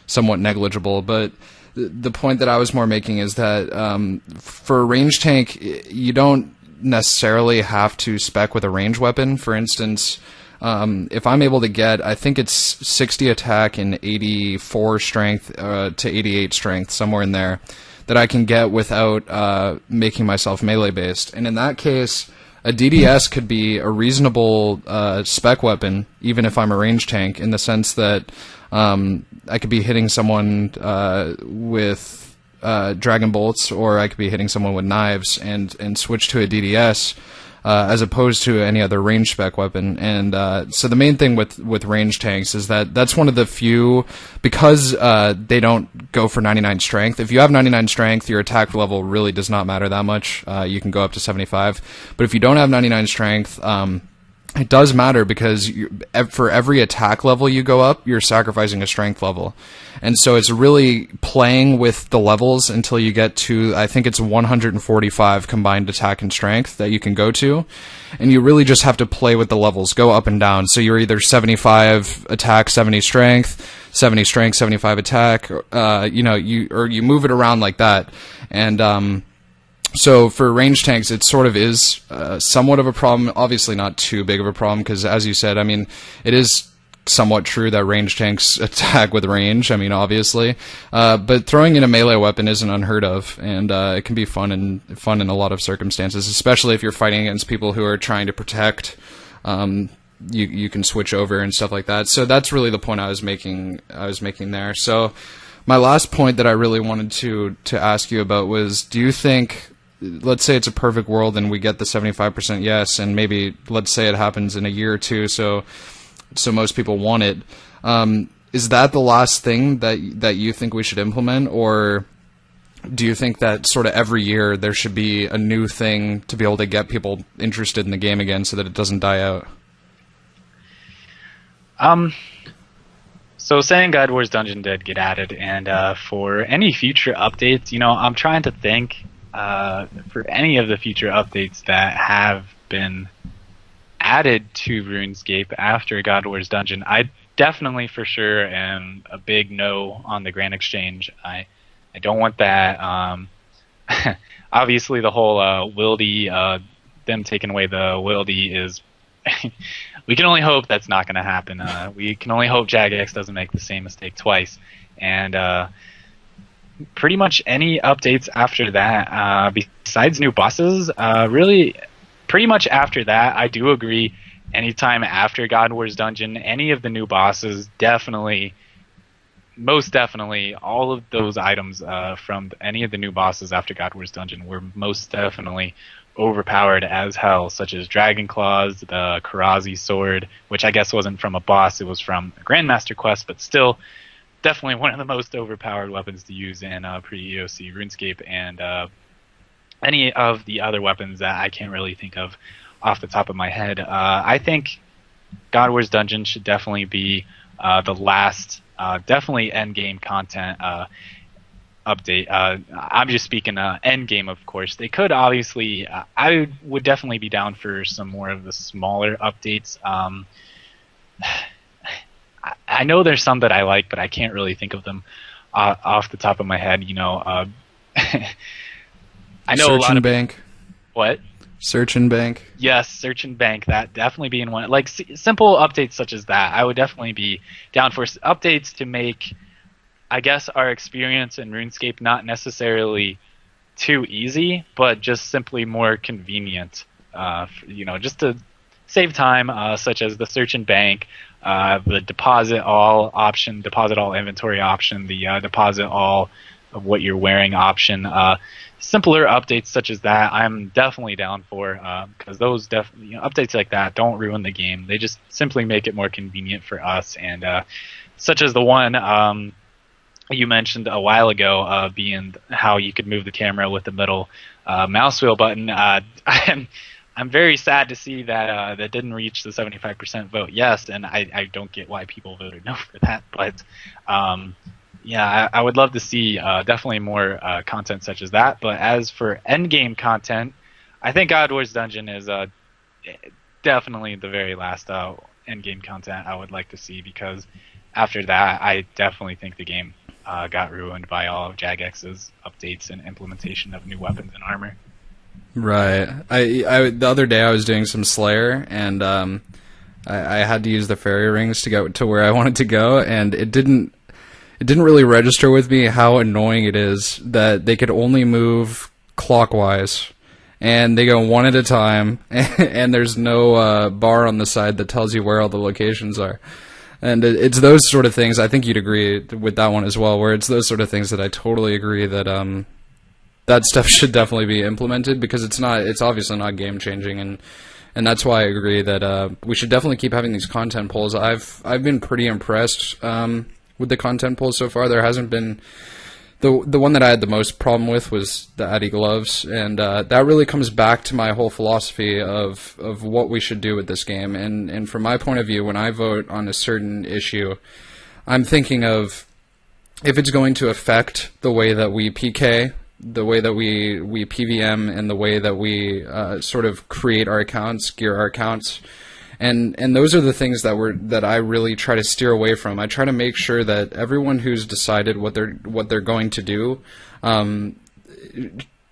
somewhat negligible. But the point that I was more making is that for a range tank, you don't necessarily have to spec with a range weapon. For instance, if I'm able to get, I think it's 60 attack and 84 strength to 88 strength, somewhere in there, that I can get without making myself melee based. And in that case, a DDS could be a reasonable spec weapon, even if I'm a range tank, in the sense that I could be hitting someone with Dragon Bolts, or I could be hitting someone with knives and switch to a DDS. As opposed to any other range spec weapon. And so the main thing with range tanks is that that's one of the few, because they don't go for 99 strength. If you have 99 strength, your attack level really does not matter that much. You can go up to 75. But if you don't have 99 strength, it does matter, because for every attack level you go up, you're sacrificing a strength level. And so it's really playing with the levels until you get to, I think it's 145 combined attack and strength that you can go to. And you really just have to play with the levels, go up and down. So you're either 75 attack, 70 strength, 75 attack, you move it around like that. And so for range tanks, it sort of is somewhat of a problem. Obviously not too big of a problem, because as you said, it is somewhat true that range tanks attack with range, obviously. But throwing in a melee weapon isn't unheard of, and it can be fun in a lot of circumstances, especially if you're fighting against people who are trying to protect. You can switch over and stuff like that. So that's really the point I was making there. So my last point that I really wanted to ask you about was, do you think, let's say it's a perfect world and we get the 75% yes, and maybe let's say it happens in a year or two, so most people want it. Is that the last thing that you think we should implement, or do you think that sort of every year there should be a new thing to be able to get people interested in the game again so that it doesn't die out? So saying God Wars Dungeon did get added, and for any future updates, I'm trying to think for any of the future updates that have been added to RuneScape after God Wars Dungeon. I definitely for sure am a big no on the Grand Exchange. I don't want that. Obviously the whole wildy, them taking away the wildy is we can only hope that's not going to happen. We can only hope Jagex doesn't make the same mistake twice. And pretty much any updates after that, besides new bosses, really, pretty much after that, I do agree. Anytime after God Wars Dungeon, any of the new bosses, definitely, most definitely, all of those items from any of the new bosses after God Wars Dungeon were most definitely overpowered as hell, such as Dragon Claws, the Karazi Sword, which I guess wasn't from a boss, it was from a Grandmaster quest, but still, definitely one of the most overpowered weapons to use in pre-EOC RuneScape, and any of the other weapons that I can't really think of off the top of my head. I think God Wars Dungeon should definitely be the last, definitely endgame content update. I'm just speaking endgame, of course. They could obviously, I would definitely be down for some more of the smaller updates. I know there's some that I like, but I can't really think of them off the top of my head. You know, I know Search a lot and of Bank. What? Search and Bank. Yes, Search and Bank. That definitely being one. Like simple updates such as that, I would definitely be down for updates to make, I guess, our experience in RuneScape not necessarily too easy, but just simply more convenient. You know, just to save time, such as the Search and Bank, the deposit all option, deposit all inventory option, the deposit all of what you're wearing option. Simpler updates such as that, I'm definitely down for, because those updates like that don't ruin the game. They just simply make it more convenient for us, and such as the one you mentioned a while ago, being how you could move the camera with the middle mouse wheel button. I'm very sad to see that that didn't reach the 75% vote yes, and I don't get why people voted no for that. But yeah, I would love to see definitely more content such as that. But as for endgame content, I think God Wars Dungeon is definitely the very last endgame content I would like to see, because after that, I definitely think the game got ruined by all of Jagex's updates and implementation of new weapons and armor. Right. I the other day I was doing some Slayer, and I had to use the fairy rings to get to where I wanted to go, and it didn't really register with me how annoying it is that they could only move clockwise, and they go one at a time, and there's no bar on the side that tells you where all the locations are. And it's those sort of things, I think you'd agree with that one as well, where it's those sort of things that I totally agree that that stuff should definitely be implemented, because it's obviously not game changing, and that's why I agree that we should definitely keep having these content polls. I've been pretty impressed with the content polls so far. There hasn't been the one that I had the most problem with was the Addy gloves, and that really comes back to my whole philosophy of what we should do with this game. And from my point of view, when I vote on a certain issue, I'm thinking of if it's going to affect the way that we PK, the way that we PvM, and the way that we sort of create our accounts, gear our accounts. And those are the things that I really try to steer away from. I try to make sure that everyone who's decided what they're going to do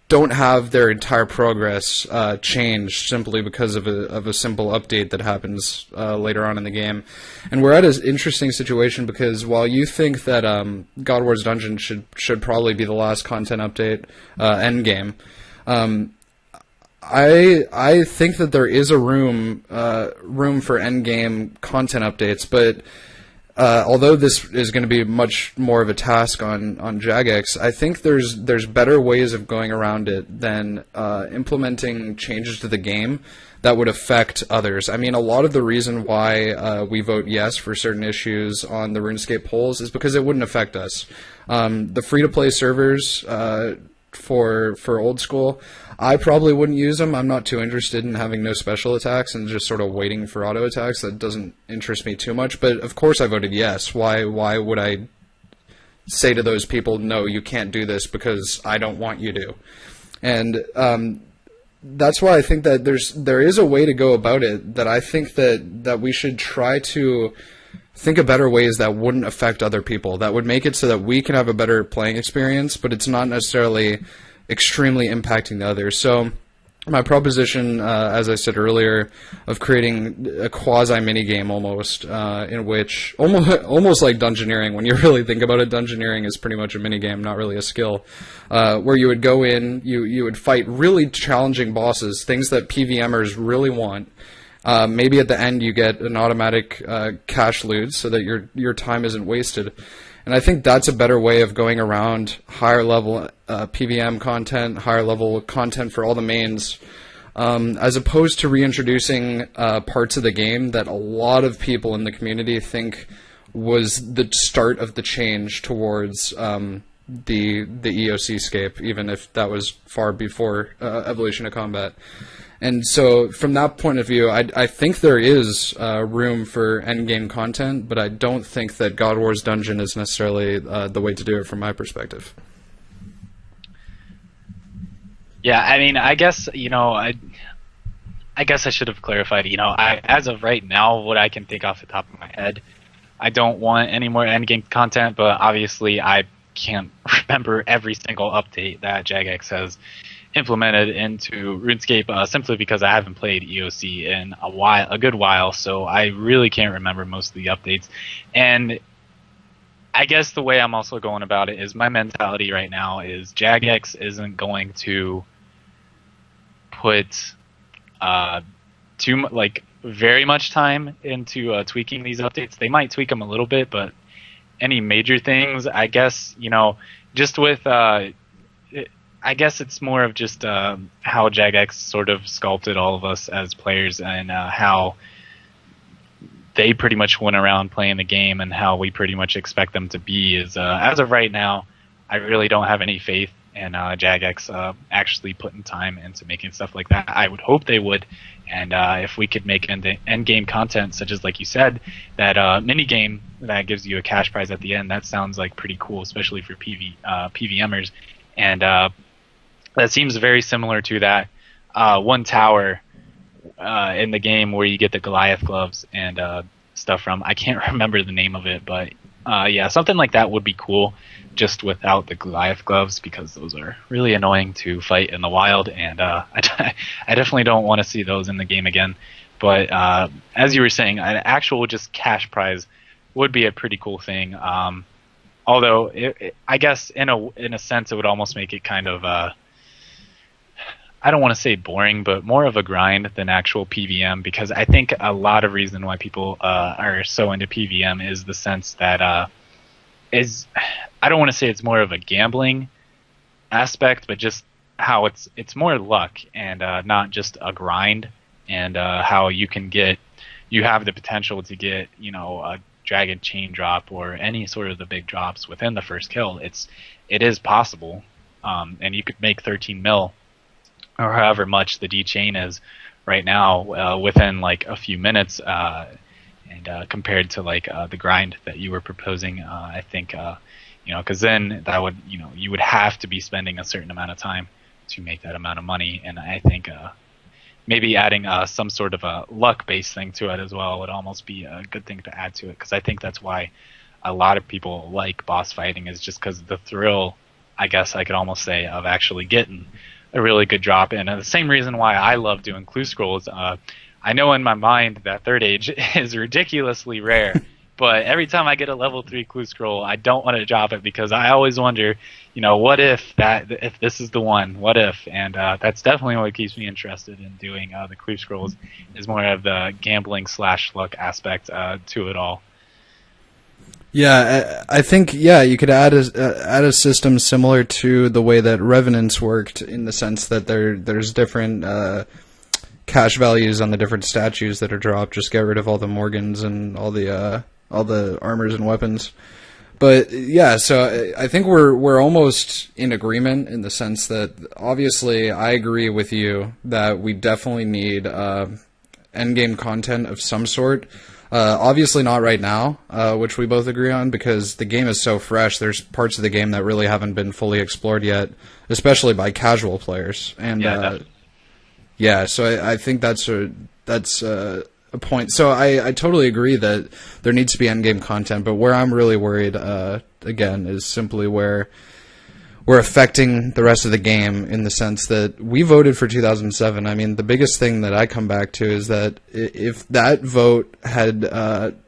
don't have their entire progress changed simply because of a simple update that happens later on in the game. And we're at an interesting situation, because while you think that God Wars Dungeon should probably be the last content update endgame, I think that there is a room for endgame content updates, but although this is going to be much more of a task on Jagex, I think there's better ways of going around it than implementing changes to the game that would affect others. I mean, a lot of the reason why we vote yes for certain issues on the RuneScape polls is because it wouldn't affect us. The free-to-play servers for Old School, I probably wouldn't use them. I'm not too interested in having no special attacks and just sort of waiting for auto attacks. That doesn't interest me too much. But of course I voted yes. Why would I say to those people, no, you can't do this because I don't want you to? And that's why I think that there is a way to go about it, that I think that we should try to think of better ways that wouldn't affect other people, that would make it so that we can have a better playing experience, but it's not necessarily extremely impacting the others. So my proposition, as I said earlier, of creating a quasi mini game almost, in which almost like dungeoneering. When you really think about it, dungeoneering is pretty much a mini game, not really a skill. Where you would go in, you would fight really challenging bosses, things that PvMers really want. Maybe at the end you get an automatic cash loot so that your time isn't wasted. And I think that's a better way of going around higher level PvM content, higher level content for all the mains, as opposed to reintroducing parts of the game that a lot of people in the community think was the start of the change towards the EOC-scape, even if that was far before Evolution of Combat. And so, from that point of view, I think there is room for endgame content, but I don't think that God Wars Dungeon is necessarily the way to do it from my perspective. Yeah, I mean, I guess, I guess I should have clarified, as of right now, what I can think off the top of my head, I don't want any more endgame content, but obviously I can't remember every single update that Jagex has implemented into RuneScape, simply because I haven't played EOC in a good while, so I really can't remember most of the updates. And I guess the way I'm also going about it is my mentality right now is Jagex isn't going to put very much time into tweaking these updates. They might tweak them a little bit, but any major things, I guess, just with I guess it's more of just how Jagex sort of sculpted all of us as players, and how they pretty much went around playing the game and how we pretty much expect them to be is, as of right now, I really don't have any faith in Jagex actually putting time into making stuff like that. I would hope they would, and if we could make end-game content, such as, like you said, that mini-game that gives you a cash prize at the end, that sounds like pretty cool, especially for PvMers. And that seems very similar to that one tower in the game where you get the Goliath gloves and stuff from. I can't remember the name of it, but yeah, something like that would be cool, just without the Goliath gloves, because those are really annoying to fight in the wild, and I definitely don't want to see those in the game again. But as you were saying, an actual just cash prize would be a pretty cool thing. Although I guess in a sense it would almost make it kind of I don't want to say boring, but more of a grind than actual PvM, because I think a lot of reason why people are so into PvM is the sense that I don't want to say it's more of a gambling aspect, but just how it's more luck and not just a grind, and how you have the potential to get a dragon chain drop or any sort of the big drops within the first kill. It is possible, and you could make 13 mil or however much the D chain is right now within like a few minutes, and compared to like the grind that you were proposing, I think because then that would you would have to be spending a certain amount of time to make that amount of money, and I think maybe adding some sort of a luck-based thing to it as well would almost be a good thing to add to it, because I think that's why a lot of people like boss fighting, is just because of the thrill, I guess I could almost say, of actually getting a really good drop. And the same reason why I love doing clue scrolls. I know in my mind that Third Age is ridiculously rare, but every time I get a level 3 clue scroll, I don't want to drop it, because I always wonder, what if this is the one? What if? And that's definitely what keeps me interested in doing the clue scrolls, is more of the gambling / luck aspect to it all. Yeah, I think you could add a system similar to the way that Revenants worked, in the sense that there's different cash values on the different statues that are dropped. Just get rid of all the Morgans and all the armors and weapons. But yeah, so I think we're almost in agreement, in the sense that obviously I agree with you that we definitely need endgame content of some sort. Obviously not right now, which we both agree on, because the game is so fresh. There's parts of the game that really haven't been fully explored yet, especially by casual players. And so I think that's a point. So I totally agree that there needs to be endgame content, but where I'm really worried, again, is simply where were affecting the rest of the game, in the sense that we voted for 2007. I mean, the biggest thing that I come back to is that if that vote had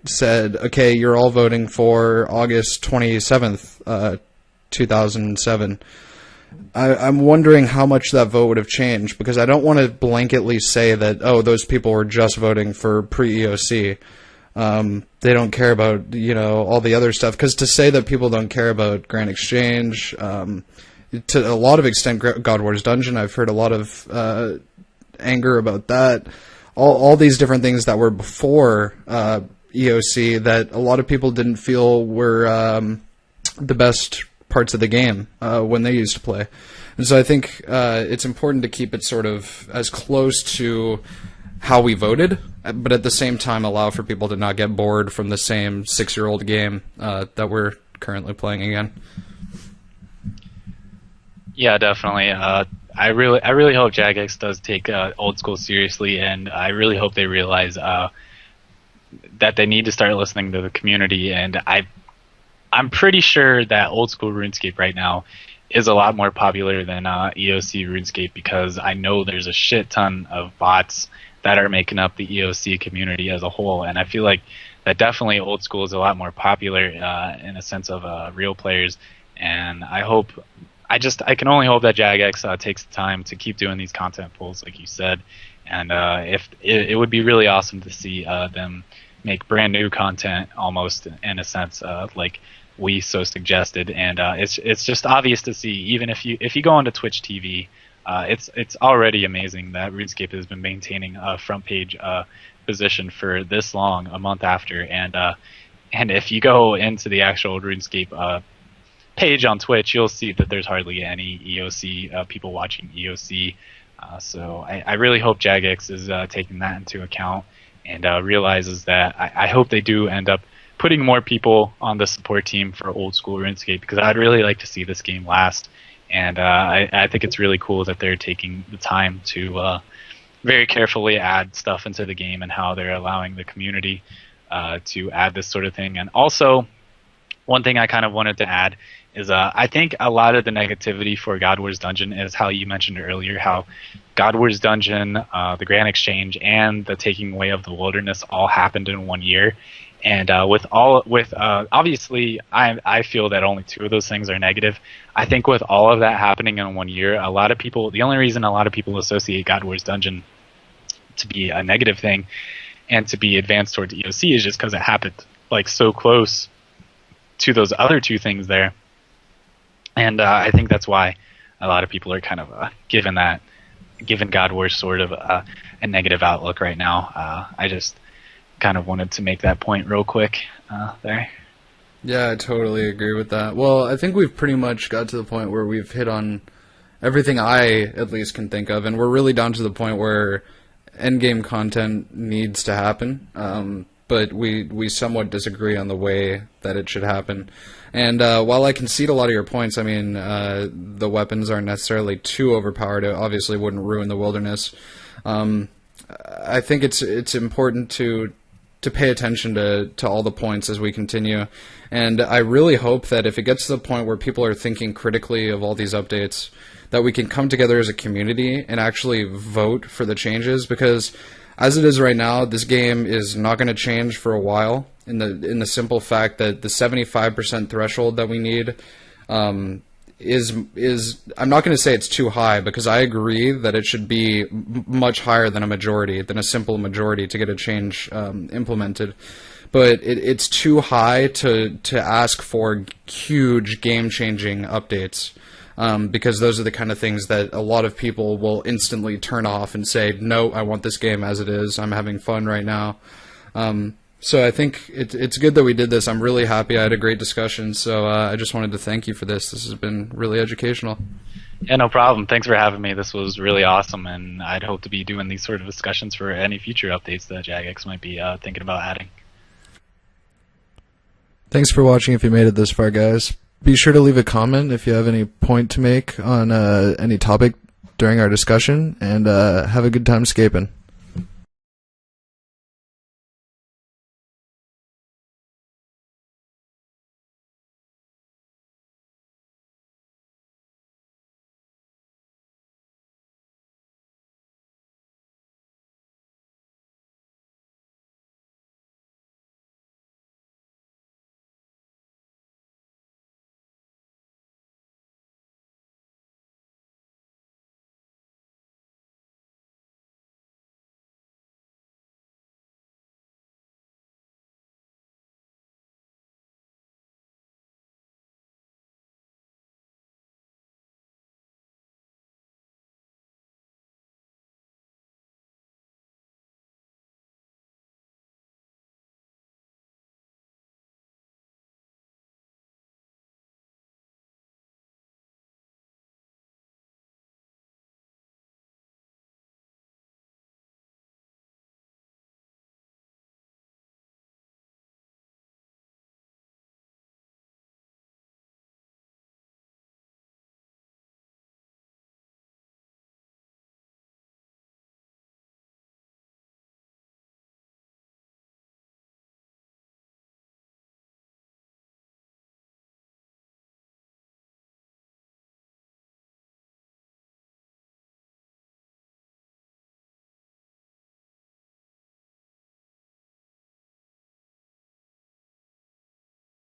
said, okay, you're all voting for August 27th, 2007, I'm wondering how much that vote would have changed, because I don't want to blanketly say that, oh, those people were just voting for pre-EOC. They don't care about, all the other stuff. Because to say that people don't care about Grand Exchange, to a lot of extent, God Wars Dungeon, I've heard a lot of anger about that. All these different things that were before EOC that a lot of people didn't feel were the best parts of the game when they used to play. And so I think it's important to keep it sort of as close to how we voted, but at the same time allow for people to not get bored from the same 6-year-old game that we're currently playing again. Yeah, definitely. I really hope Jagex does take Old School seriously, and I really hope they realize that they need to start listening to the community. And I'm pretty sure that Old School RuneScape right now is a lot more popular than EOC RuneScape, because I know there's a shit ton of bots that are making up the EOC community as a whole, and I feel like that definitely Old School is a lot more popular in a sense of real players. And I can only hope that Jagex takes the time to keep doing these content polls, like you said, and if it would be really awesome to see them make brand new content, almost in a sense, like we so suggested. And it's just obvious to see, even if you go onto Twitch TV. It's already amazing that RuneScape has been maintaining a front page position for this long, a month after, and if you go into the actual RuneScape page on Twitch, you'll see that there's hardly any EOC people watching EOC. So I really hope Jagex is taking that into account and realizes that I hope they do end up putting more people on the support team for Old School RuneScape, because I'd really like to see this game last. And I think it's really cool that they're taking the time to very carefully add stuff into the game, and how they're allowing the community to add this sort of thing. And also, one thing I kind of wanted to add is I think a lot of the negativity for God Wars Dungeon is how you mentioned earlier, how God Wars Dungeon, the Grand Exchange, and the taking away of the Wilderness all happened in 1 year. And obviously, I feel that only 2 of those things are negative. I think with all of that happening in 1 year, the only reason a lot of people associate God Wars Dungeon to be a negative thing and to be advanced towards EOC is just because it happened like so close to those other 2 things there. And I think that's why a lot of people are kind of given God Wars sort of a negative outlook right now. I just kind of wanted to make that point real quick there. Yeah, I totally agree with that. Well, I think we've pretty much got to the point where we've hit on everything I at least can think of, and we're really down to the point where endgame content needs to happen, but we somewhat disagree on the way that it should happen. And while I concede a lot of your points, I mean, the weapons aren't necessarily too overpowered. It obviously wouldn't ruin the Wilderness. I think it's important to pay attention to all the points as we continue. And I really hope that if it gets to the point where people are thinking critically of all these updates, that we can come together as a community and actually vote for the changes, because as it is right now, this game is not going to change for a while, in the simple fact that the 75% threshold that we need is I'm not going to say it's too high, because I agree that it should be much higher than a simple majority to get a change implemented. But it's too high to ask for huge game-changing updates, because those are the kind of things that a lot of people will instantly turn off and say, no, I want this game as it is. I'm having fun right now. So I think it's good that we did this. I'm really happy. I had a great discussion, so I just wanted to thank you for this. This has been really educational. Yeah, no problem. Thanks for having me. This was really awesome, and I'd hope to be doing these sort of discussions for any future updates that Jagex might be thinking about adding. Thanks for watching if you made it this far, guys. Be sure to leave a comment if you have any point to make on any topic during our discussion, and have a good time scaping.